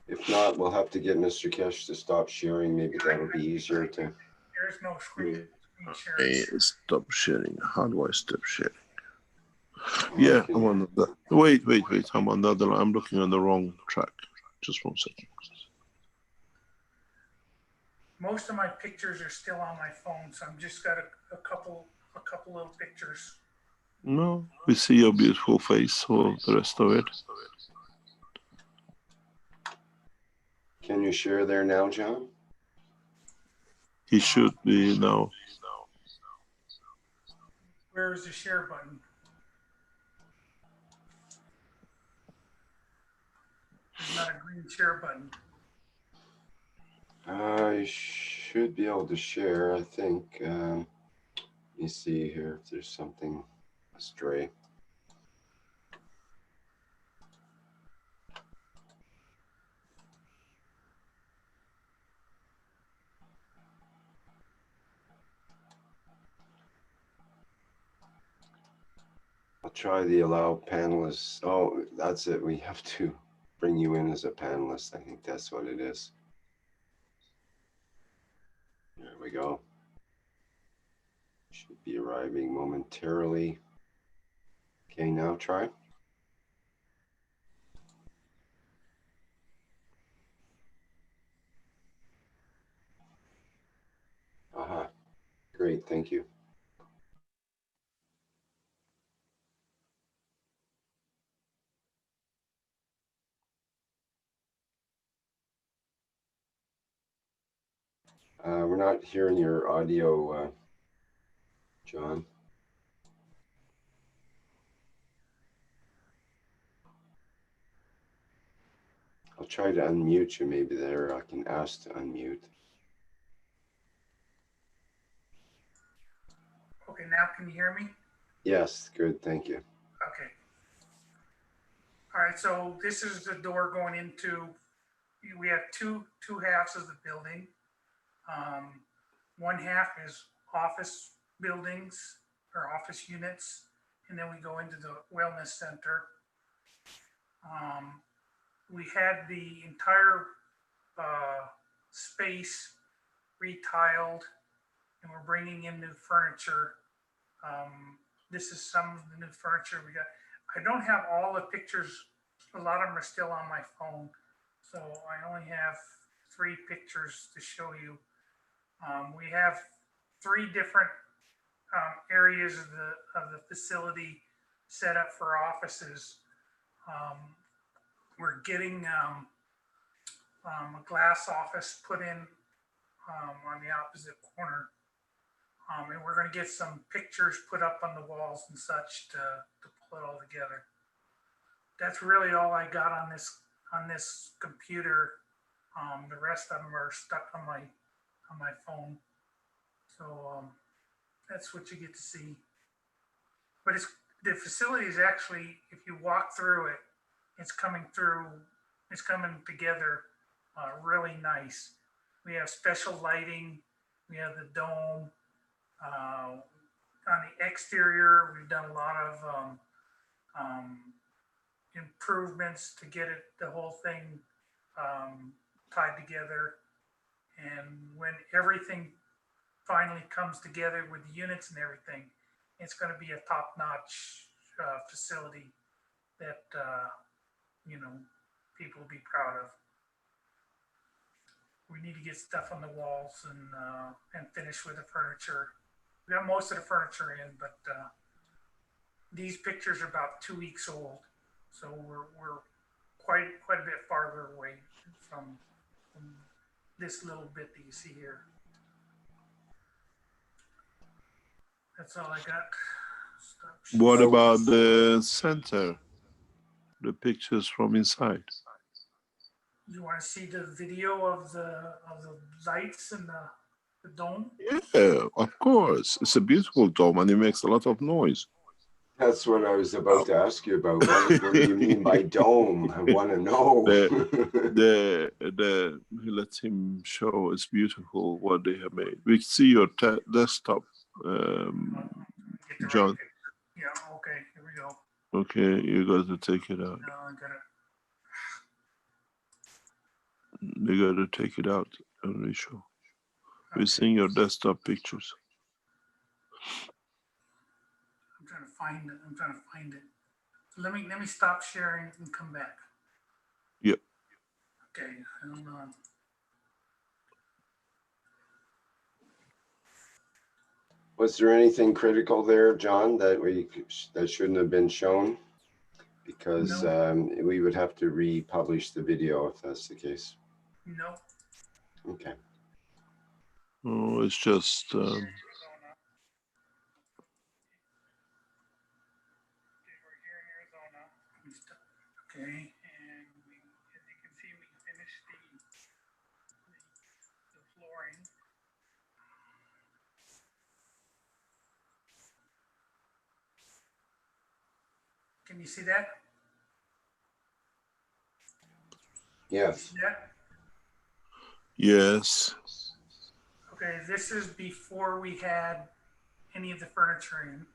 If not, we'll have to get Mr. Keshe to stop sharing. Maybe that'll be easier to. There's no screen share. Hey, stop sharing. How do I stop sharing? Yeah, I'm on the. Wait. I'm on the other. I'm looking on the wrong track. Just 1 second. Most of my pictures are still on my phone, so I'm just got a couple little pictures. No, we see your beautiful face for the rest of it. Can you share there now, John? He should be now. Where is the share button? There's not a green share button. I should be able to share, I think. Let me see here if there's something astray. I'll try the allow panelists. Oh, that's it. We have to bring you in as a panelist. I think that's what it is. There we go. Should be arriving momentarily. Okay, now try. Aha. Great, thank you. We're not hearing your audio, John. I'll try to unmute you maybe there. I can ask to unmute. Okay, now can you hear me? Yes, good, thank you. Okay. All right, so this is the door going into, we have two halves of the building. One half is office buildings or office units, and then we go into the wellness center. We had the entire space retiled, and we're bringing in new furniture. This is some of the new furniture we got. I don't have all the pictures. A lot of them are still on my phone, so I only have 3 pictures to show you. We have 3 different areas of the facility set up for offices. We're getting a glass office put in on the opposite corner. And we're going to get some pictures put up on the walls and such to pull it all together. That's really all I got on this computer. The rest of them are stuck on my phone. So that's what you get to see. But the facility is actually, if you walk through it, it's coming together really nice. We have special lighting. We have the dome. On the exterior, we've done a lot of improvements to get the whole thing tied together. And when everything finally comes together with the units and everything, it's going to be a top-notch facility that people will be proud of. We need to get stuff on the walls and finish with the furniture. We got most of the furniture in, but these pictures are about 2 weeks old, so we're quite a bit farther away from this little bit that you see here. That's all I got. What about the center? The pictures from inside? You want to see the video of the lights and the dome? Yeah, of course. It's a beautiful dome and it makes a lot of noise. That's what I was about to ask you about. What do you mean by dome? I want to know. Let him show. It's beautiful what they have made. We see your desktop, John. Yeah. Okay. Here we go. Okay, you got to take it out. No, I got it. You got to take it out and show. We're seeing your desktop pictures. I'm trying to find it. So let me stop sharing and come back. Yep. Okay, hold on. Was there anything critical there, John, that shouldn't have been shown? Because No. We would have to republish the video if that's the case. No. Okay. Oh, it's just. Okay, and as you can see, we finished the flooring. Can you see that? Yes. See that? Yes. Okay, this is before we had any of the furniture in.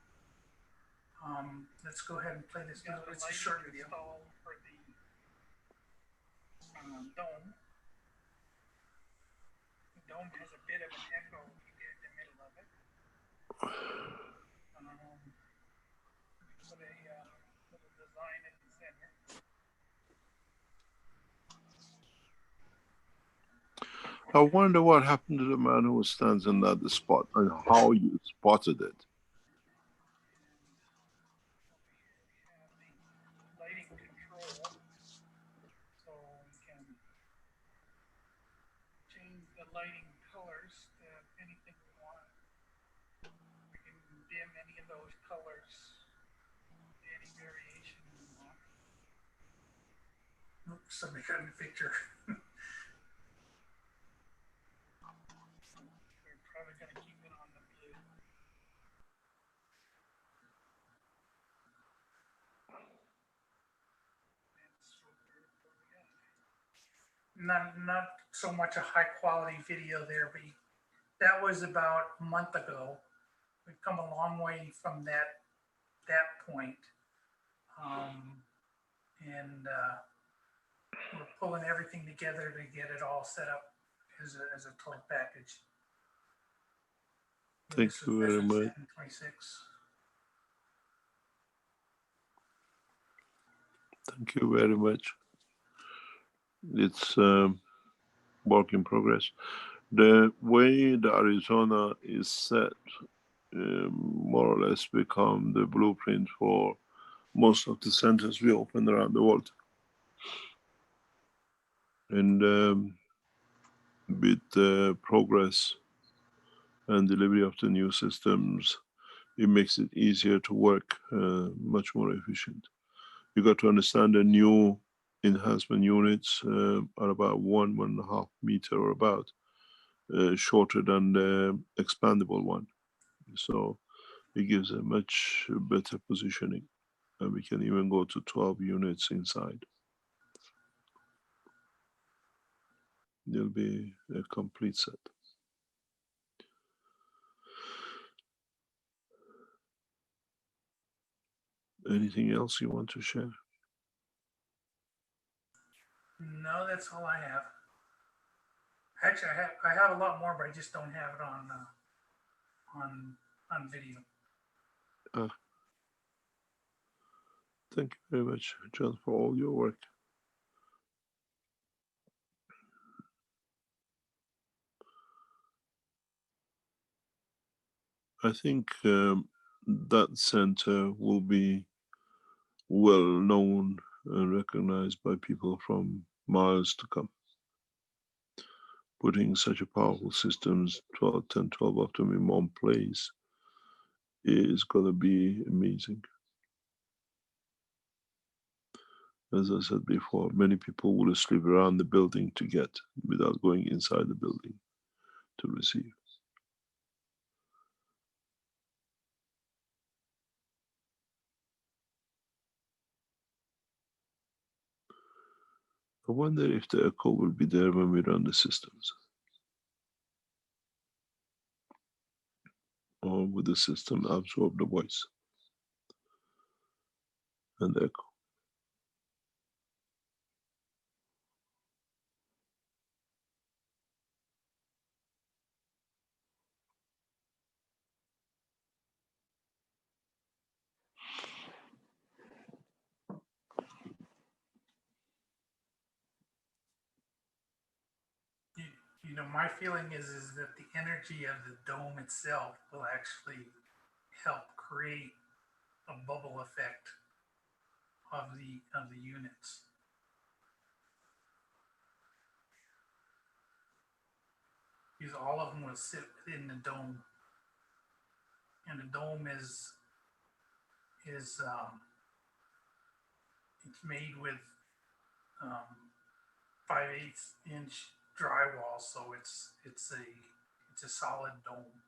Let's go ahead and play this. It's a short video. For the dome. The dome has a bit of an echo in the middle of it. Put a little design in the center. I wonder what happened to the man who stands in that spot and how you spotted it. Lighting control, so we can change the lighting colors to anything we want. We can dim any of those colors to any variation we want. Oops, somebody got in the picture. We're probably going to keep it on the blue. Not so much a high quality video there, but that was about a month ago. we've come a long way from that point. And we're pulling everything together to get it all set up as a total package. Thank This is you very version much. 7.26. Thank you very much. It's work in progress. The way the Arizona is set more or less become the blueprint for most of the centers we open around the world. And with the progress and delivery of the new systems, it makes it easier to work, much more efficient. You got to understand the new enhancement units are about 1.5 meter or about shorter than the expandable one. So it gives a much better positioning. And we can even go to 12 units inside. It'll be a complete set. Anything else you want to share? No, that's all I have. Actually, I have a lot more, but I just don't have it on video. Thank you very much, John, for all your work. I think that center will be well known and recognized by people from miles to come. Putting such a powerful systems, 12, 10, 12 of them in one place is going to be amazing. As I said before, many people will sleep around the building to get without going inside the building to receive. I wonder if the echo will be there when we run the systems. Or would the system absorb the voice and the echo? You know, my feeling is that the energy of the dome itself will actually help create a bubble effect of the units. Because all of them will sit within the dome, and the dome is it's made with 5/8 inch drywall, so it's a solid dome.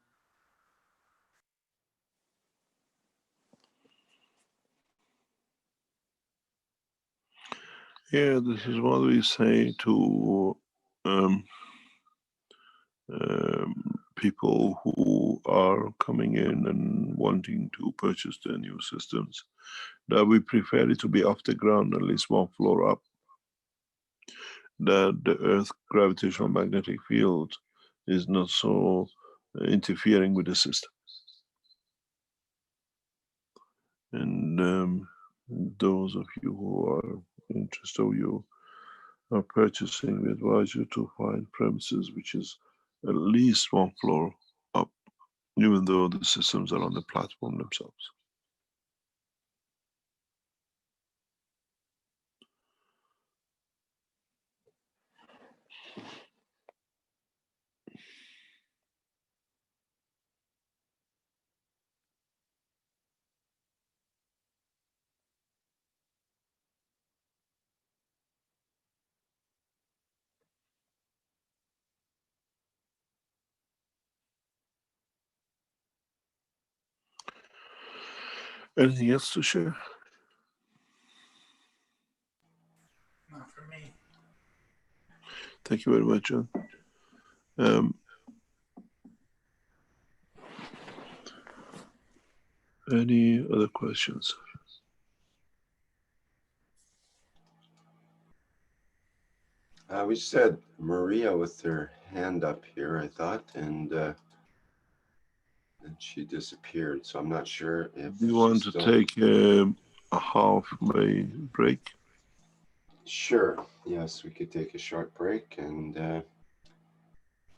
Yeah, this is what we say to people who are coming in and wanting to purchase their new systems, that we prefer it to be off the ground, at least one floor up, that the Earth gravitational magnetic field is not so interfering with the system. And those of you who are interested, or you are purchasing, we advise you to find premises which is at least one floor up, even though the systems are on the platform themselves. Anything else to share? Not for me. Thank you very much, John. Any other questions? We just had Maria with her hand up here, I thought, and she disappeared. So I'm not sure if Do you want she's to still... take a halfway break? Sure. Yes, we could take a short break and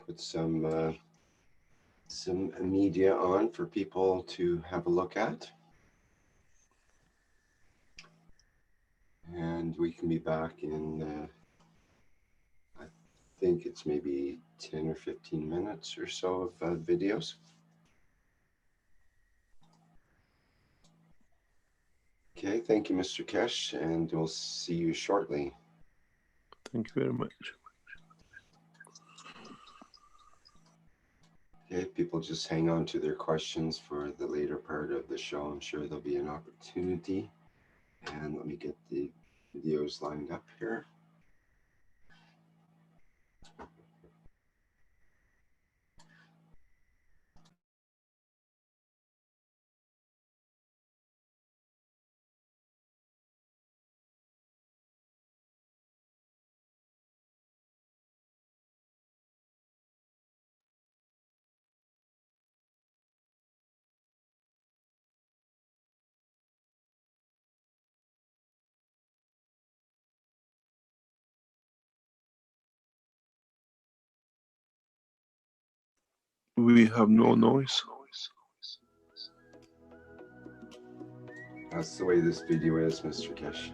put some media on for people to have a look at. And we can be back in, I think it's maybe 10 or 15 minutes or so of videos. Okay, thank you, Mr. Kesh, and we'll see you shortly. Thank you very much. Okay, people just hang on to their questions for the later part of the show. I'm sure there'll be an opportunity. And let me get the videos lined up here. We have no noise. That's the way this video is, Mr. Kesh.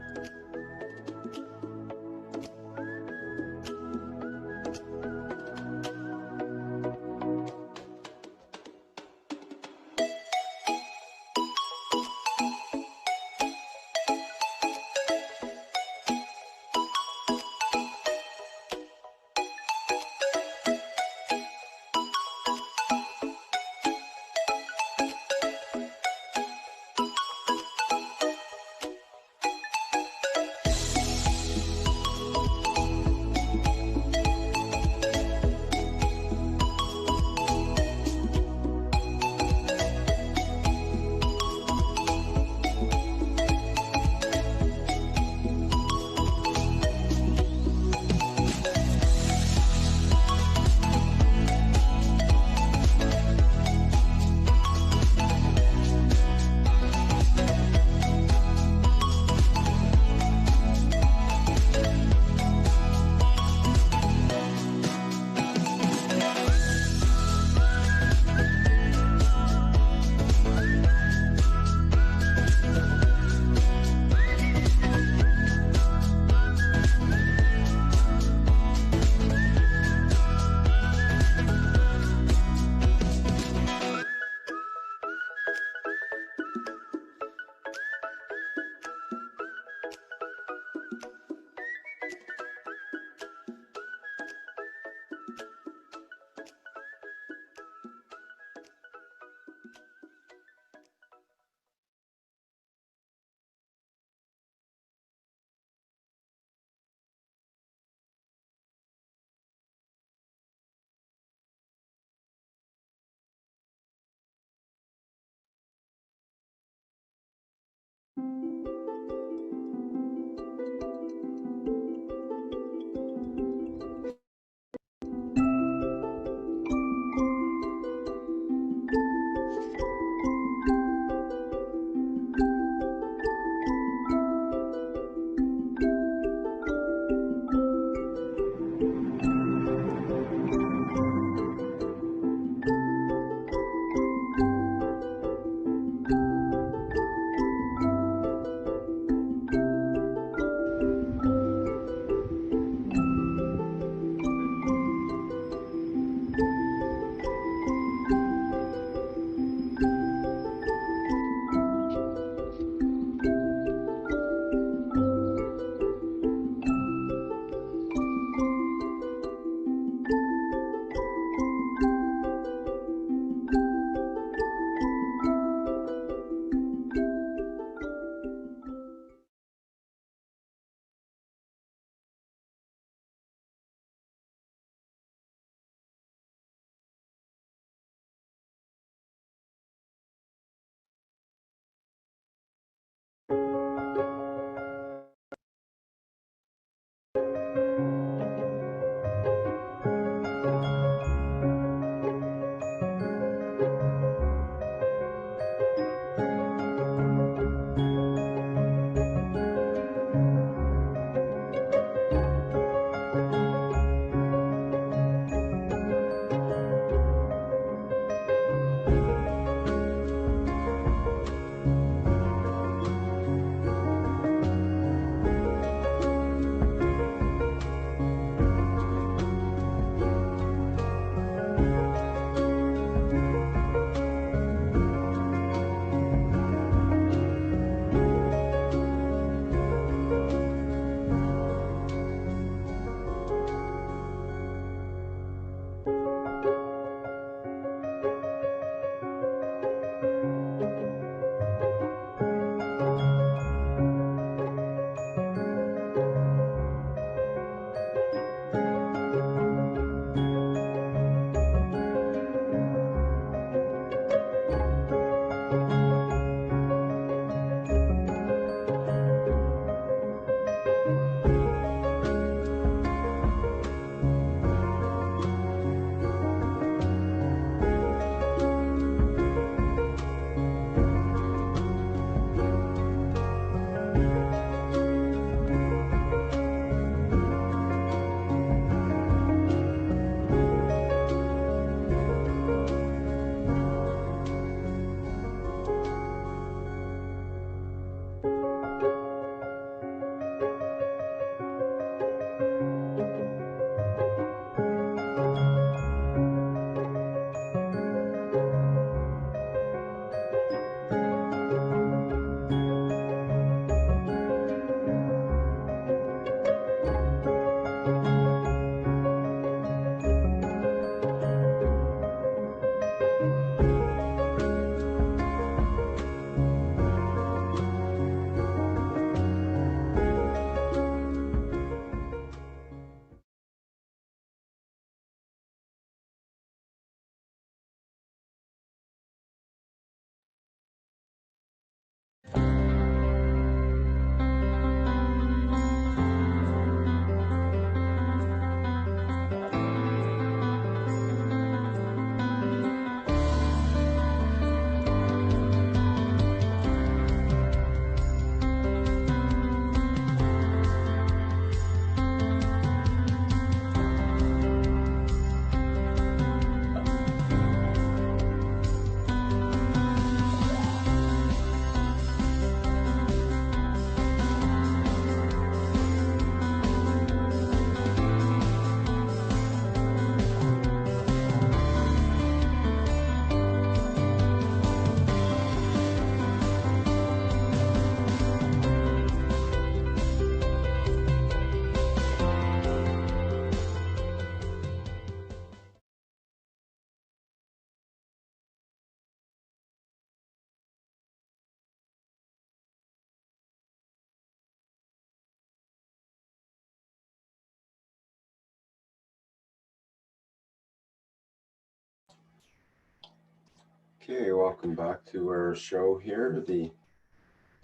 Okay, welcome back to our show here, the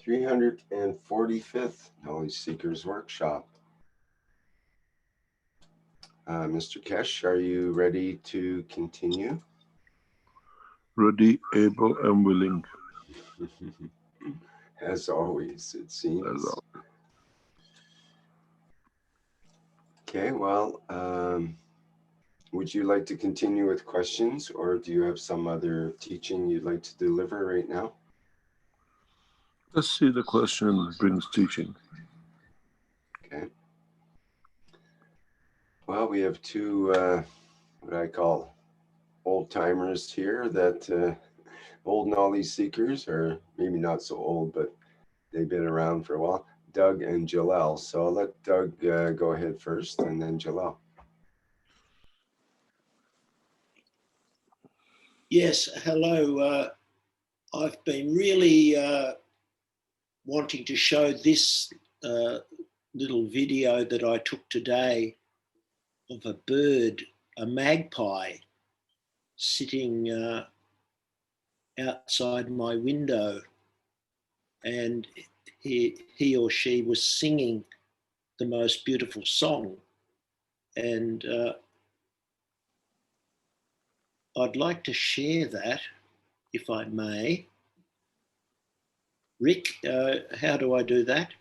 345th Knowledge Seekers Workshop. Mr. Kesh, are you ready to continue? Ready, able, and willing. As always, it seems. As Okay, well, would you like to continue with questions, or do you have some other teaching you'd like to deliver right now? Let's see, the question brings teaching. Okay. Well, we have two, what I call old timers here that old knowledge seekers, or maybe not so old, but they've been around for a while, Doug and Jalal. So I'll let Doug go ahead first and then Jalal. Yes, hello. I've been really wanting to show this little video that I took today of a bird, a magpie, sitting outside my window, and he or she was singing the most beautiful song. And I'd like to share that, if I may. Rick, how do I do that?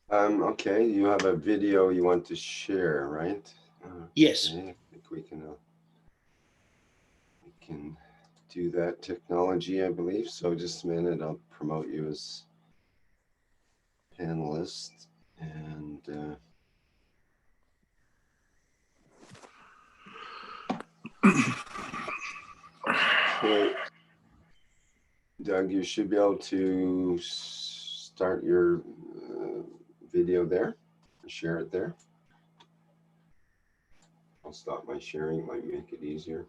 Okay, you have a video you want to share, right? Yes. Okay, I think we can do that technology, I believe. So just a minute, I'll promote you as panelist and okay. Doug, you should be able to start your video there, share it there. I'll stop my sharing, might make it easier.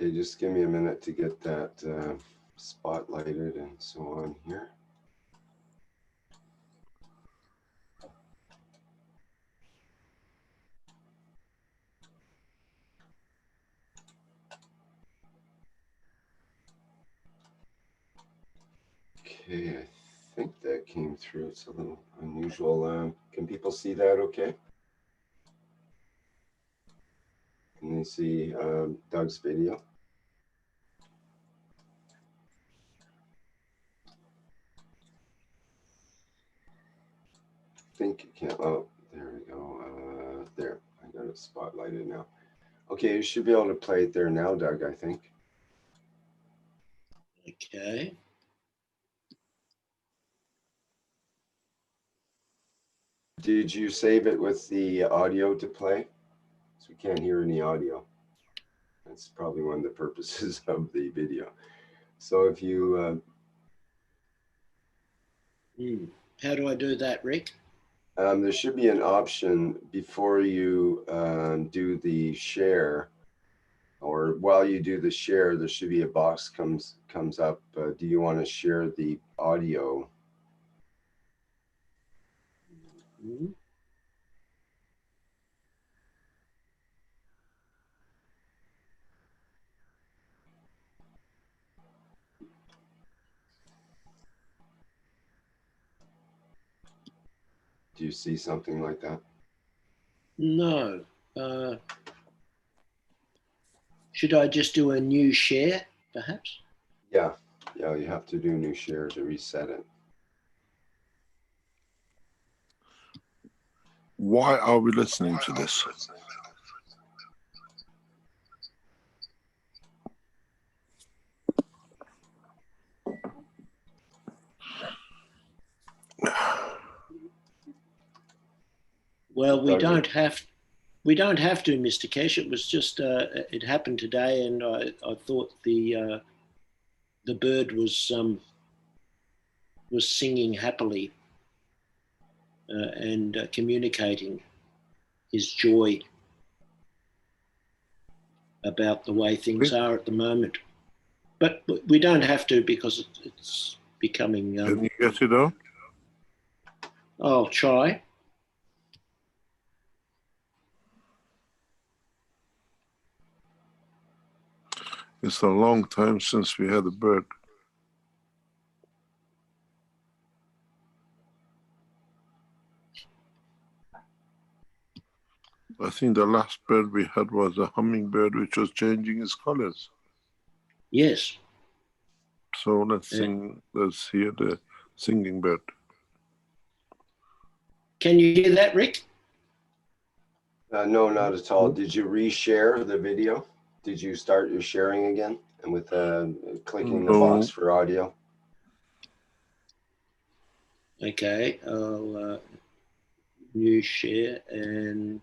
Okay, just give me a minute to get that spotlighted and so on here. Okay, I think that came through. It's a little unusual. Can people see that okay? Can they see Doug's video? I think you can't. Oh, there we go. There, I got it spotlighted now. Okay, you should be able to play it there now, Doug, I think. Okay. Did you save it with the audio to play? So we can't hear any audio. That's probably one of the purposes of the video. So if you... How do I do that, Rick? there should be an option before you do the share, or while you do the share, there should be a box comes up. Do you want to share the audio? Do you see something like that? No. Should I just do a new share, perhaps? Yeah, you have to do a new share to reset it. Why are we listening to this? Well, we don't have to, Mr. Kesh. It was just it happened today, and I thought the bird was singing happily and communicating his joy. about the way things are at the moment. But we don't have to because it's becoming. Can you get it out? I'll try. It's a long time since we had a bird. I think the last bird we had was a hummingbird, which was changing its colors. Yes. So let's hear the singing bird. Can you hear that, Rick? No, not at all. Did you reshare the video? Did you start your sharing again? And with clicking the box for audio? Okay, I'll new share and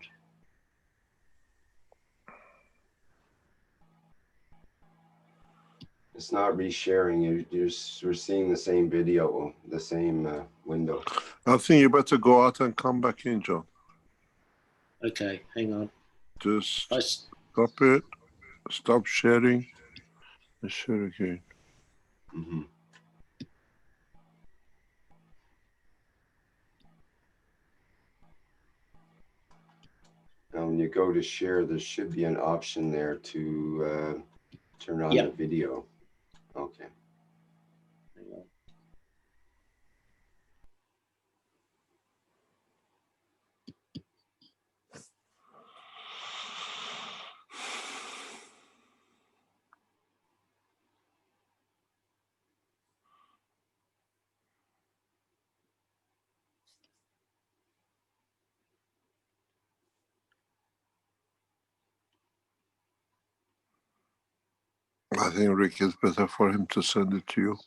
It's not resharing. You're seeing the same video, the same window. I think you better go out and come back in, John. okay, hang on. Just stop it, stop sharing, and share again. Mm-hmm. Now, when you go to share, there should be an option there to turn on the video. Okay. Hang on. I think, Rick, it's better for him to send it to you.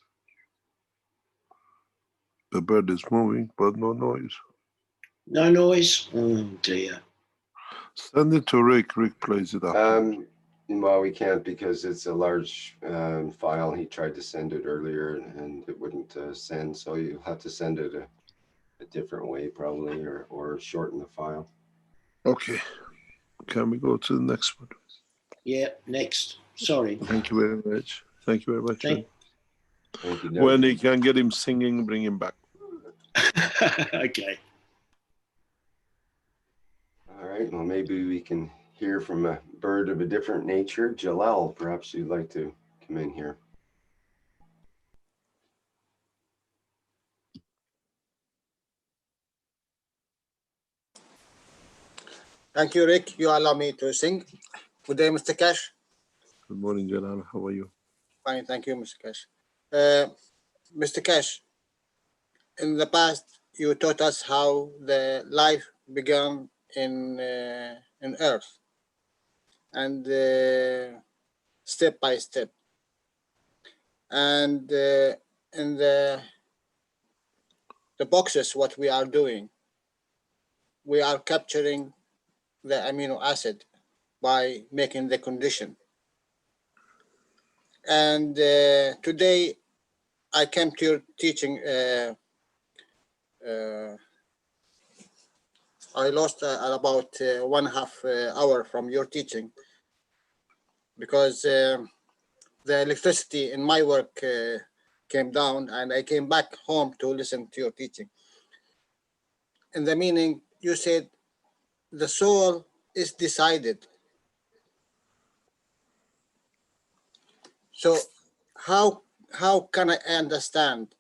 The bird is moving, but no noise. No noise? Oh dear. Send it to Rick. Rick plays it up. Well, we can't because it's a large file. He tried to send it earlier and it wouldn't send. So you'll have to send it a different way probably, or shorten the file. Okay. Can we go to the next one? Yeah, next. Sorry. Thank you very much. Thank you very much. Thank you, Doug. When he can get him singing, bring him back. Okay. All right. Well, maybe we can hear from a bird of a different nature. Jalal, perhaps you'd like to come in here. Thank you, Rick. You allow me to sing. Good day, Mr. Cash. Good morning, Jalal. How are you? Fine, thank you, Mr. Cash. Mr. Cash, in the past, you taught us how the life began in Earth, and step by step. And in the boxes, what we are doing, we are capturing the amino acid by making the condition. And today I came to your teaching. I lost about 1.5 hour from your teaching because the electricity in my work came down, and I came back home to listen to your teaching. In the meaning, you said the soul is decided. So how can I understand?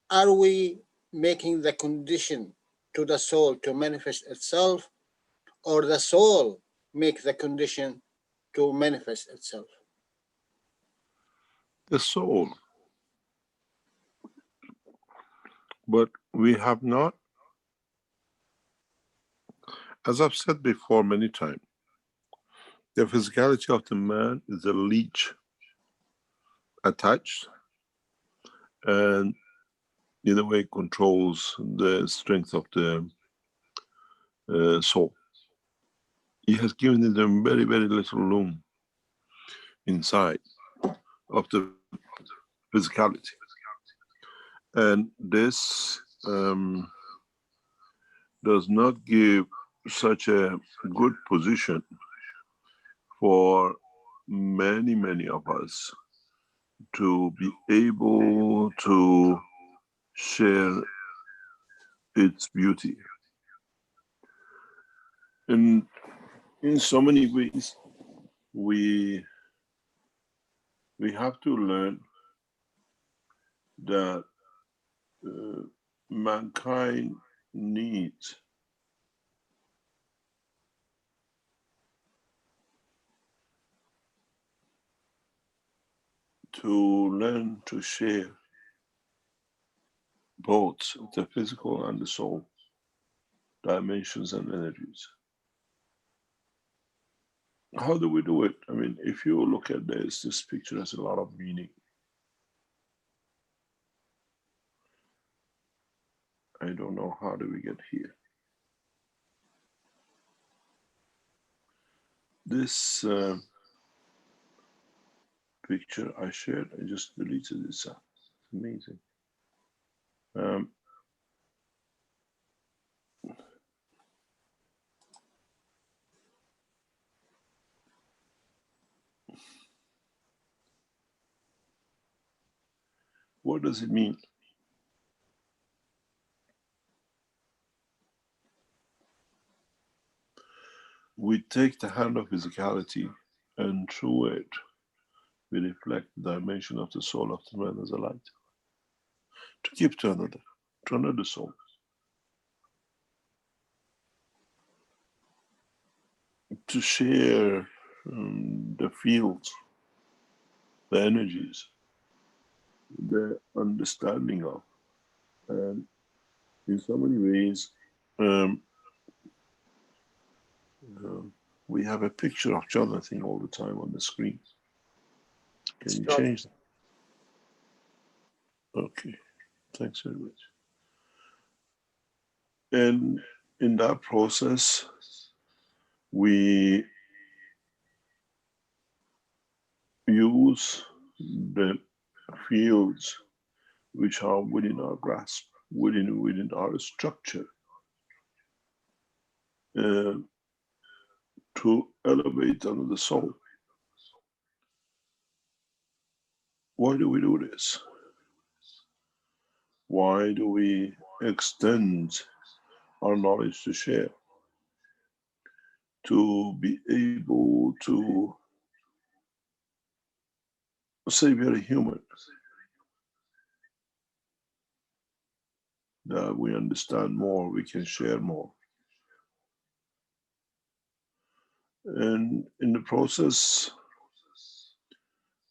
Are we making the condition to the soul to manifest itself, or the soul make the condition to manifest itself? The soul. But we have not, as I've said before many times, the physicality of the man is a leech attached, and in a way controls the strength of the soul. He has given it a very, very little room inside of the physicality. And this does not give such a good position for many of us to be able to share its beauty. And in so many ways, we have to learn that mankind needs to learn to share both the physical and the soul dimensions and energies. How do we do it? I mean, if you look at this picture has a lot of meaning. I don't know how do we get here. This picture I shared, I just deleted this out. It's amazing. What does it mean? We take the hand of physicality, and through it, we reflect the dimension of the soul of the man as a light to give to another soul. To share the fields, the energies, the understanding of. And in so many ways, we have a picture of Jonathan all the time on the screen. Can you change that? Okay, thanks very much. And in that process, we use the fields which are within our grasp, within our structure, to elevate another soul. Why do we do this? Why do we extend our knowledge to share? To be able to say very human, that we understand more, we can share more. And in the process,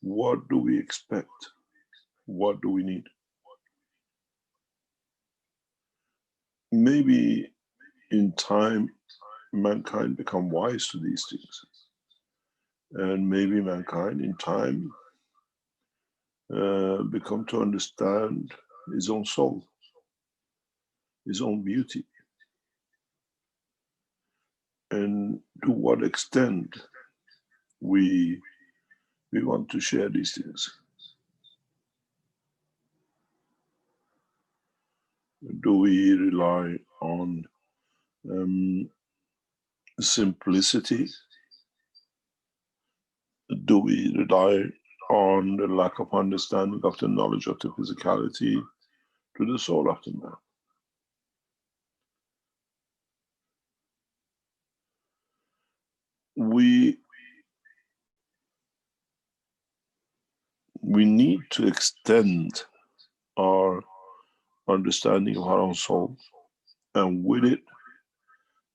what do we expect? What do we need? Maybe in time, mankind become wise to these things. And maybe mankind in time become to understand his own soul, his own beauty. And to what extent we want to share these things. Do we rely on simplicity? Do we rely on the lack of understanding of the knowledge of the physicality to the soul of the man? We need to extend our understanding of our own soul, and with it,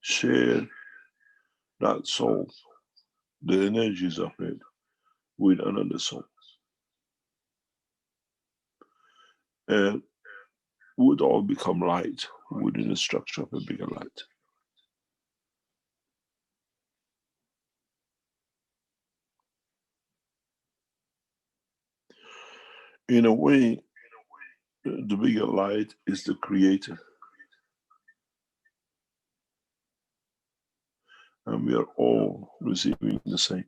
share that soul, the energies of it, with another soul. And would all become light within the structure of a bigger light. In a way, the bigger light is the creator. And we are all receiving the same.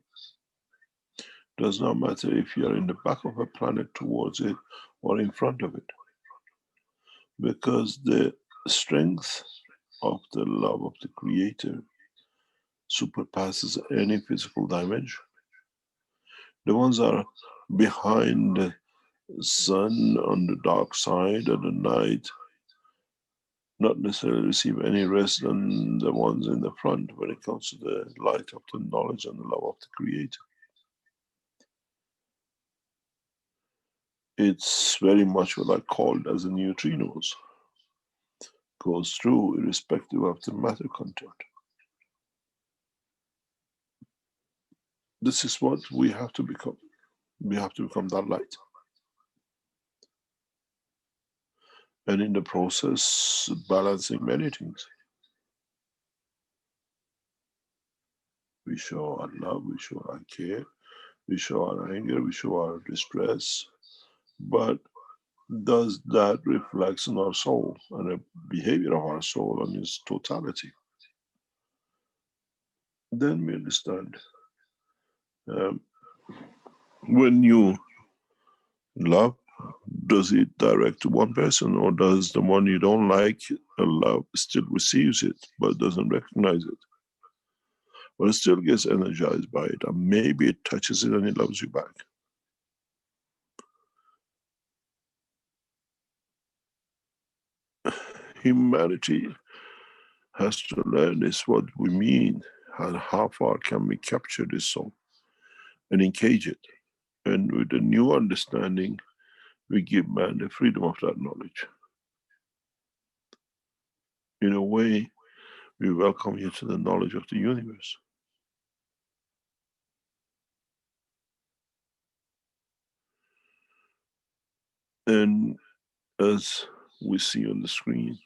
Does not matter if you are in the back of a planet towards it or in front of it. Because the strength of the love of the creator superpasses any physical dimension. The ones that are behind the sun on the dark side of the night not necessarily receive any rest than the ones in the front when it comes to the light of the knowledge and the love of the Creator. It's very much what I called as the neutrinos. Goes through irrespective of the matter content. This is what we have to become. We have to become that light. And in the process, balancing many things. We show our love, we show our care, we show our anger, we show our distress. But does that reflect on our soul and the behavior of our soul in its totality? Then we understand. When you love, does it direct to one person, or does the one you don't like love still receives it but doesn't recognize it? But it still gets energized by it, and maybe it touches it and it loves you back. Humanity has to learn this, what we mean, and how far can we capture this soul and engage it. And with a new understanding, we give man the freedom of that knowledge. In a way, we welcome you to the knowledge of the universe. And as we see on the screen,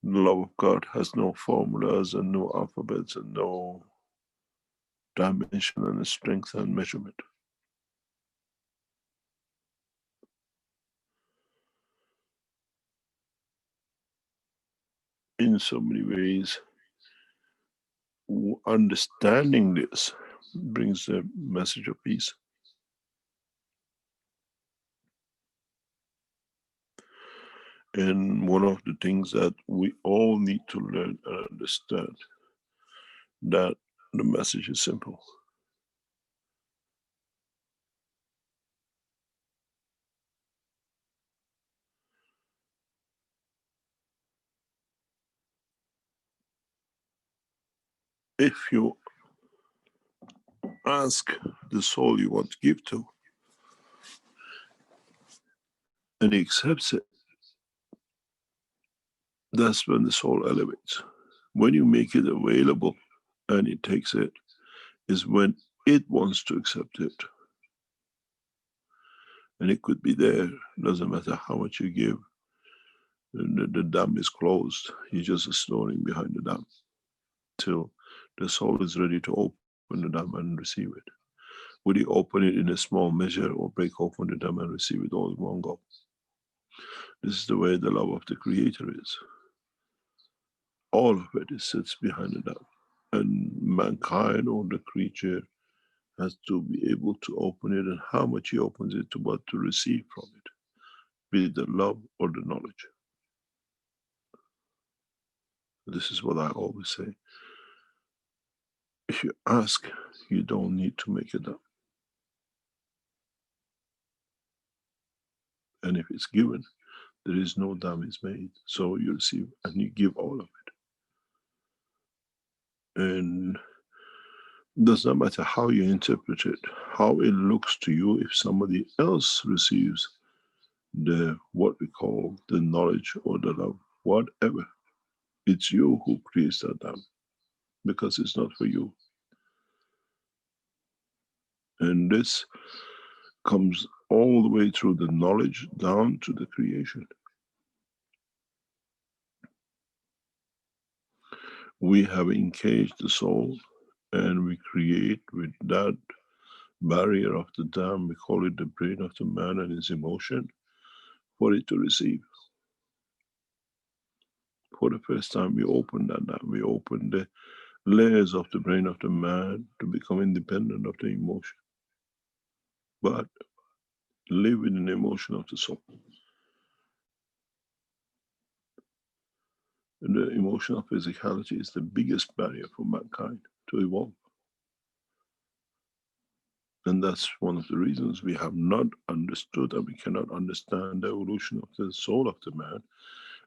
the love of God has no formulas and no alphabets and no dimension and strength and measurement. In so many ways, understanding this brings the message of peace. And one of the things that we all need to learn and understand, that the message is simple. If you ask the soul you want to give to, and he accepts it, that's when the soul elevates. When you make it available and it takes it, is when it wants to accept it. And it could be there, doesn't matter how much you give. The dam is closed, you're just snoring behind the dam till the soul is ready to open the dam and receive it. Would he open it in a small measure or break open the dam and receive it all in one go? This is the way the love of the Creator is. All of it sits behind the dam. And mankind or the creature has to be able to open it, and how much he opens it to what to receive from it, be it the love or the knowledge. This is what I always say. If you ask, you don't need to make it up. And if it's given, there is no damage made. So you receive and you give all of it. And it does not matter how you interpret it, how it looks to you. If somebody else receives the what we call the knowledge or the love, whatever, it's you who creates that dam, because it's not for you. And this comes all the way through the knowledge down to the creation. We have engaged the soul and we create with that barrier of the dam, we call it the brain of the man and his emotion, for it to receive. For the first time we open that dam, we open the layers of the brain of the man to become independent of the emotion, but live in an emotion of the soul. And the emotion of physicality is the biggest barrier for mankind to evolve. And that's one of the reasons we have not understood and we cannot understand the evolution of the soul of the man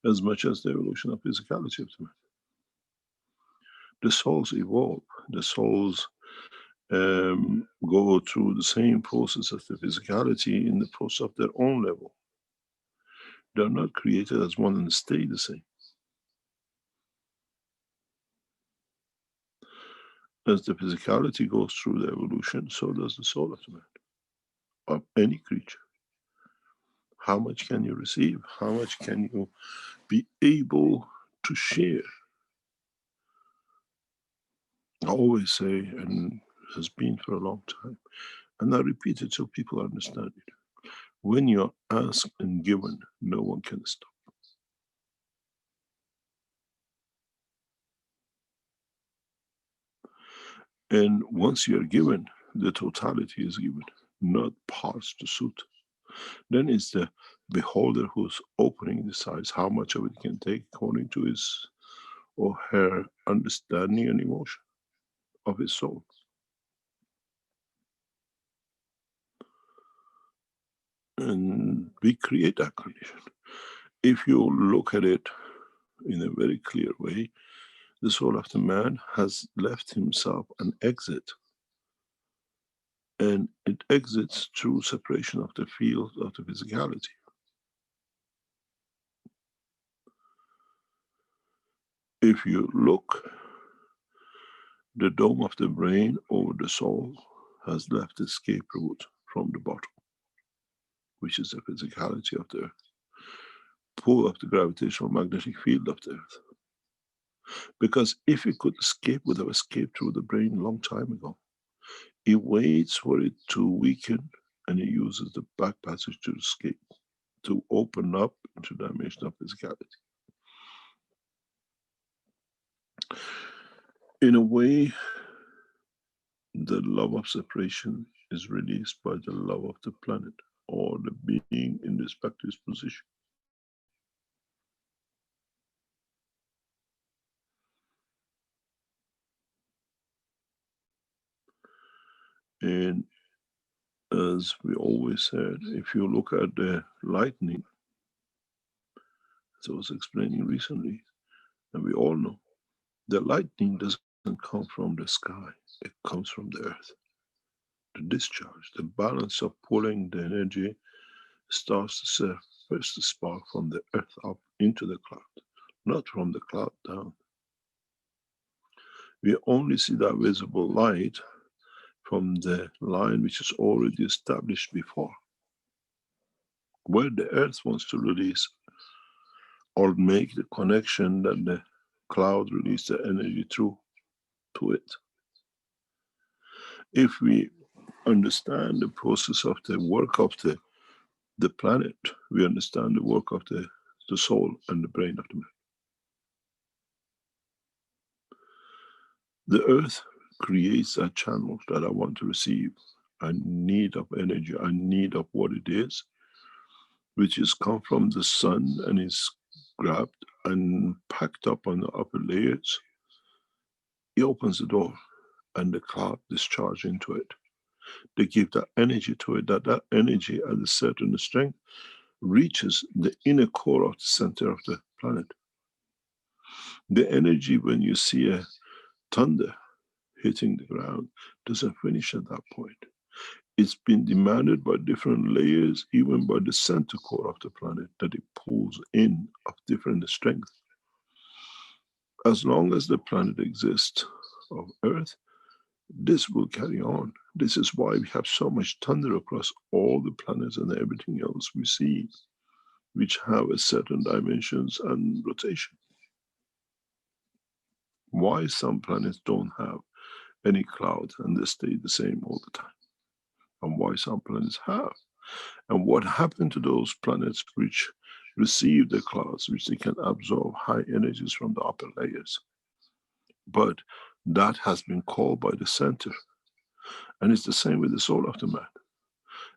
as much as the evolution of physicality of the man. The souls evolve, the souls go through the same process as the physicality in the process of their own level. They're not created as one and stay the same. As the physicality goes through the evolution, so does the soul of the man, of any creature. How much can you receive? How much can you be able to share? I always say, and has been for a long time, and I repeat it so people understand it. When you're asked and given, no one can stop. And once you're given, the totality is given, not parts to suit. Then it's the beholder who's opening decides how much of it he can take according to his or her understanding and emotion of his soul. And we create that condition. If you look at it in a very clear way, the soul of the man has left himself an exit. And it exits through separation of the field of the physicality. If you look, the dome of the brain over the soul has left escape route from the bottom, which is the physicality of the earth, pull of the gravitational magnetic field of the earth. Because if it could escape, it would have escaped through the brain a long time ago. It waits for it to weaken and it uses the back passage to escape, to open up into the dimension of physicality. In a way, the love of separation is released by the love of the planet or the being in respect to its position. And as we always said, if you look at the lightning, as I was explaining recently, and we all know, the lightning doesn't come from the sky, it comes from the earth. The discharge, the balance of pulling the energy starts to serve first the spark from the earth up into the cloud, not from the cloud down. We only see that visible light from the line which is already established before, where the earth wants to release or make the connection that the cloud release the energy through to it. If we understand the process of the work of the planet, we understand the work of the soul and the brain of the man. The earth creates a channel that I want to receive. I need of energy, I need of what it is, which is come from the sun and is grabbed and packed up on the upper layers. He opens the door and the cloud discharge into it. They give that energy to it, that energy at a certain strength reaches the inner core of the center of the planet. The energy when you see a thunder hitting the ground doesn't finish at that point. It's been demanded by different layers, even by the center core of the planet, that it pulls in of different strength. As long as the planet exists of Earth, this will carry on. This is why we have so much thunder across all the planets and everything else we see, which have a certain dimensions and rotation. Why some planets don't have any clouds and they stay the same all the time, and why some planets have, and what happened to those planets which receive the clouds, which they can absorb high energies from the upper layers. But that has been called by the center, and it's the same with the soul of the man.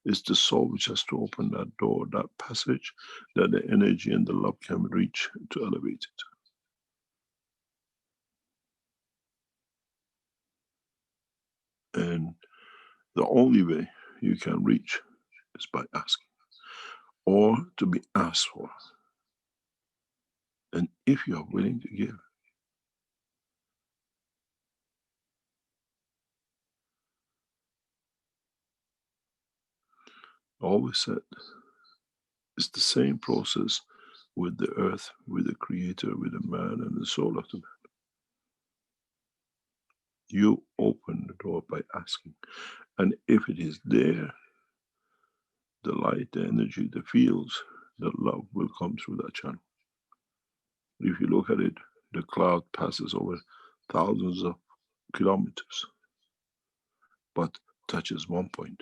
It's the soul which has to open that door, that passage, that the energy and the love can reach to elevate it. And The only way you can reach is by asking, or to be asked for. And if you are willing to give, always said, it's the same process with the earth, with the creator, with the man and the soul of the man. You open the door by asking. And if it is there, the light, the energy, the fields, the love will come through that channel. If you look at it, the cloud passes over thousands of kilometers, but touches one point.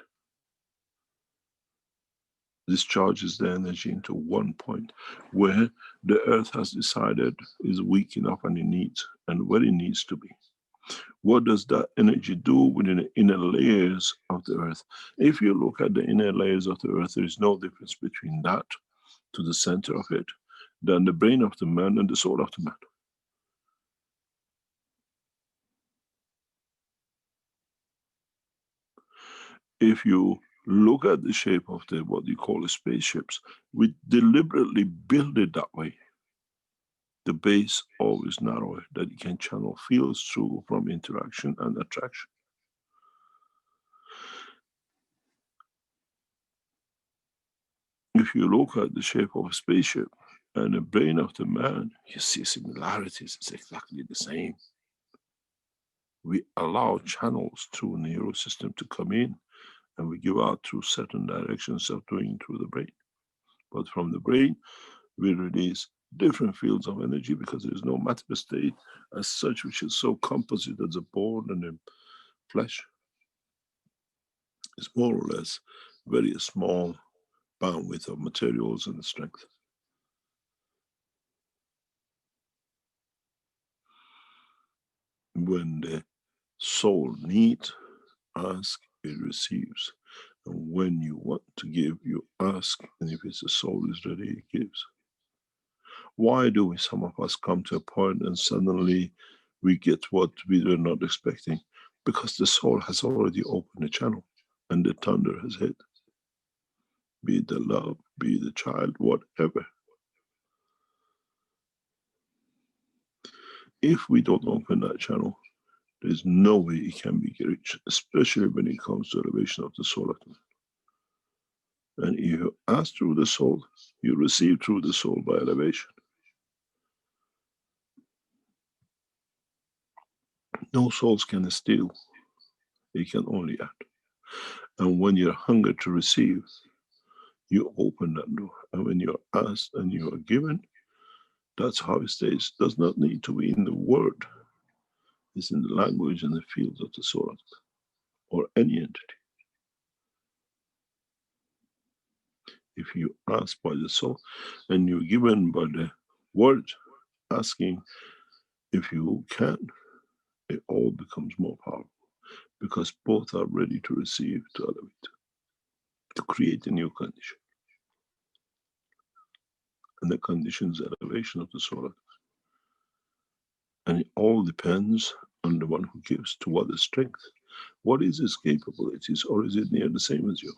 Discharges the energy into one point where the earth has decided is weak enough and it needs, and where it needs to be. What does that energy do within the inner layers of the earth? If you look at the inner layers of the earth, there is no difference between that to the center of it than the brain of the man and the soul of the man. If you look at the shape of the what you call the spaceships, we deliberately build it that way. The base always narrower, that you can channel fields through from interaction and attraction. If you look at the shape of a spaceship and the brain of the man, you see similarities, it's exactly the same. We allow channels through the neural system to come in, and we give out through certain directions of doing through the brain. But from the brain, we release different fields of energy because there is no matter state as such which is so composite as a bone and a flesh. It's more or less very small bandwidth of materials and strength. When the soul needs, ask, it receives. And when you want to give, you ask, and if it's the soul is ready, it gives. Why do we, some of us, come to a point and suddenly we get what we were not expecting? Because the soul has already opened the channel and the thunder has hit. Be it the love, be it the child, whatever. If we don't open that channel, there's no way it can be reached, especially when it comes to elevation of the soul of the man. And if you ask through the soul, you receive through the soul by elevation. No souls can steal, they can only add. And when you're hungry to receive, you open that door. And when you're asked and you are given, that's how it stays. Does not need to be in the word. It's in the language and the fields of the soul or any entity. If you ask by the soul and you're given by the word, asking if you can, it all becomes more powerful because both are ready to receive, to elevate, to create a new condition. And the condition is elevation of the soul. And it all depends on the one who gives, to what is strength. What is his capabilities, or is it near the same as you?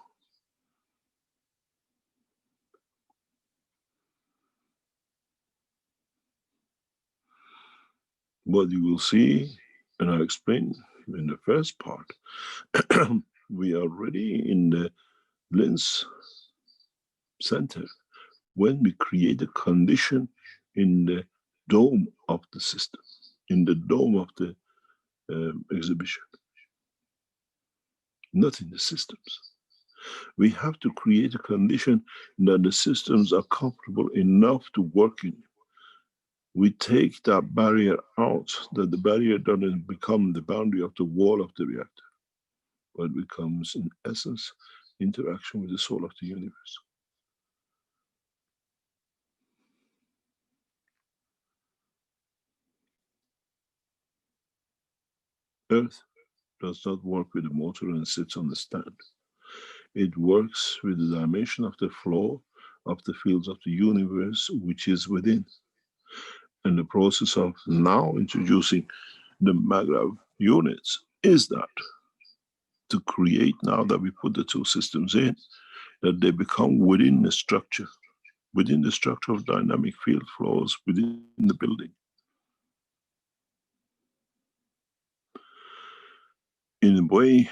What you will see, and I explained in the first part, we are already in the lens center when we create a condition in the dome of the system, in the dome of the exhibition, not in the systems. We have to create a condition that the systems are comfortable enough to work in. We take that barrier out, that the barrier doesn't become the boundary of the wall of the reactor, but becomes in essence interaction with the soul of the universe. Earth does not work with the motor and sits on the stand. It works with the dimension of the flow of the fields of the universe, which is within. And the process of now introducing the maglev units is that to create, now that we put the two systems in, that they become within the structure of dynamic field flows within the building. In a way,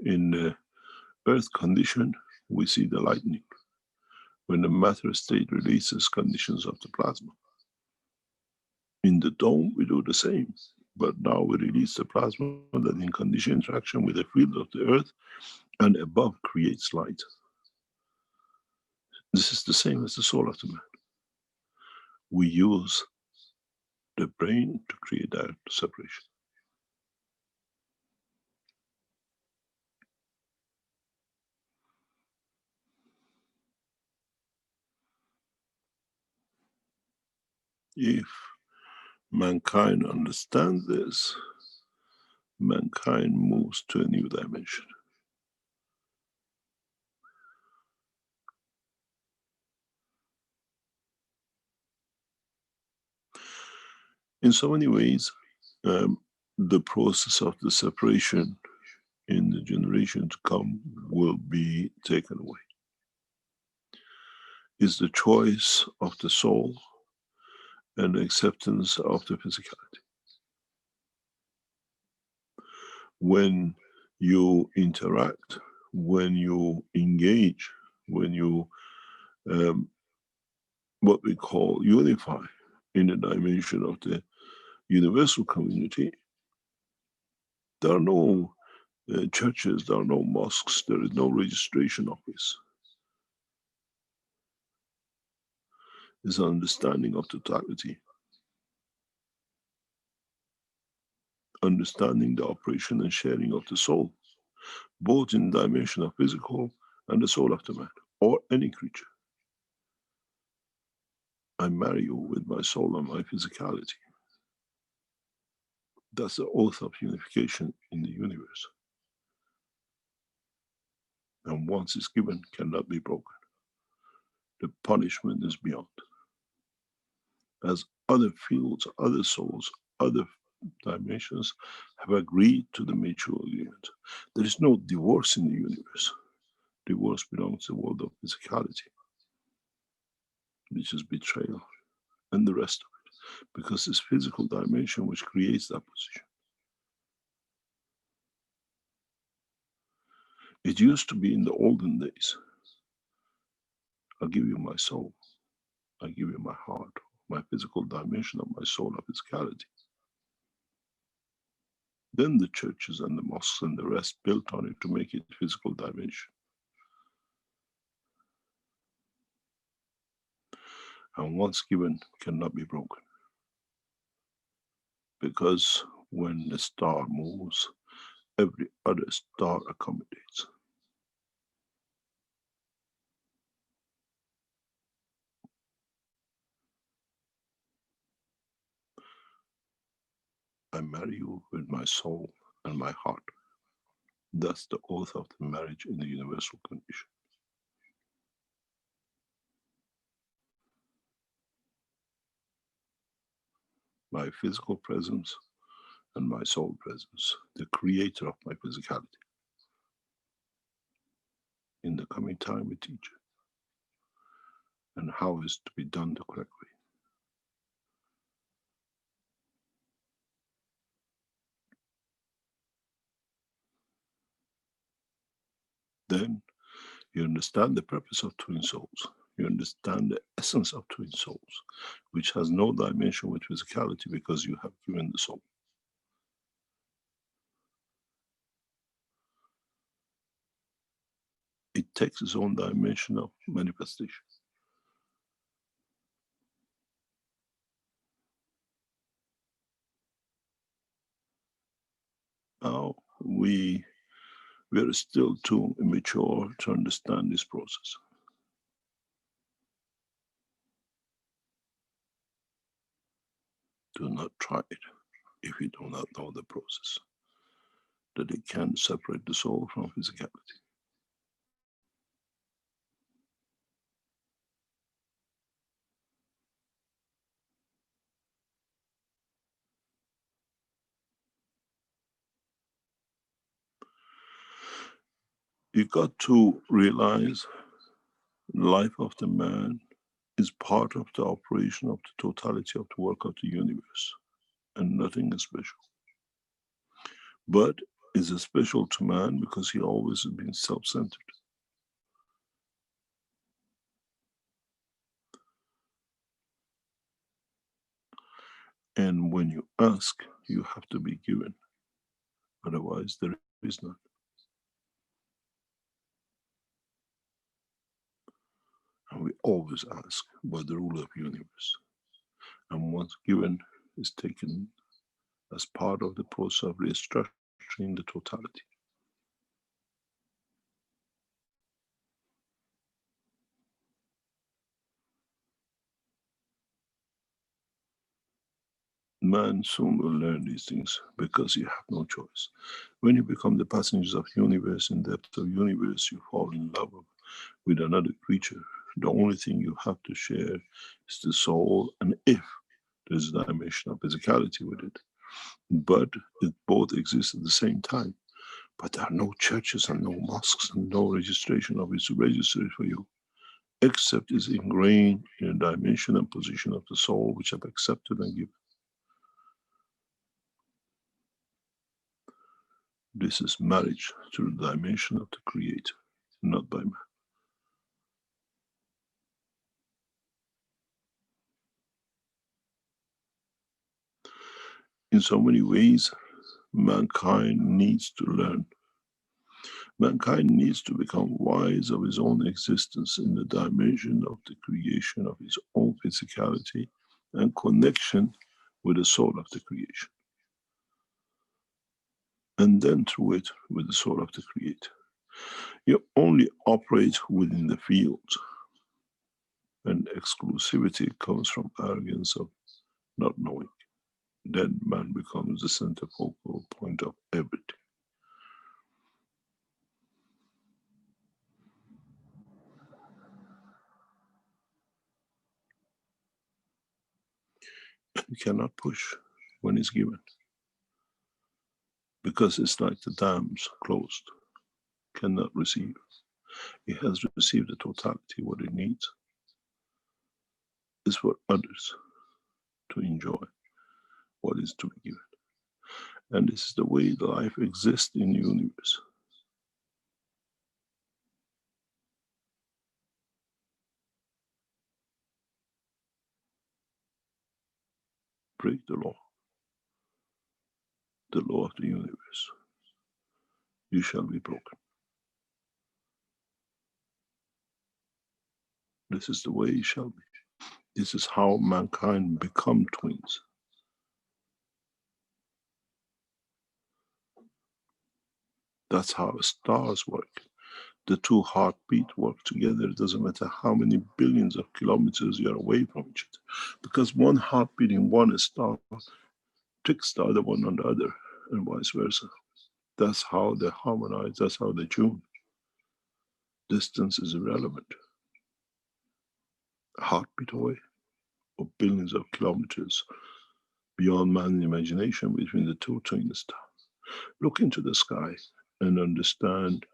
in the earth condition, we see the lightning. When the matter state releases conditions of the plasma. In the dome, we do the same, but now we release the plasma that in condition interaction with the field of the earth and above creates light. This is the same as the soul of the man. We use the brain to create that separation. If mankind understands this, mankind moves to a new dimension. In so many ways, the process of the separation in the generation to come will be taken away. It's the choice of the soul and the acceptance of the physicality. When you interact, when you engage, when you what we call unify in the dimension of the universal community, there are no churches, there are no mosques, there is no registration office. It's an understanding of totality. Understanding the operation and sharing of the soul, both in the dimension of physical and the soul of the man, or any creature. I marry you with my soul and my physicality. That's the oath of unification in the universe. And once it's given, cannot be broken. The punishment is beyond. As other fields, other souls, other dimensions have agreed to the mutual agreement. There is no divorce in the universe. Divorce belongs to the world of physicality, which is betrayal, and the rest of it, because it's physical dimension which creates that position. It used to be in the olden days, I'll give you my soul, I give you my heart, my physical dimension of my soul of physicality. Then the churches and the mosques and the rest built on it to make it physical dimension. And once given, cannot be broken. Because when the star moves, every other star accommodates. I marry you with my soul and my heart. That's the oath of the marriage in the universal condition. My physical presence and my soul presence, the creator of my physicality. In the coming time we teach and how is to be done the correct way. Then you understand the purpose of twin souls. You understand the essence of twin souls, which has no dimension with physicality because you have given the soul. It takes its own dimension of manifestation. Now we are still too immature to understand this process. Do not try it if you do not know the process, that it can separate the soul from physicality. You got to realize the life of the man is part of the operation of the totality of the work of the universe, and nothing is special. But is special to man because he always has been self-centered. And when you ask, you have to be given. Otherwise, there is none. And we always ask about the rule of the universe. And once given is taken as part of the process of restructuring the totality. Man soon will learn these things because you have no choice. When you become the passengers of universe, in depth of universe, you fall in love with another creature. The only thing you have to share is the soul, and if there's a dimension of physicality with it. But it both exists at the same time. But there are no churches and no mosques and no registration of its registry for you, except is ingrained in a dimension and position of the soul which have accepted and given. This is marriage to the dimension of the Creator, not by man. In so many ways, mankind needs to learn. Mankind needs to become wise of his own existence in the dimension of the creation of his own physicality and connection with the soul of the creation. And then through it with the soul of the Creator. You only operate within the field, and exclusivity comes from arrogance of not knowing. Then man becomes the center focal point of everything. You cannot push when it's given, because it's like the dams closed, cannot receive. It has received the totality, what it needs is for others to enjoy what is to be given. And this is the way the life exists in the universe. Break the law of the universe. You shall be broken. This is the way it shall be. This is how mankind become twins. That's how stars work. The two heartbeats work together. It doesn't matter how many billions of kilometers you're away from each other. Because one heartbeat in one star tricks the other one on the other, and vice versa. That's how they harmonize, that's how they tune. Distance is irrelevant. A heartbeat away, or billions of kilometers beyond man's imagination between the two twin stars. Look into the sky and understand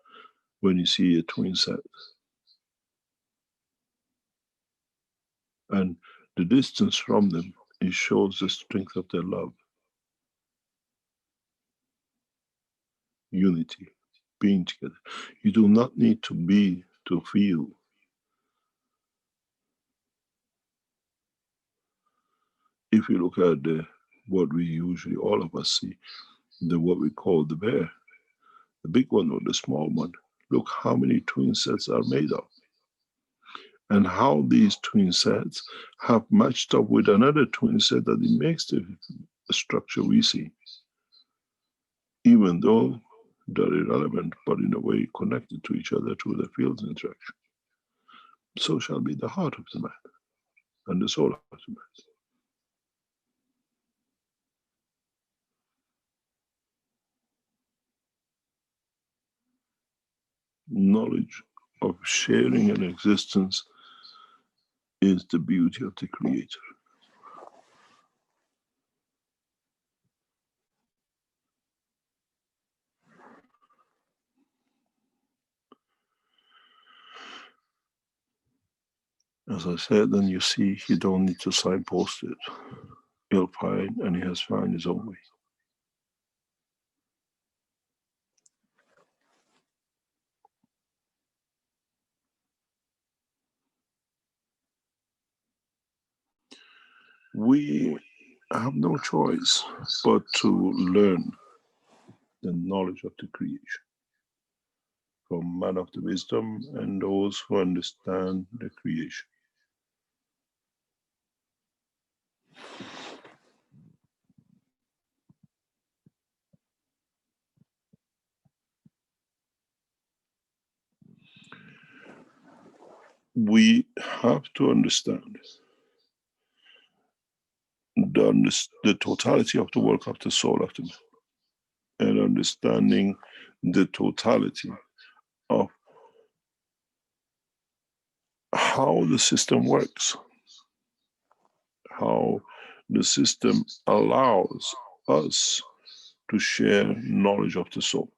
when you see a twin set. And the distance from them, it shows the strength of their love. Unity, being together. You do not need to be to feel. If you look at what we usually, all of us see, what we call the bear, the big one or the small one, look how many twin sets are made of. And how these twin sets have matched up with another twin set that it makes the structure we see. Even though they're irrelevant, but in a way connected to each other through the field interaction. So shall be the heart of the man and the soul of the man. Knowledge of sharing an existence is the beauty of the Creator. As I said, then you see he don't need to signpost it. He'll find, and he has found his own way. We have no choice but to learn the knowledge of the creation from man of the wisdom and those who understand the creation. We have to understand the totality of the work of the soul of the man, and understanding the totality of how the system works, how the system allows us to share knowledge of the soul.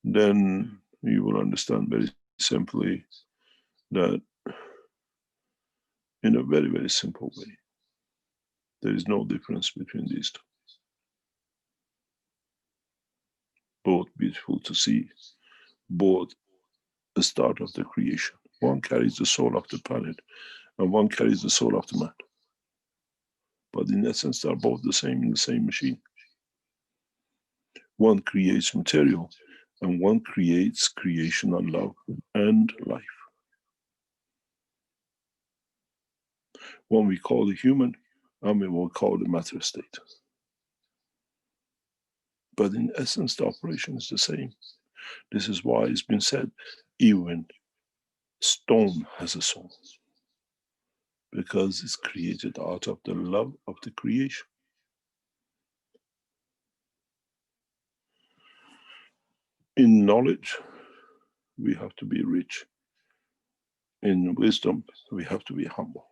Then you will understand very simply that in a very, very simple way, there is no difference between these two. Both beautiful to see, both the start of the creation. One carries the soul of the planet and one carries the soul of the man. But in essence, they are both the same in the same machine. One creates material and one creates creation and love and life. One we call the human, and we will call the matter state. But in essence, the operation is the same. This is why it's been said, even stone has a soul, because it's created out of the love of the creation. In knowledge, we have to be rich. In wisdom, we have to be humble.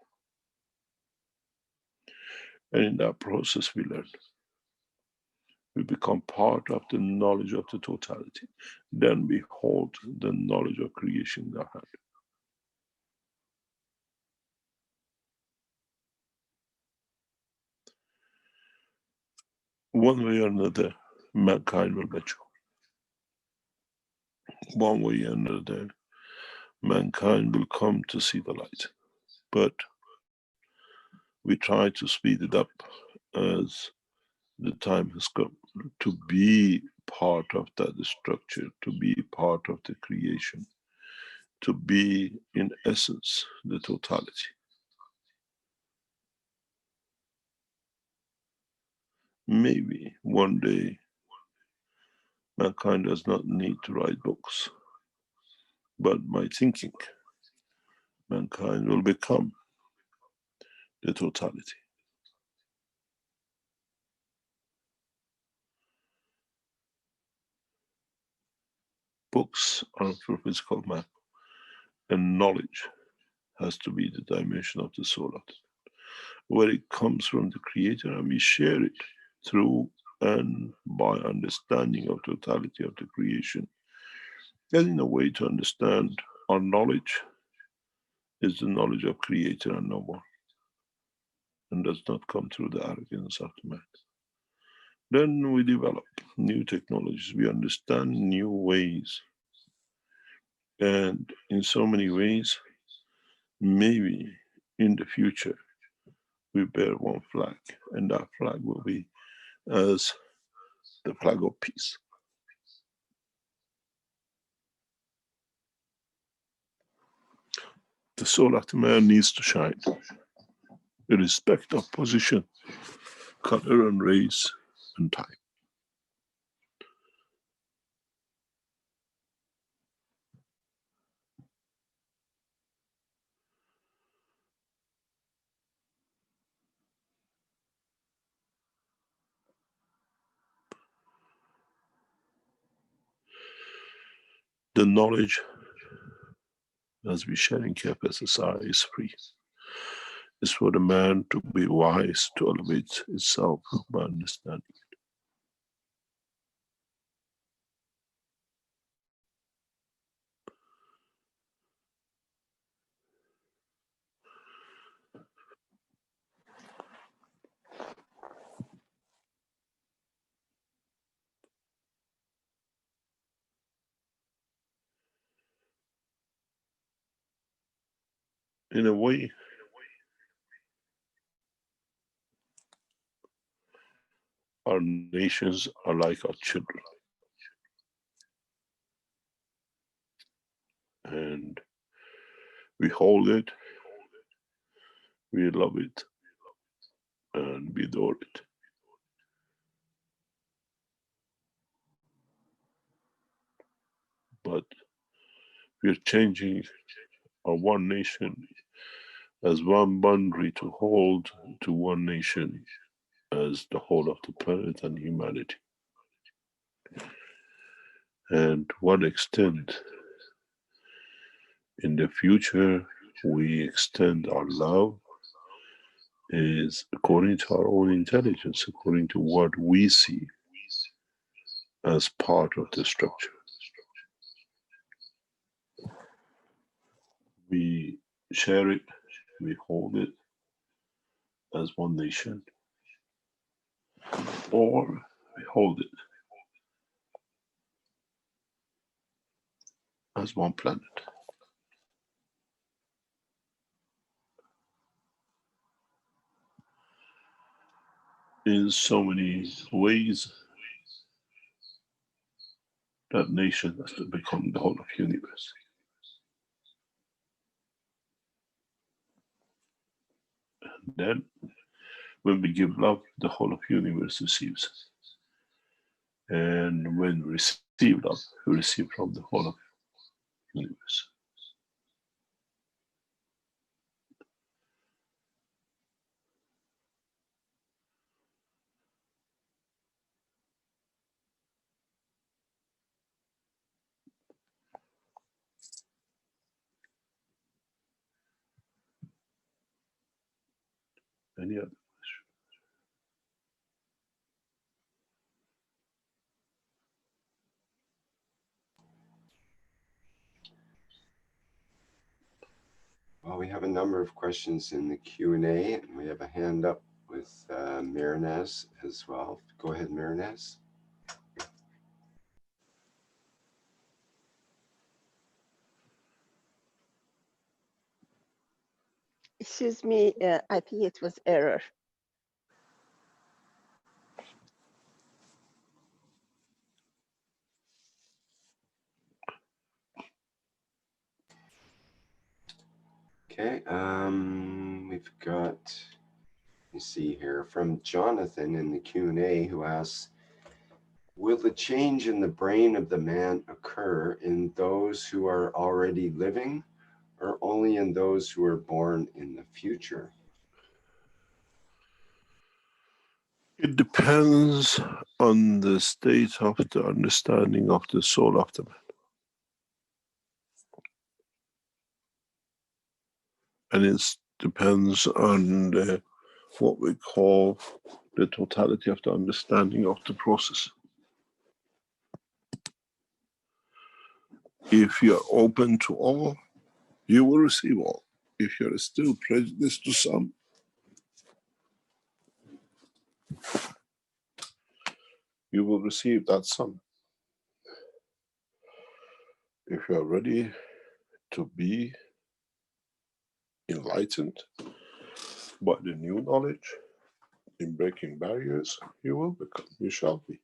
And in that process, we learn. We become part of the knowledge of the totality. Then we hold the knowledge of creation in our hand. One way or another, mankind will mature. One way or another, mankind will come to see the light. But we try to speed it up as the time has come to be part of that structure, to be part of the creation, to be, in essence, the totality. Maybe one day mankind does not need to write books, but by thinking, mankind will become the totality. Books are for physical man, and knowledge has to be the dimension of the soul of it, where it comes from the creator, and we share it through and by understanding of totality of the creation. Getting a way to understand our knowledge is the knowledge of creator and no more, and does not come through the arrogance of the man. Then we develop new technologies, we understand new ways, and in so many ways, maybe in the future we bear one flag, and that flag will be as the flag of peace. The soul of the man needs to shine, irrespective of position, color and race and time. The knowledge, as we share in KFSSI, is free. It's for the man to be wise, to elevate itself by understanding. in a way, our nations are like our children. And we hold it, we love it, and we adore it. But we're changing our one nation as one boundary to hold to one nation as the whole of the planet and humanity. And to what extent in the future we extend our love is according to our own intelligence, according to what we see as part of the structure. We share it, we hold it as one nation, or we hold it as one planet. In so many ways, that nation has to become the whole of the universe. And then, when we give love, the whole of the universe receives. And when we receive love, we receive from the whole of the universe. Any other question? Well, we have a number of questions in the Q&A, and we have a hand up with Miranez as well. Go ahead, Miranez. Excuse me, I think it was error. Okay, we've got, let me see here, from Jonathan in the Q&A, who asks, will the change in the brain of the man occur in those who are already living, or only in those who are born in the future? It depends on the state of the understanding of the soul of the man. And it depends on what we call the totality of the understanding of the process. If you're open to all, you will receive all. If you're still prejudiced to some, you will receive that some. If you're ready to be enlightened by the new knowledge in breaking barriers, you will become, you shall be.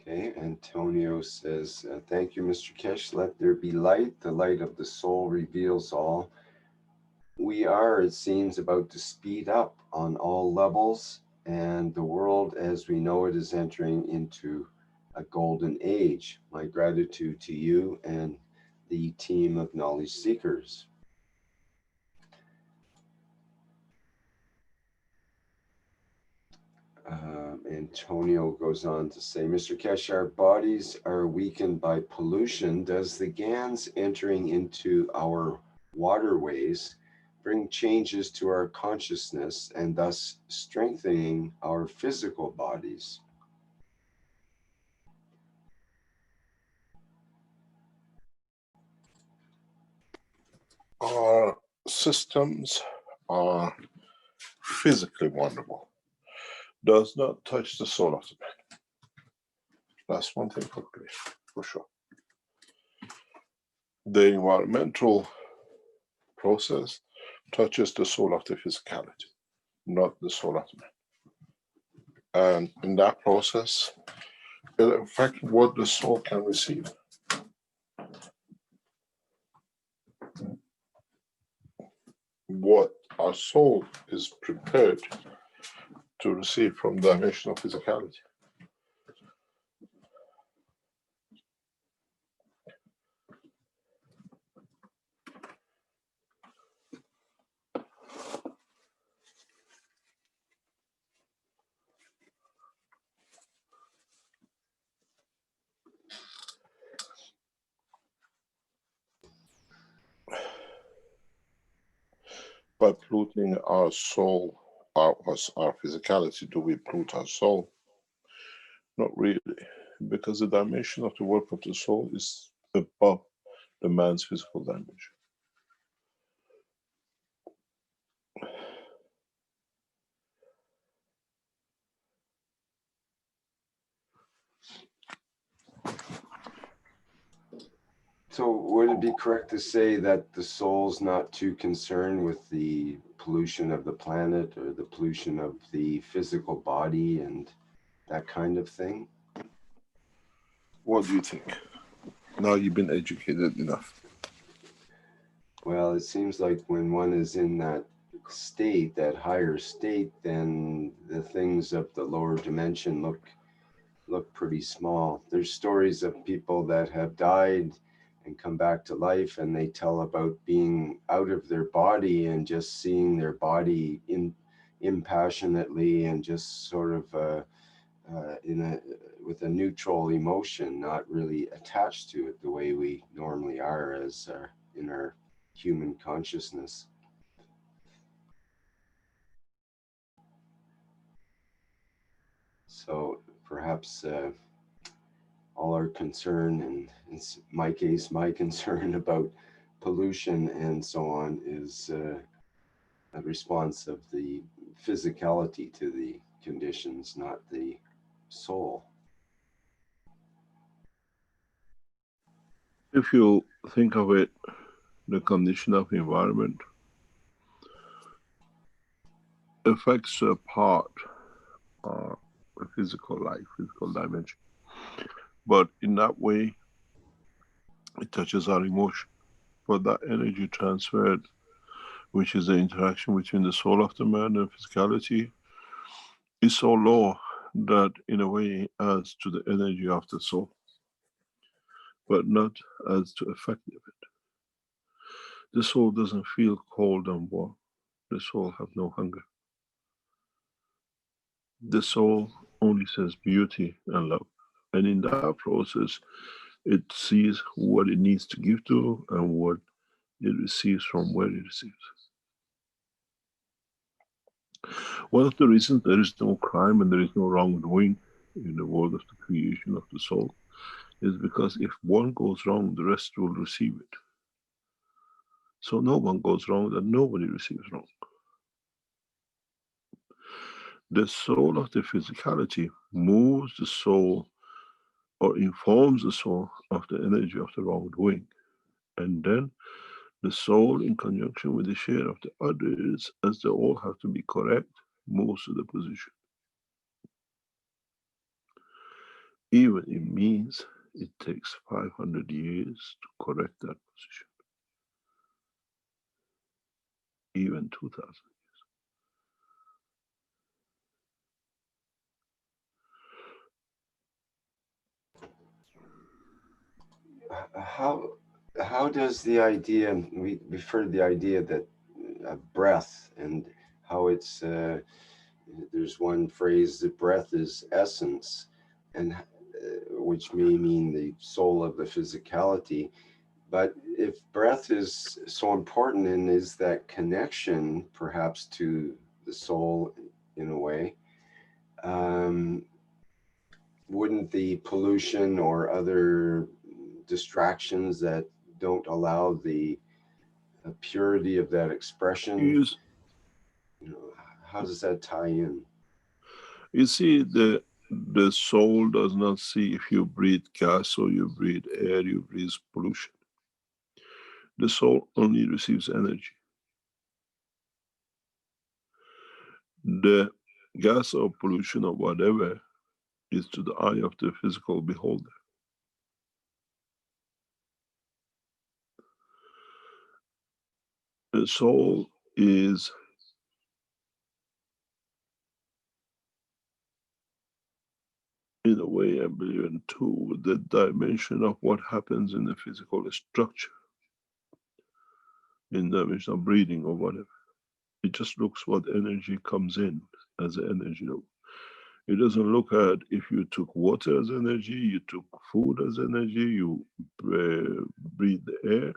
Okay, Antonio says, thank you, Mr. Kesh. Let there be light. The light of the soul reveals all. We are, it seems, about to speed up on all levels, and the world as we know it is entering into a golden age. My gratitude to you and the team of knowledge seekers. Antonio goes on to say, Mr. Kesh, our bodies are weakened by pollution. Does the GANs entering into our waterways bring changes to our consciousness and thus strengthening our physical bodies. Our systems are physically wonderful, does not touch the soul of the man. That's one thing for sure. The environmental process touches the soul of the physicality, not the soul of the man. And in that process, it affects what the soul can receive. What our soul is prepared to receive from the dimension of physicality. By polluting our soul, our physicality, do we pollute our soul? Not really, because the dimension of the work of the soul is above the man's physical dimension. So would it be correct to say that the soul's not too concerned with the pollution of the planet or the pollution of the physical body and that kind of thing? What do you think? Now you've been educated enough. Well, it seems like when one is in that state, that higher state, then the things of the lower dimension look pretty small. There's stories of people that have died and come back to life, and they tell about being out of their body and just seeing their body impassionately and just sort of with a neutral emotion, not really attached to it the way we normally are as in our human consciousness. So perhaps all our concern, and in my case, my concern about pollution and so on, is a response of the physicality to the conditions, not the soul. If you think of it, the condition of the environment affects a part of the physical life, physical dimension. But in that way, it touches our emotion. But that energy transferred, which is the interaction between the soul of the man and physicality, is so low that in a way adds to the energy of the soul, but not adds to effect of it. The soul doesn't feel cold and warm. The soul has no hunger. The soul only says beauty and love. And in that process, it sees what it needs to give to and what it receives from where it receives. One of the reasons there is no crime and there is no wrongdoing in the world of the creation of the soul is because if one goes wrong, the rest will receive it. So no one goes wrong and nobody receives wrong. The soul of the physicality moves the soul or informs the soul of the energy of the wrongdoing. And then the soul, in conjunction with the share of the others, as they all have to be correct, moves to the position. Even it means it takes 500 years to correct that position. Even 2000 years. How does the idea, we've heard the idea that breath and how it's, there's one phrase that breath is essence, and which may mean the soul of the physicality. But if breath is so important and is that connection perhaps to the soul in a way, wouldn't the pollution or other distractions that don't allow the purity of that expression, You, how does that tie in? you see, the soul does not see if you breathe gas or you breathe air, you breathe pollution. The soul only receives energy. The gas or pollution or whatever is to the eye of the physical beholder. The soul is in a way, I believe in too, the dimension of what happens in the physical structure, in the dimension of breathing or whatever. It just looks what energy comes in as energy. It doesn't look at if you took water as energy, you took food as energy, you breathe the air.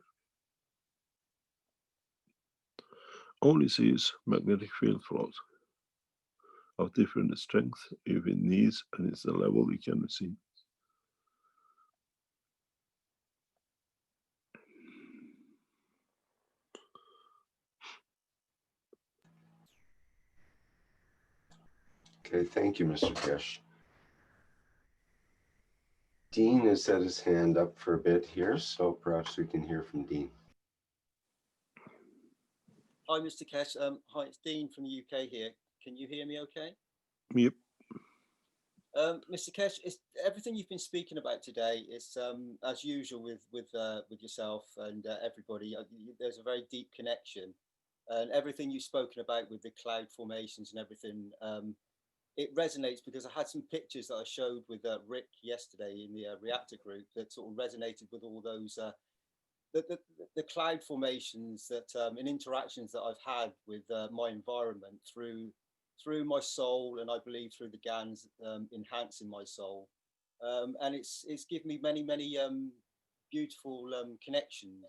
Only sees magnetic field flows of different strength if it needs, and it's the level we can receive. Okay, thank you, Mr. Kesh. Dean has had his hand up for a bit here, so perhaps we can hear from Dean. Hi, Mr. Kesh. Hi, it's Dean from the UK here. Can you hear me okay? Yep. Mr. Kesh, everything you've been speaking about today is, as usual with yourself and everybody, there's a very deep connection. And everything you've spoken about with the cloud formations and everything, it resonates because I had some pictures that I showed with Rick yesterday in the reactor group that sort of resonated with all those the cloud formations that and interactions that I've had with my environment through my soul, and I believe through the GANs enhancing my soul, and it's given me many beautiful connections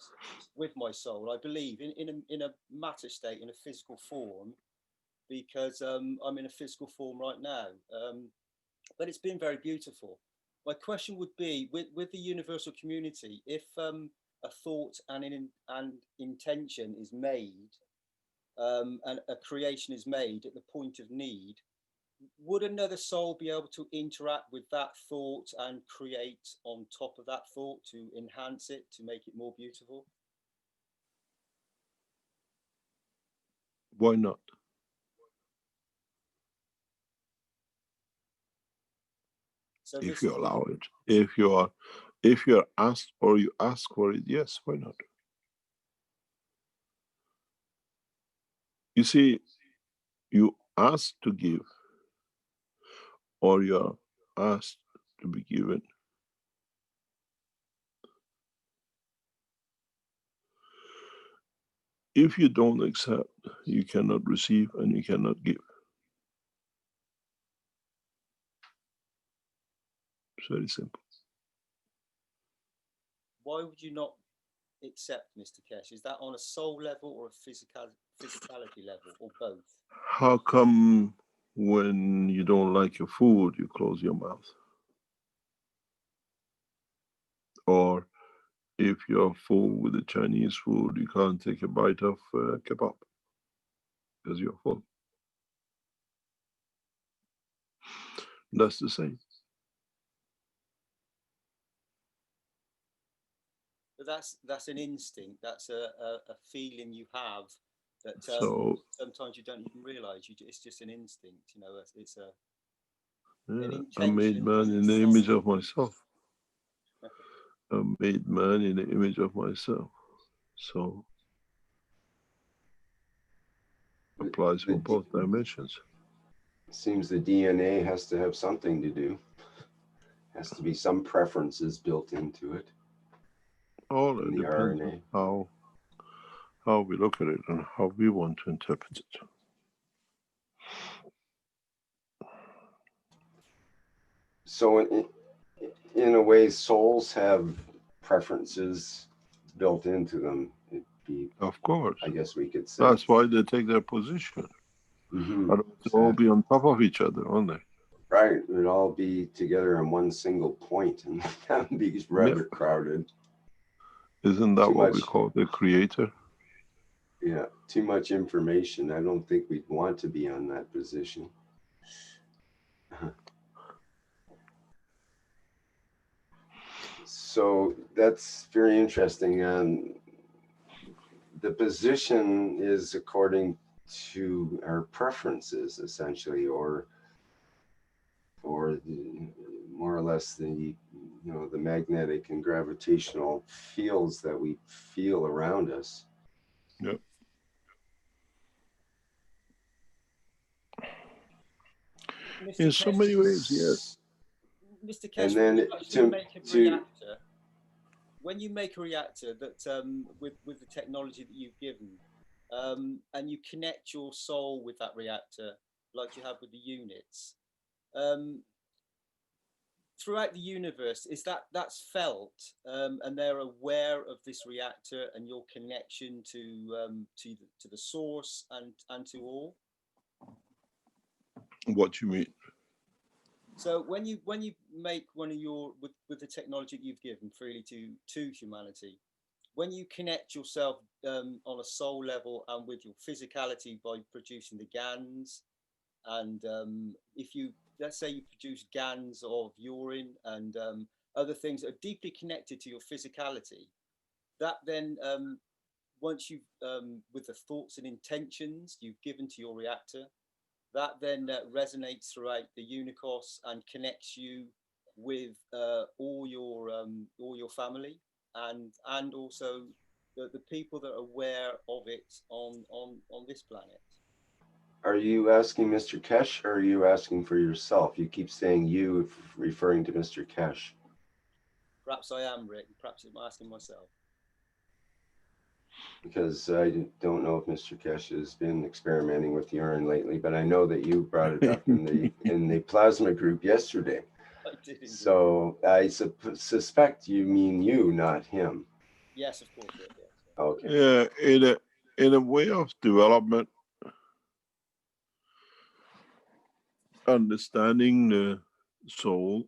with my soul. I believe in a matter state, in a physical form, because I'm in a physical form right now, but it's been very beautiful. My question would be, with the universal community, if a thought and an intention is made, and a creation is made at the point of need, would another soul be able to interact with that thought and create on top of that thought to enhance it, to make it more beautiful? Why not? So if you allow it, if you're asked or you ask for it, yes, why not? You see, you ask to give or you're asked to be given. If you don't accept, you cannot receive and you cannot give. It's very simple. Why would you not accept, Mr. Kesh? Is that on a soul level or a physicality level, or both? How come when you don't like your food, you close your mouth? Or if you're full with the Chinese food, you can't take a bite of kebab because you're full. That's the same. But that's an instinct. That's a feeling you have that So sometimes you don't even realize. It's just an instinct. You know, it's a. Yeah, I made man in the image of myself. I made man in the image of myself. So applies for both dimensions. Seems the DNA has to have something to do. Has to be some preferences built into it. All it depends RNA. on how we look at it and how we want to interpret it. So in a way, souls have preferences built into them. It'd be, Of course. I guess we could say. That's why they take their position. Mhm, Otherwise, they'll all be on top of each other, won't they? right. We'd all be together on one single point, and that would be rather crowded. Isn't that Too what we much. call the creator? Yeah, too much information. I don't think we'd want to be on that position. So that's very interesting. The position is according to our preferences, essentially, or more or less the the magnetic and gravitational fields that we feel around us. Yep. In so many ways, yes. Mr. Kesh, And then when you make a reactor that with the technology that you've given, and you connect your soul with that reactor, like you have with the units, throughout the universe, is that's felt, and they're aware of this reactor and your connection to the source and to all? What do you mean? So when you make one of your with the technology that you've given freely to humanity, when you connect yourself on a soul level and with your physicality by producing the GANs, and if you, let's say you produce GANs of urine and other things that are deeply connected to your physicality, that then once you've with the thoughts and intentions you've given to your reactor, that then resonates throughout the Unicos and connects you with all your family and also the people that are aware of it on this planet. Are you asking Mr. Kesh, or are you asking for yourself? You keep saying you, referring to Mr. Kesh. Perhaps I am, Rick. Perhaps I'm asking myself. Because I don't know if Mr. Kesh has been experimenting with urine lately, but I know that you brought it up in the plasma group yesterday. I did indeed. So I suspect you mean you, not him. Yes, of course, Rick. Yes. Okay. Yeah, in a way of development, understanding the soul,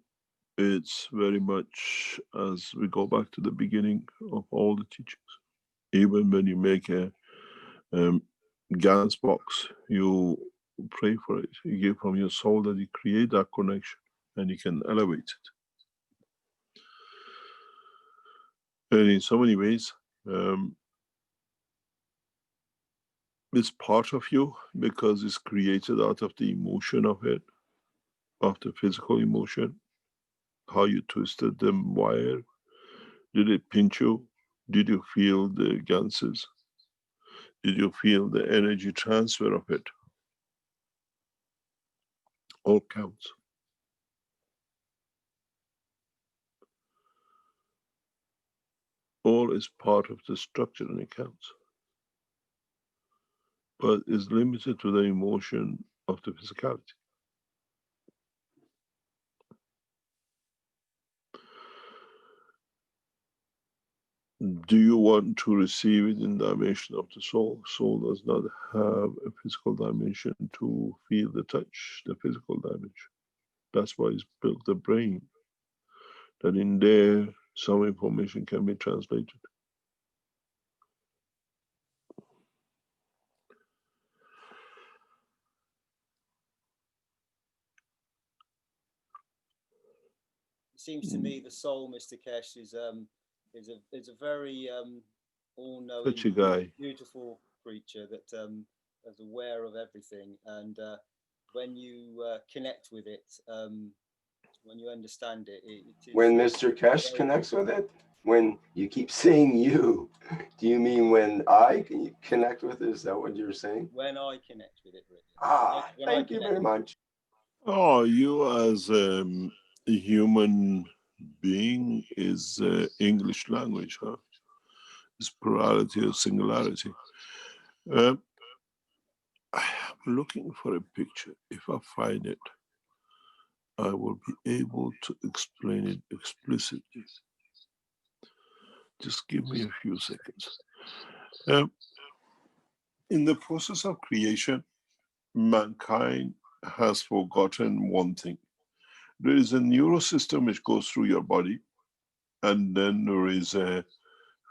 it's very much as we go back to the beginning of all the teachings. Even when you make a GANS box, you pray for it. You give from your soul that you create that connection and you can elevate it. And in so many ways, it's part of you because it's created out of the emotion of it, of the physical emotion, how you twisted the wire. Did it pinch you? Did you feel the ganses? Did you feel the energy transfer of it? All counts. All is part of the structure and it counts. But is limited to the emotion of the physicality. Do you want to receive it in the dimension of the soul? Soul does not have a physical dimension to feel the touch, the physical dimension. That's why it's built the brain, that in there some information can be translated. It seems to me the soul, Mr. Kesh, is a very all-knowing, Such a guy. beautiful creature that is aware of everything. And when you connect with it, when you understand it, it is. When Mr. Kesh connects with it, when you keep saying you, do you mean when I connect with it? Is that what you're saying? When I connect with it, Rick. Ah, thank you very much. Oh, you as a human being is English language, huh? It's plurality or singularity. I'm looking for a picture. If I find it, I will be able to explain it explicitly. Just give me a few seconds. In the process of creation, mankind has forgotten one thing. There is a neurosystem which goes through your body, and then there is a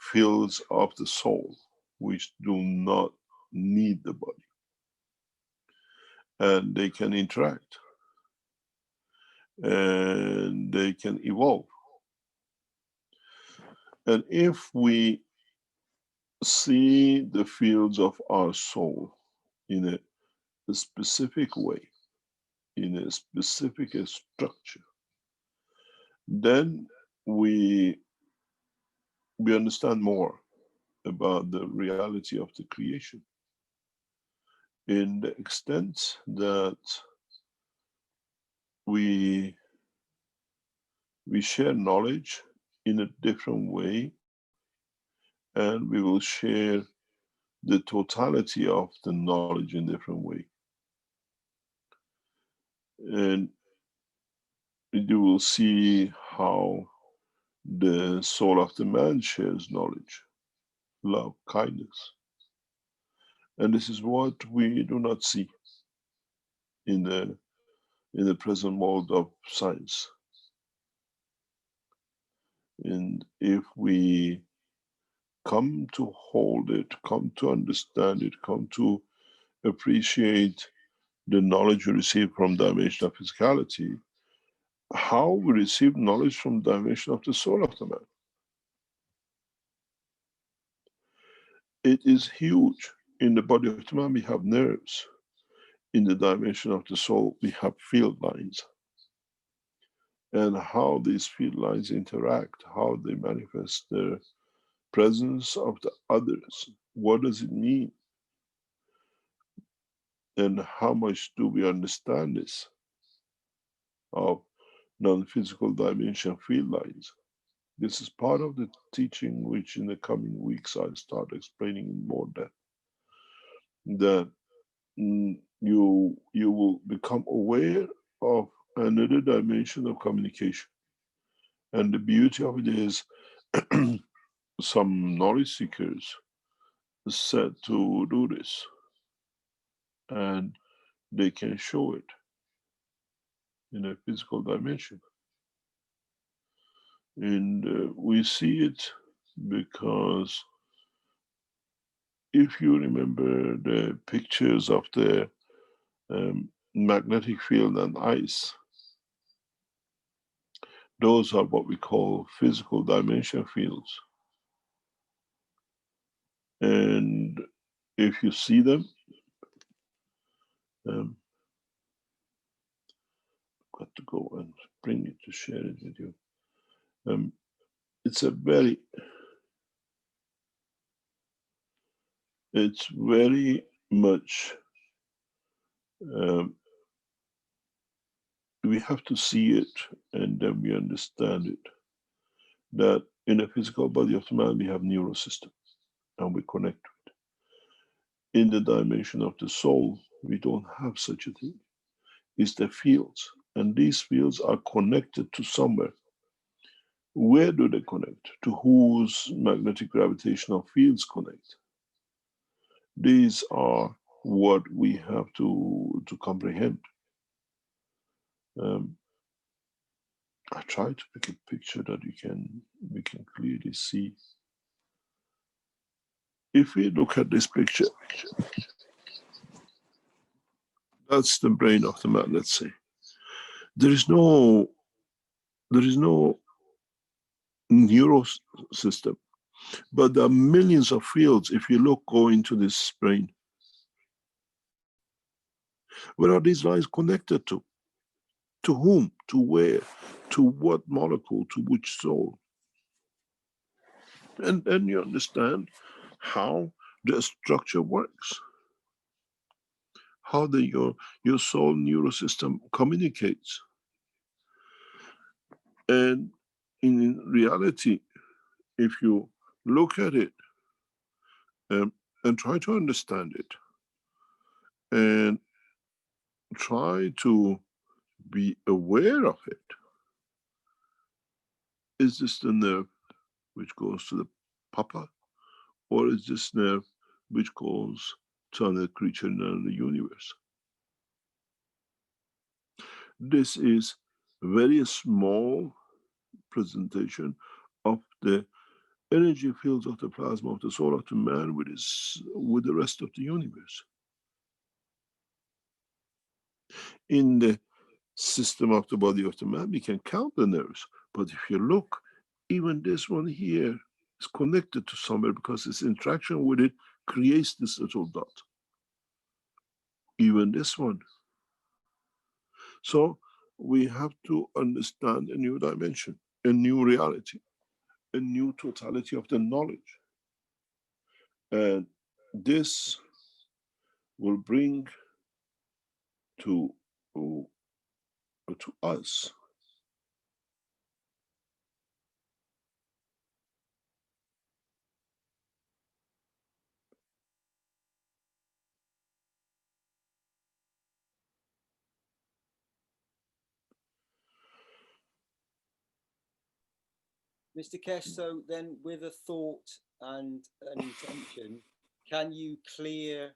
fields of the soul which do not need the body, and they can interact and they can evolve. And if we see the fields of our soul in a specific way, in a specific structure, then we understand more about the reality of the creation, in the extent that we share knowledge in a different way, and we will share the totality of the knowledge in a different way. And you will see how the soul of the man shares knowledge, love, kindness. And this is what we do not see in the present mode of science. And if we come to hold it, come to understand it, come to appreciate the knowledge we receive from dimension of physicality, how we receive knowledge from dimension of the soul of the man. It is huge. In the body of the man, we have nerves. In the dimension of the soul, we have field lines. And how these field lines interact, how they manifest their presence of the others. What does it mean? And how much do we understand this of non-physical dimension field lines? This is part of the teaching which in the coming weeks I'll start explaining in more depth. That you will become aware of another dimension of communication. And the beauty of it is some knowledge seekers said to do this, and they can show it in a physical dimension. And we see it because if you remember the pictures of the magnetic field and ice, those are what we call physical dimension fields. And if you see them, got to go and bring it to share it with you. It's very much, we have to see it and then we understand it. That in a physical body of the man, we have neurosystem and we connect to it. In the dimension of the soul, we don't have such a thing. It's the fields, and these fields are connected to somewhere. Where do they connect? To whose magnetic gravitational fields connect? These are what we have to comprehend. I try to make a picture that we can clearly see. If we look at this picture, that's the brain of the man, let's say. There is no neural system, but there are millions of fields. If you go into this brain, where are these lines connected to? To whom? To where? To what molecule? To which soul? And then you understand how the structure works, how your soul neurosystem communicates. And in reality, if you look at it and try to understand it and try to be aware of it, is this the nerve which goes to the papa, or is this nerve which goes to another creature in another universe? This is a very small presentation of the energy fields of the plasma of the soul of the man with the rest of the universe. In the system of the body of the man, we can count the nerves, but if you look, even this one here is connected to somewhere because its interaction with it creates this little dot. Even this one. So we have to understand a new dimension, a new reality, a new totality of the knowledge. And this will bring to us Mr. Kesh, so then with a thought and an intention, can you clear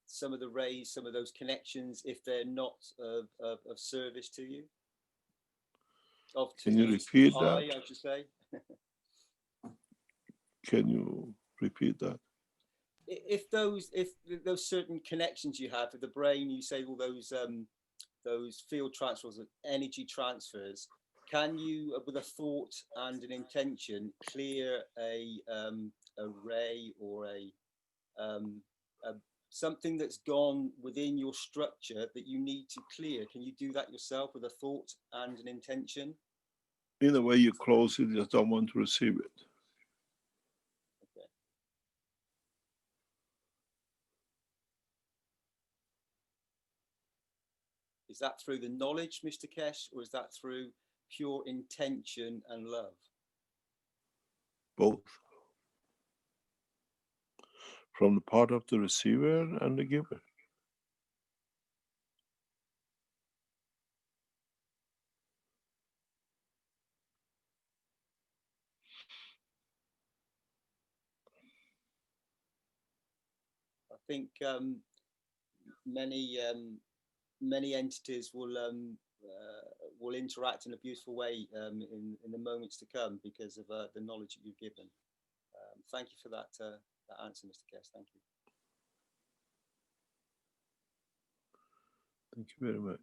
some of the rays, some of those connections, if they're not of service to you? Can you repeat that? I should say. Can you repeat that? If those certain connections you have with the brain, you say all those field transfers, energy transfers, can you, with a thought and an intention, clear a ray or a something that's gone within your structure that you need to clear? Can you do that yourself with a thought and an intention? In a way, you close it, you just don't want to receive it. Okay. Is that through the knowledge, Mr. Kesh, or is that through pure intention and love? Both. From the part of the receiver and the giver. I think many entities will interact in a beautiful way in the moments to come because of the knowledge that you've given. Thank you for that answer, Mr. Kesh. Thank you. Thank you very much.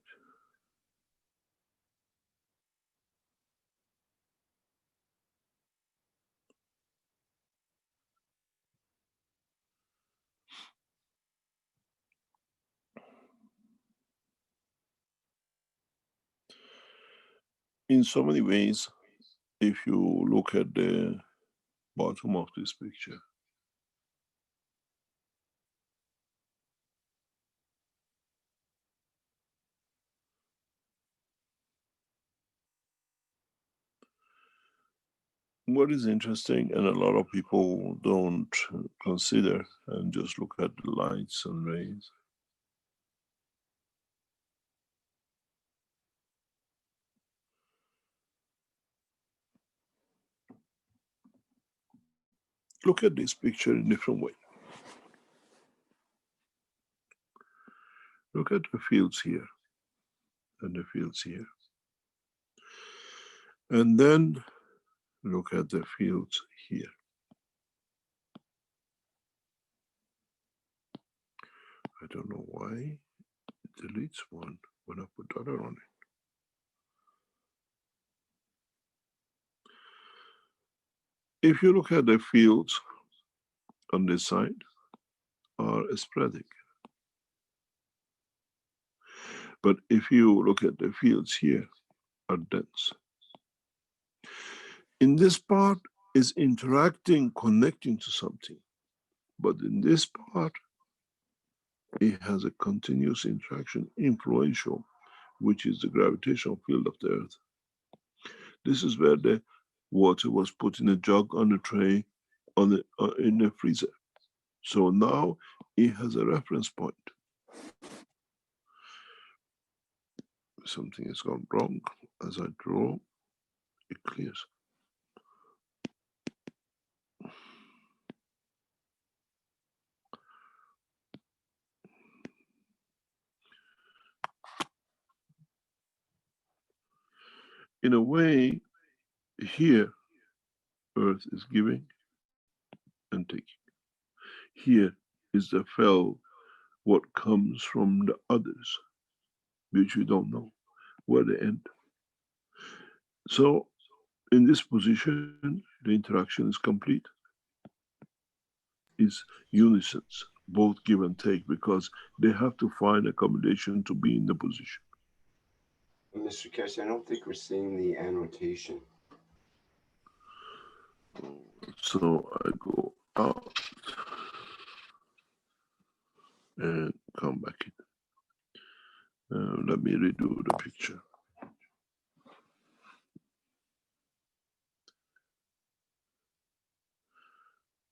In so many ways, if you look at the bottom of this picture, what is interesting, and a lot of people don't consider and just look at the lights and rays. Look at this picture in a different way. Look at the fields here and the fields here. And then look at the fields here. I don't know why it deletes one when I put the other on it. If you look at the fields on this side are sporadic. But if you look at the fields here are dense. In this part is interacting, connecting to something. But in this part, it has a continuous interaction, influential, which is the gravitational field of the earth. This is where the water was put in a jug on a tray in a freezer. So now it has a reference point. Something has gone wrong. As I draw, it clears. in a way, here, Earth is giving and taking. Here is the fell, what comes from the others, which we don't know where they end. So, in this position, the interaction is complete. Is unison, both give and take, because they have to find accommodation to be in the position. Mr. Keshe, I don't think we're seeing the annotation. So I go out and come back in. Let me redo the picture.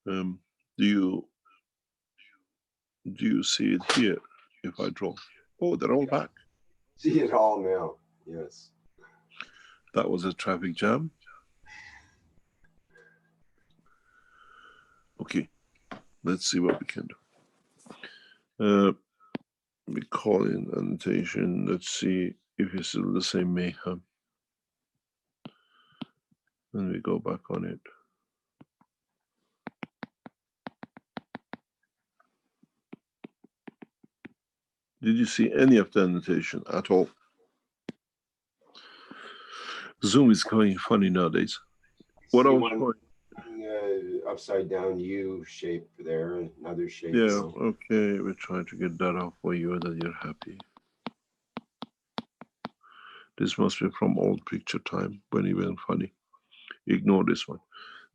Do you see it here if I draw? Oh, they're all back. See it all now, yes. That was a traffic jam. Okay, let's see what we can do. We call in annotation. Let's see if it's still the same mayhem. And we go back on it. Did you see any of the annotation at all? Zoom is going funny nowadays. What See I was one upside down U shape there, another shape. Yeah, now. okay, we're trying to get that off for you that you're happy. This must be from old picture time when he went funny. Ignore this one.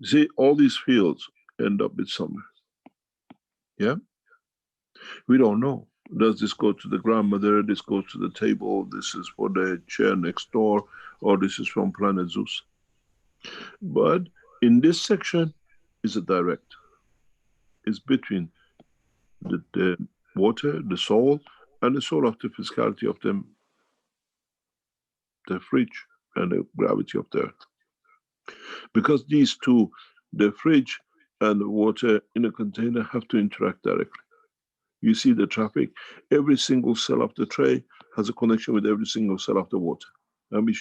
See, all these fields end up with somewhere. Yeah? We don't know. Does this go to the grandmother? This goes to the table. This is for the chair next door, or this is from Planet Zeus. But in this section is a direct. It's between the water, the soul, and the soul of the physicality of them, the fridge and the gravity of the earth. Because these two, the fridge and the water in a container, have to interact directly. You see the traffic, every single cell of the tray has a connection with every single cell of the water. And we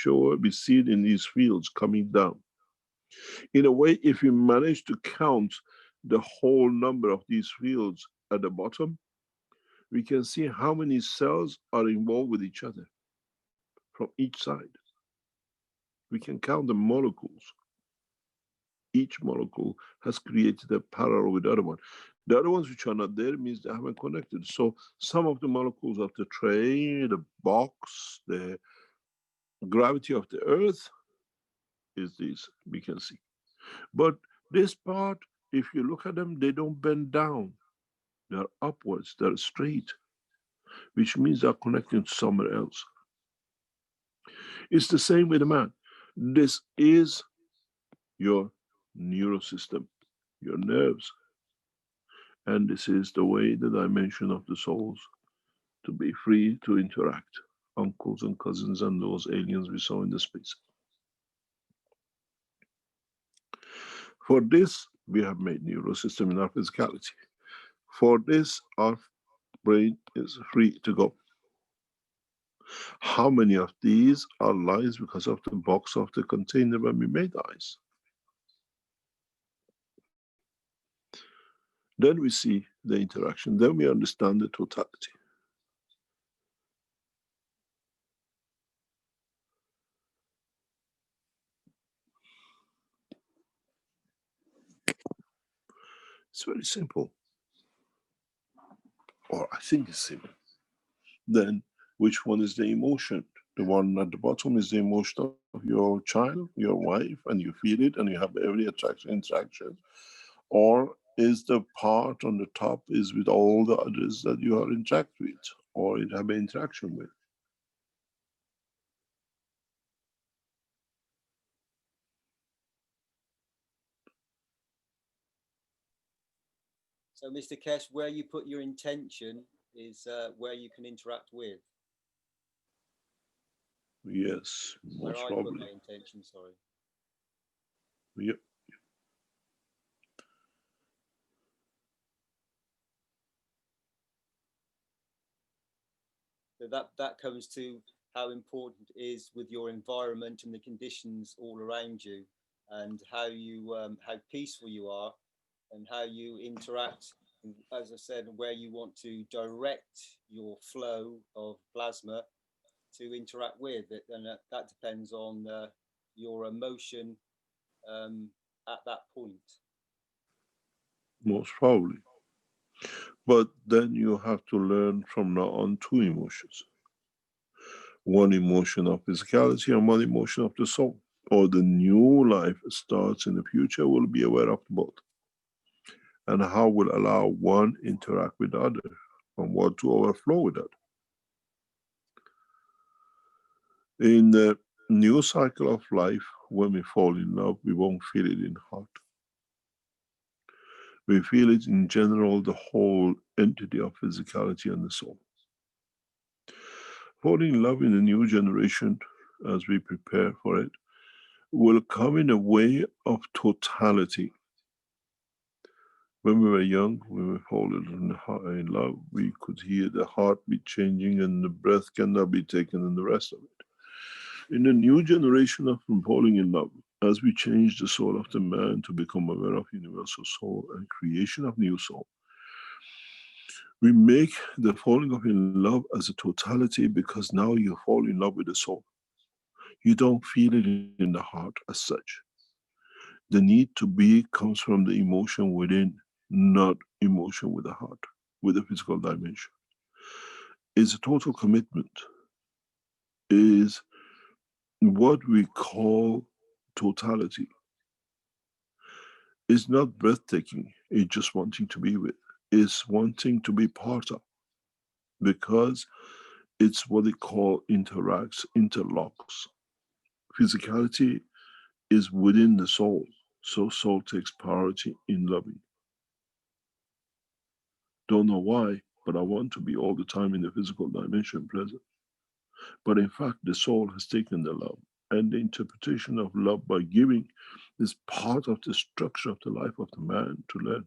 see it in these fields coming down. In a way, if you manage to count the whole number of these fields at the bottom, we can see how many cells are involved with each other from each side. We can count the molecules. Each molecule has created a parallel with the other one. The other ones which are not there means they haven't connected. So some of the molecules of the tray, the box, the gravity of the earth is this, we can see. But this part, if you look at them, they don't bend down. They're upwards, they're straight, which means they're connecting to somewhere else. It's the same with the man. This is your neurosystem, your nerves. And this is the way, the dimension of the souls, to be free to interact. Uncles and cousins and those aliens we saw in the space. For this, we have made neurosystem in our physicality. For this, our brain is free to go. How many of these are lies because of the box of the container when we made eyes? Then we see the interaction, then we understand the totality. It's very simple. Or I think it's simple. Then which one is the emotion? The one at the bottom is the emotion of your child, your wife, and you feel it and you have every interaction. Or is the part on the top is with all the others that you are interact with or you have an interaction with? So, Mr. Keshe, where you put your intention is where you can interact with. Yes, Where most I probably. put my intention, sorry. Yep. So that comes to how important it is with your environment and the conditions all around you, and how you how peaceful you are, and how you interact, as I said, where you want to direct your flow of plasma to interact with it, and that depends on your emotion at that point. Most probably. But then you have to learn from now on two emotions. One emotion of physicality and one emotion of the soul. Or the new life starts in the future, will be aware of both. And how will allow one interact with the other and what to overflow with that. In the new cycle of life, when we fall in love, we won't feel it in heart. We feel it in general, the whole entity of physicality and the soul. Falling in love in the new generation, as we prepare for it, will come in a way of totality. When we were young, when we fallen in love, we could hear the heartbeat changing and the breath cannot be taken and the rest of it. In the new generation of falling in love, as we change the soul of the man to become aware of universal soul and creation of new soul, we make the falling of in love as a totality, because now you fall in love with the soul. You don't feel it in the heart as such. The need to be comes from the emotion within, not emotion with the heart, with the physical dimension. It's a total commitment. Is what we call totality. It's not breathtaking, it's just wanting to be with. It's wanting to be part of. Because it's what they call interacts, interlocks. Physicality is within the soul, so soul takes priority in loving. Don't know why, but I want to be all the time in the physical dimension present. But in fact, the soul has taken the love, and the interpretation of love by giving is part of the structure of the life of the man to learn.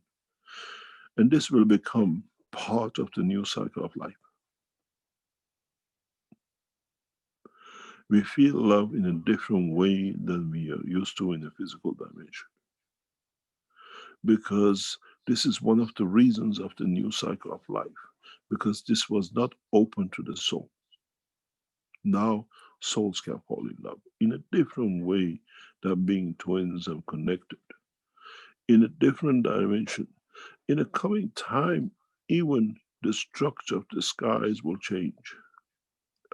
And this will become part of the new cycle of life. We feel love in a different way than we are used to in the physical dimension. Because this is one of the reasons of the new cycle of life, because this was not open to the soul. Now souls can fall in love in a different way than being twins and connected, in a different dimension. In a coming time, even the structure of the skies will change,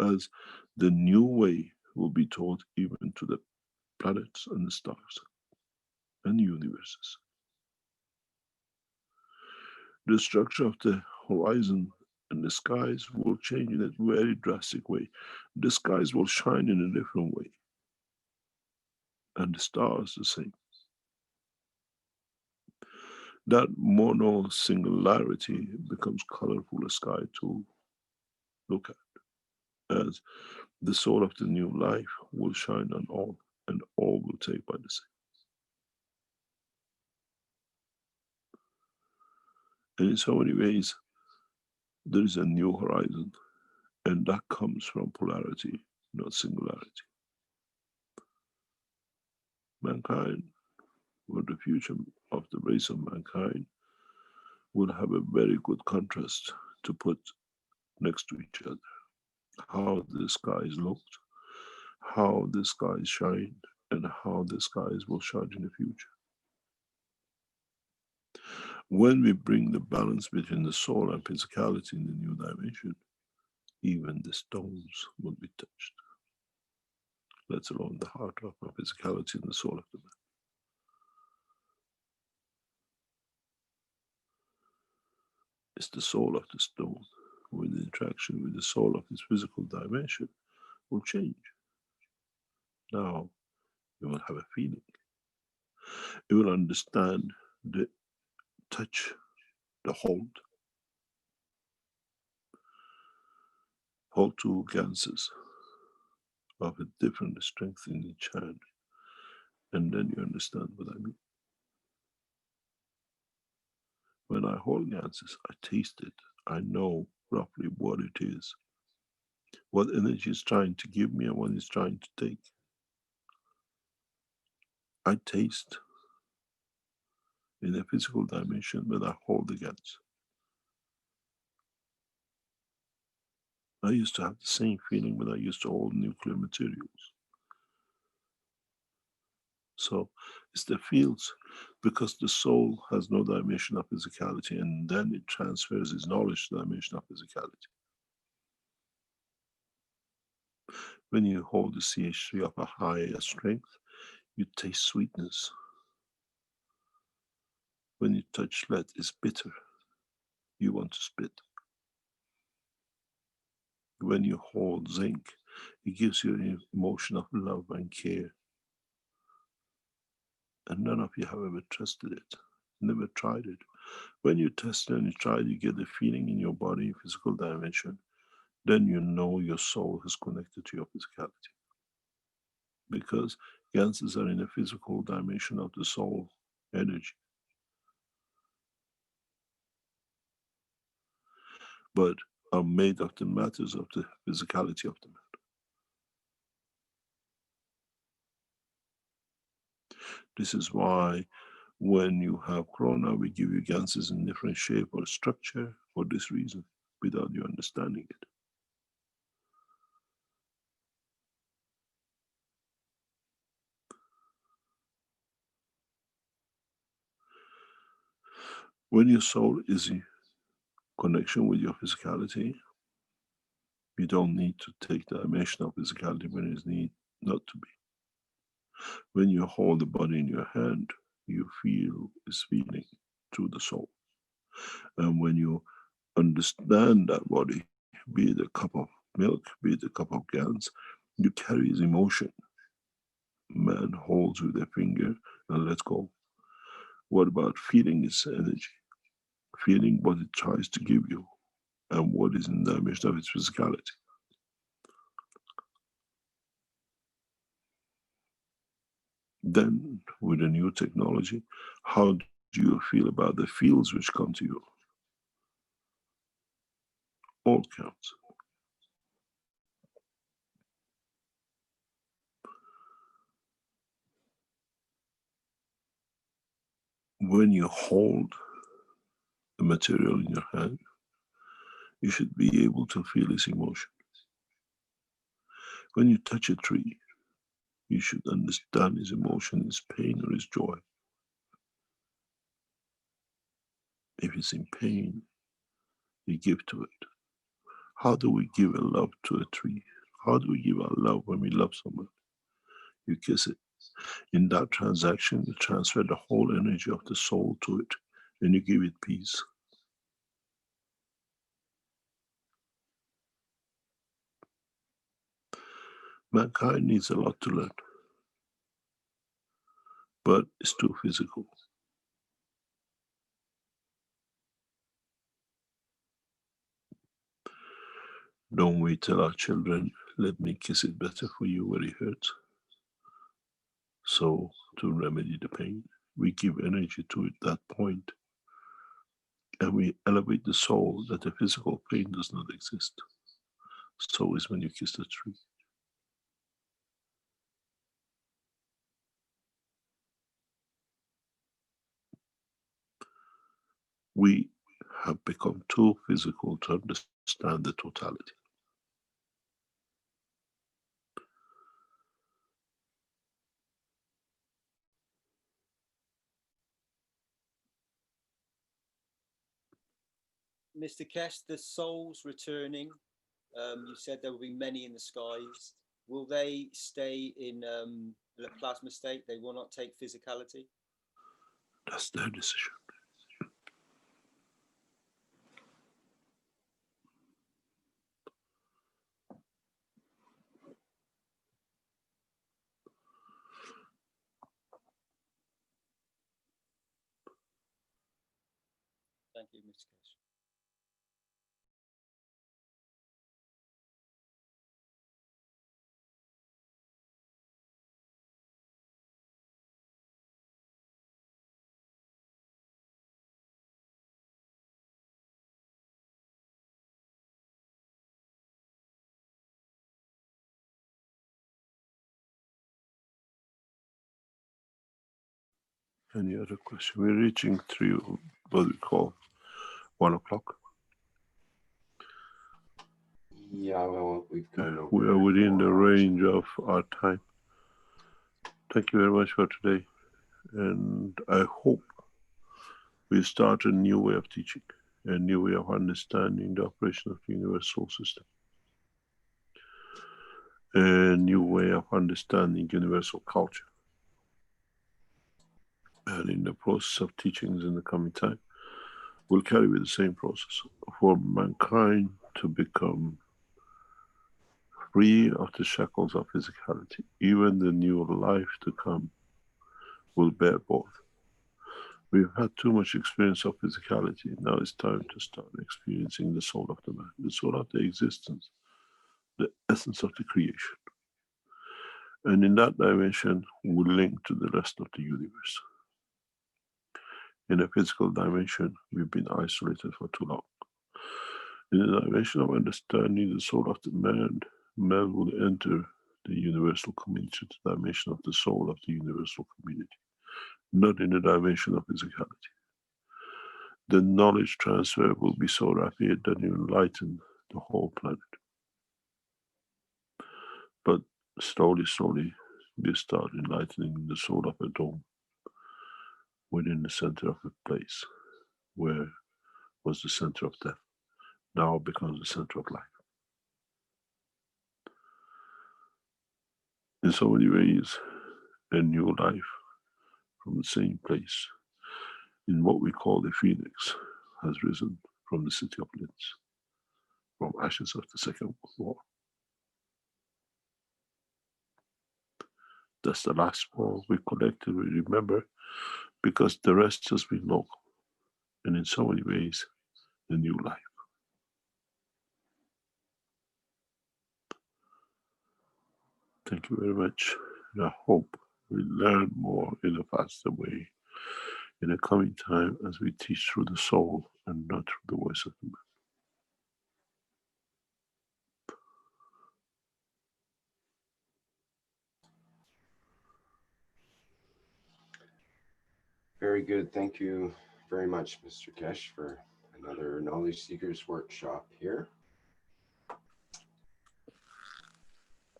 as the new way will be taught even to the planets and the stars and universes. The structure of the horizon and the skies will change in a very drastic way. The skies will shine in a different way, and the stars the same. That mono singularity becomes colorful sky to look at, as the soul of the new life will shine on all, and all will take by the same. And in so many ways, there is a new horizon, and that comes from polarity, not singularity. Mankind, or the future of the race of mankind, will have a very good contrast to put next to each other. How the skies looked, how the skies shined, and how the skies will shine in the future. When we bring the balance between the soul and physicality in the new dimension, even the stones will be touched, let alone the heart of our physicality and the soul of the man. It's the soul of the stone, with the interaction with the soul of this physical dimension, will change. Now, you will have a feeling. You will understand the touch, the hold. Hold two ganses of a different strength in each hand, and then you understand what I mean. When I hold ganses, I taste it. I know roughly what it is. what energy is trying to give me and what it's trying to take. I taste in a physical dimension when I hold the GANs. I used to have the same feeling when I used to hold nuclear materials. So it's the fields, because the soul has no dimension of physicality, and then it transfers its knowledge to the dimension of physicality. When you hold the CH3 of a higher strength, you taste sweetness. When you touch lead, it's bitter. You want to spit. When you hold zinc, it gives you an emotion of love and care. And none of you have ever trusted it, never tried it. When you test it and you try it, you get the feeling in your body, physical dimension, then you know your soul is connected to your physicality. Because ganses are in a physical dimension of the soul energy. But are made of the matters of the physicality of the matter. This is why when you have corona, we give you ganses in different shape or structure for this reason, without you understanding it. When your soul is in connection with your physicality, you don't need to take the dimension of physicality when it's need not to be. When you hold the body in your hand, you feel its feeling through the soul. And when you understand that body, be it a cup of milk, be it a cup of gans, you carry his emotion. Man holds with a finger and lets go. What about feeling its energy? Feeling what it tries to give you and what is in the dimension of its physicality. Then, with a new technology, how do you feel about the fields which come to you? All counts. When you hold the material in your hand, you should be able to feel its emotion. When you touch a tree, you should understand its emotion, its pain or its joy. If it's in pain, you give to it. How do we give a love to a tree? How do we give our love when we love someone? You kiss it. In that transaction, you transfer the whole energy of the soul to it, and you give it peace. Mankind needs a lot to learn, but it's too physical. Don't we tell our children, let me kiss it better for you where it hurts? So, to remedy the pain, we give energy to it, that point, and we elevate the soul that the physical pain does not exist. So is when you kiss the tree. We have become too physical to understand the totality. Mr. Kesh, the souls returning, you said there will be many in the skies. Will they stay in the plasma state? They will not take physicality? That's their decision. Thank you, Mr. Kesh. Any other question? We're reaching what we call 1 o'clock. Yeah, well, we've gone over. We are within the 4 hours. range of our time. Thank you very much for today. And I hope we start a new way of teaching, a new way of understanding the operation of the universal system, a new way of understanding universal culture. And in the process of teachings in the coming time, we'll carry with the same process for mankind to become free of the shackles of physicality. Even the new life to come will bear both. We've had too much experience of physicality. Now it's time to start experiencing the soul of the man, the soul of the existence, the essence of the creation. And in that dimension, we link to the rest of the universe. In a physical dimension, we've been isolated for too long. In the dimension of understanding the soul of the man, man will enter the universal community, the dimension of the soul of the universal community, not in the dimension of physicality. The knowledge transfer will be so rapid that it will enlighten the whole planet. But slowly, slowly, we start enlightening the soul of a dome within the center of a place where was the center of death, now becomes the center of life. In so many ways, a new life from the same place, in what we call the phoenix, has risen from the city of Linz, from ashes of the Second World War. That's the last war we collectively remember, because the rest has been local, and in so many ways, a new life. Thank you very much. And I hope we learn more in a faster way in the coming time as we teach through the soul and not through the voice of the man. Very good. Thank you very much, Mr. Kesh, for another Knowledge Seekers workshop here.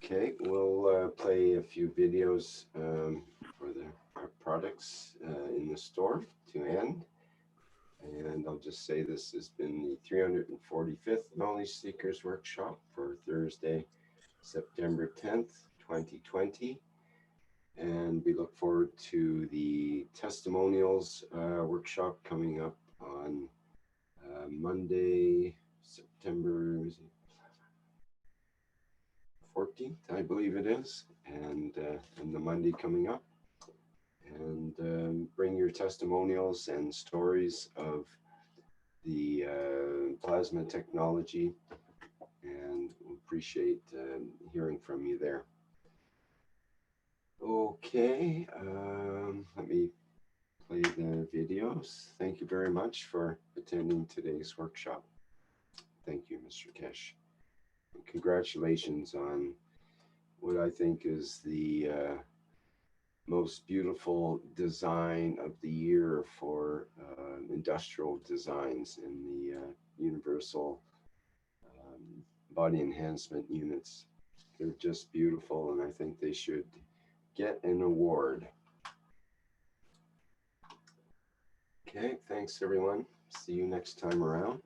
Okay, we'll play a few videos for our products in the store to end. And I'll just say this has been the 345th Knowledge Seekers workshop for Thursday, September 10th, 2020. And we look forward to the testimonials workshop coming up on Monday, September 14th, I believe it is, and the Monday coming up. And bring your testimonials and stories of the plasma technology, and we'll appreciate hearing from you there. Okay, let me play the videos. Thank you very much for attending today's workshop. Thank you, Mr. Kesh. And congratulations on what I think is the most beautiful design of the year for industrial designs in the universal body enhancement units. They're just beautiful, and I think they should get an award. Okay, thanks everyone. See you next time around.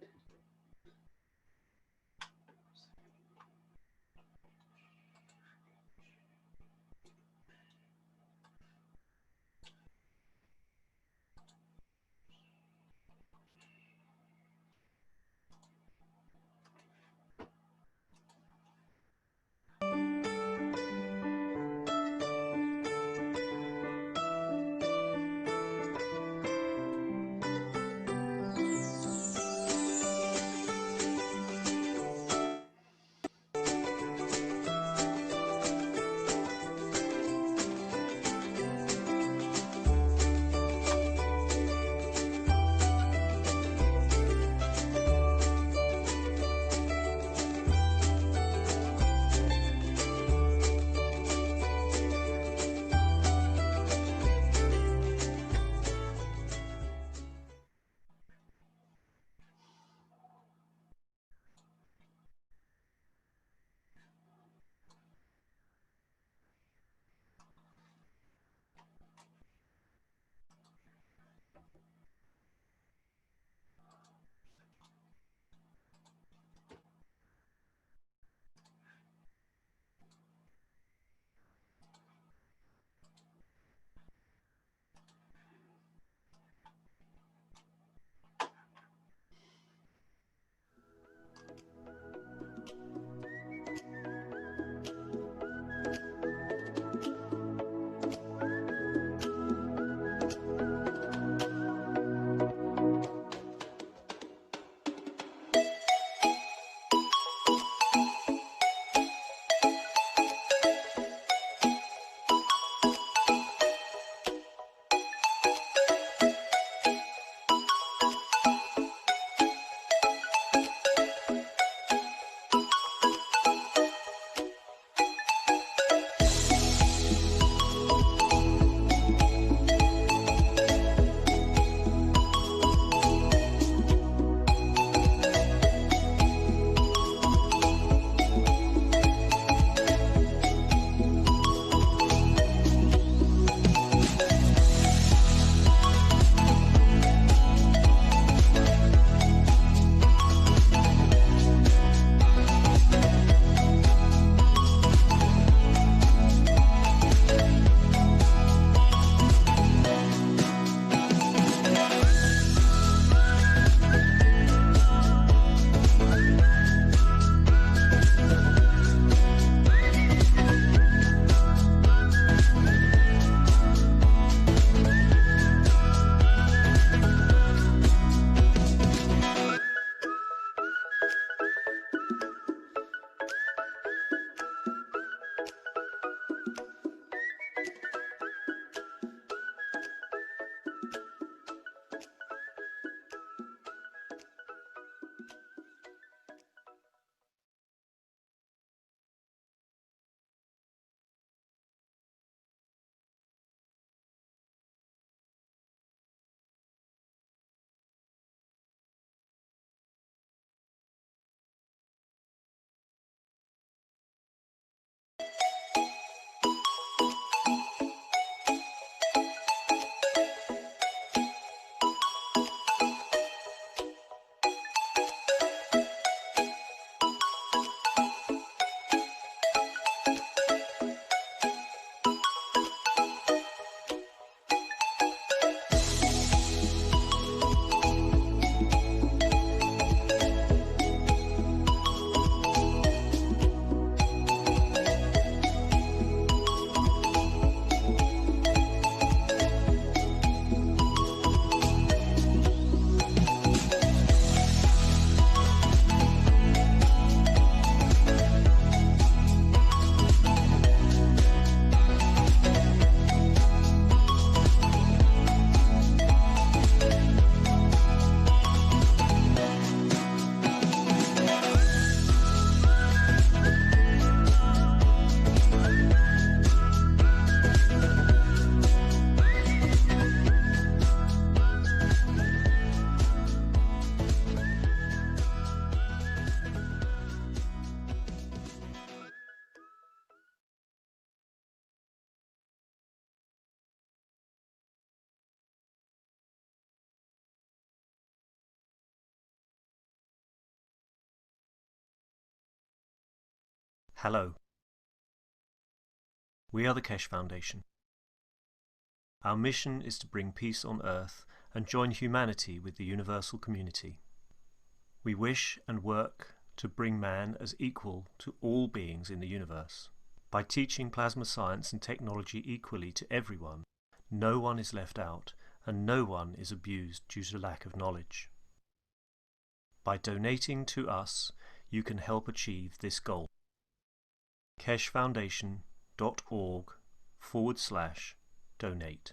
Hello. We are the Keshe Foundation. Our mission is to bring peace on earth and join humanity with the universal community. We wish and work to bring man as equal to all beings in the universe. By teaching plasma science and technology equally to everyone, no one is left out and no one is abused due to lack of knowledge. By donating to us, you can help achieve this goal. keshefoundation.org/donate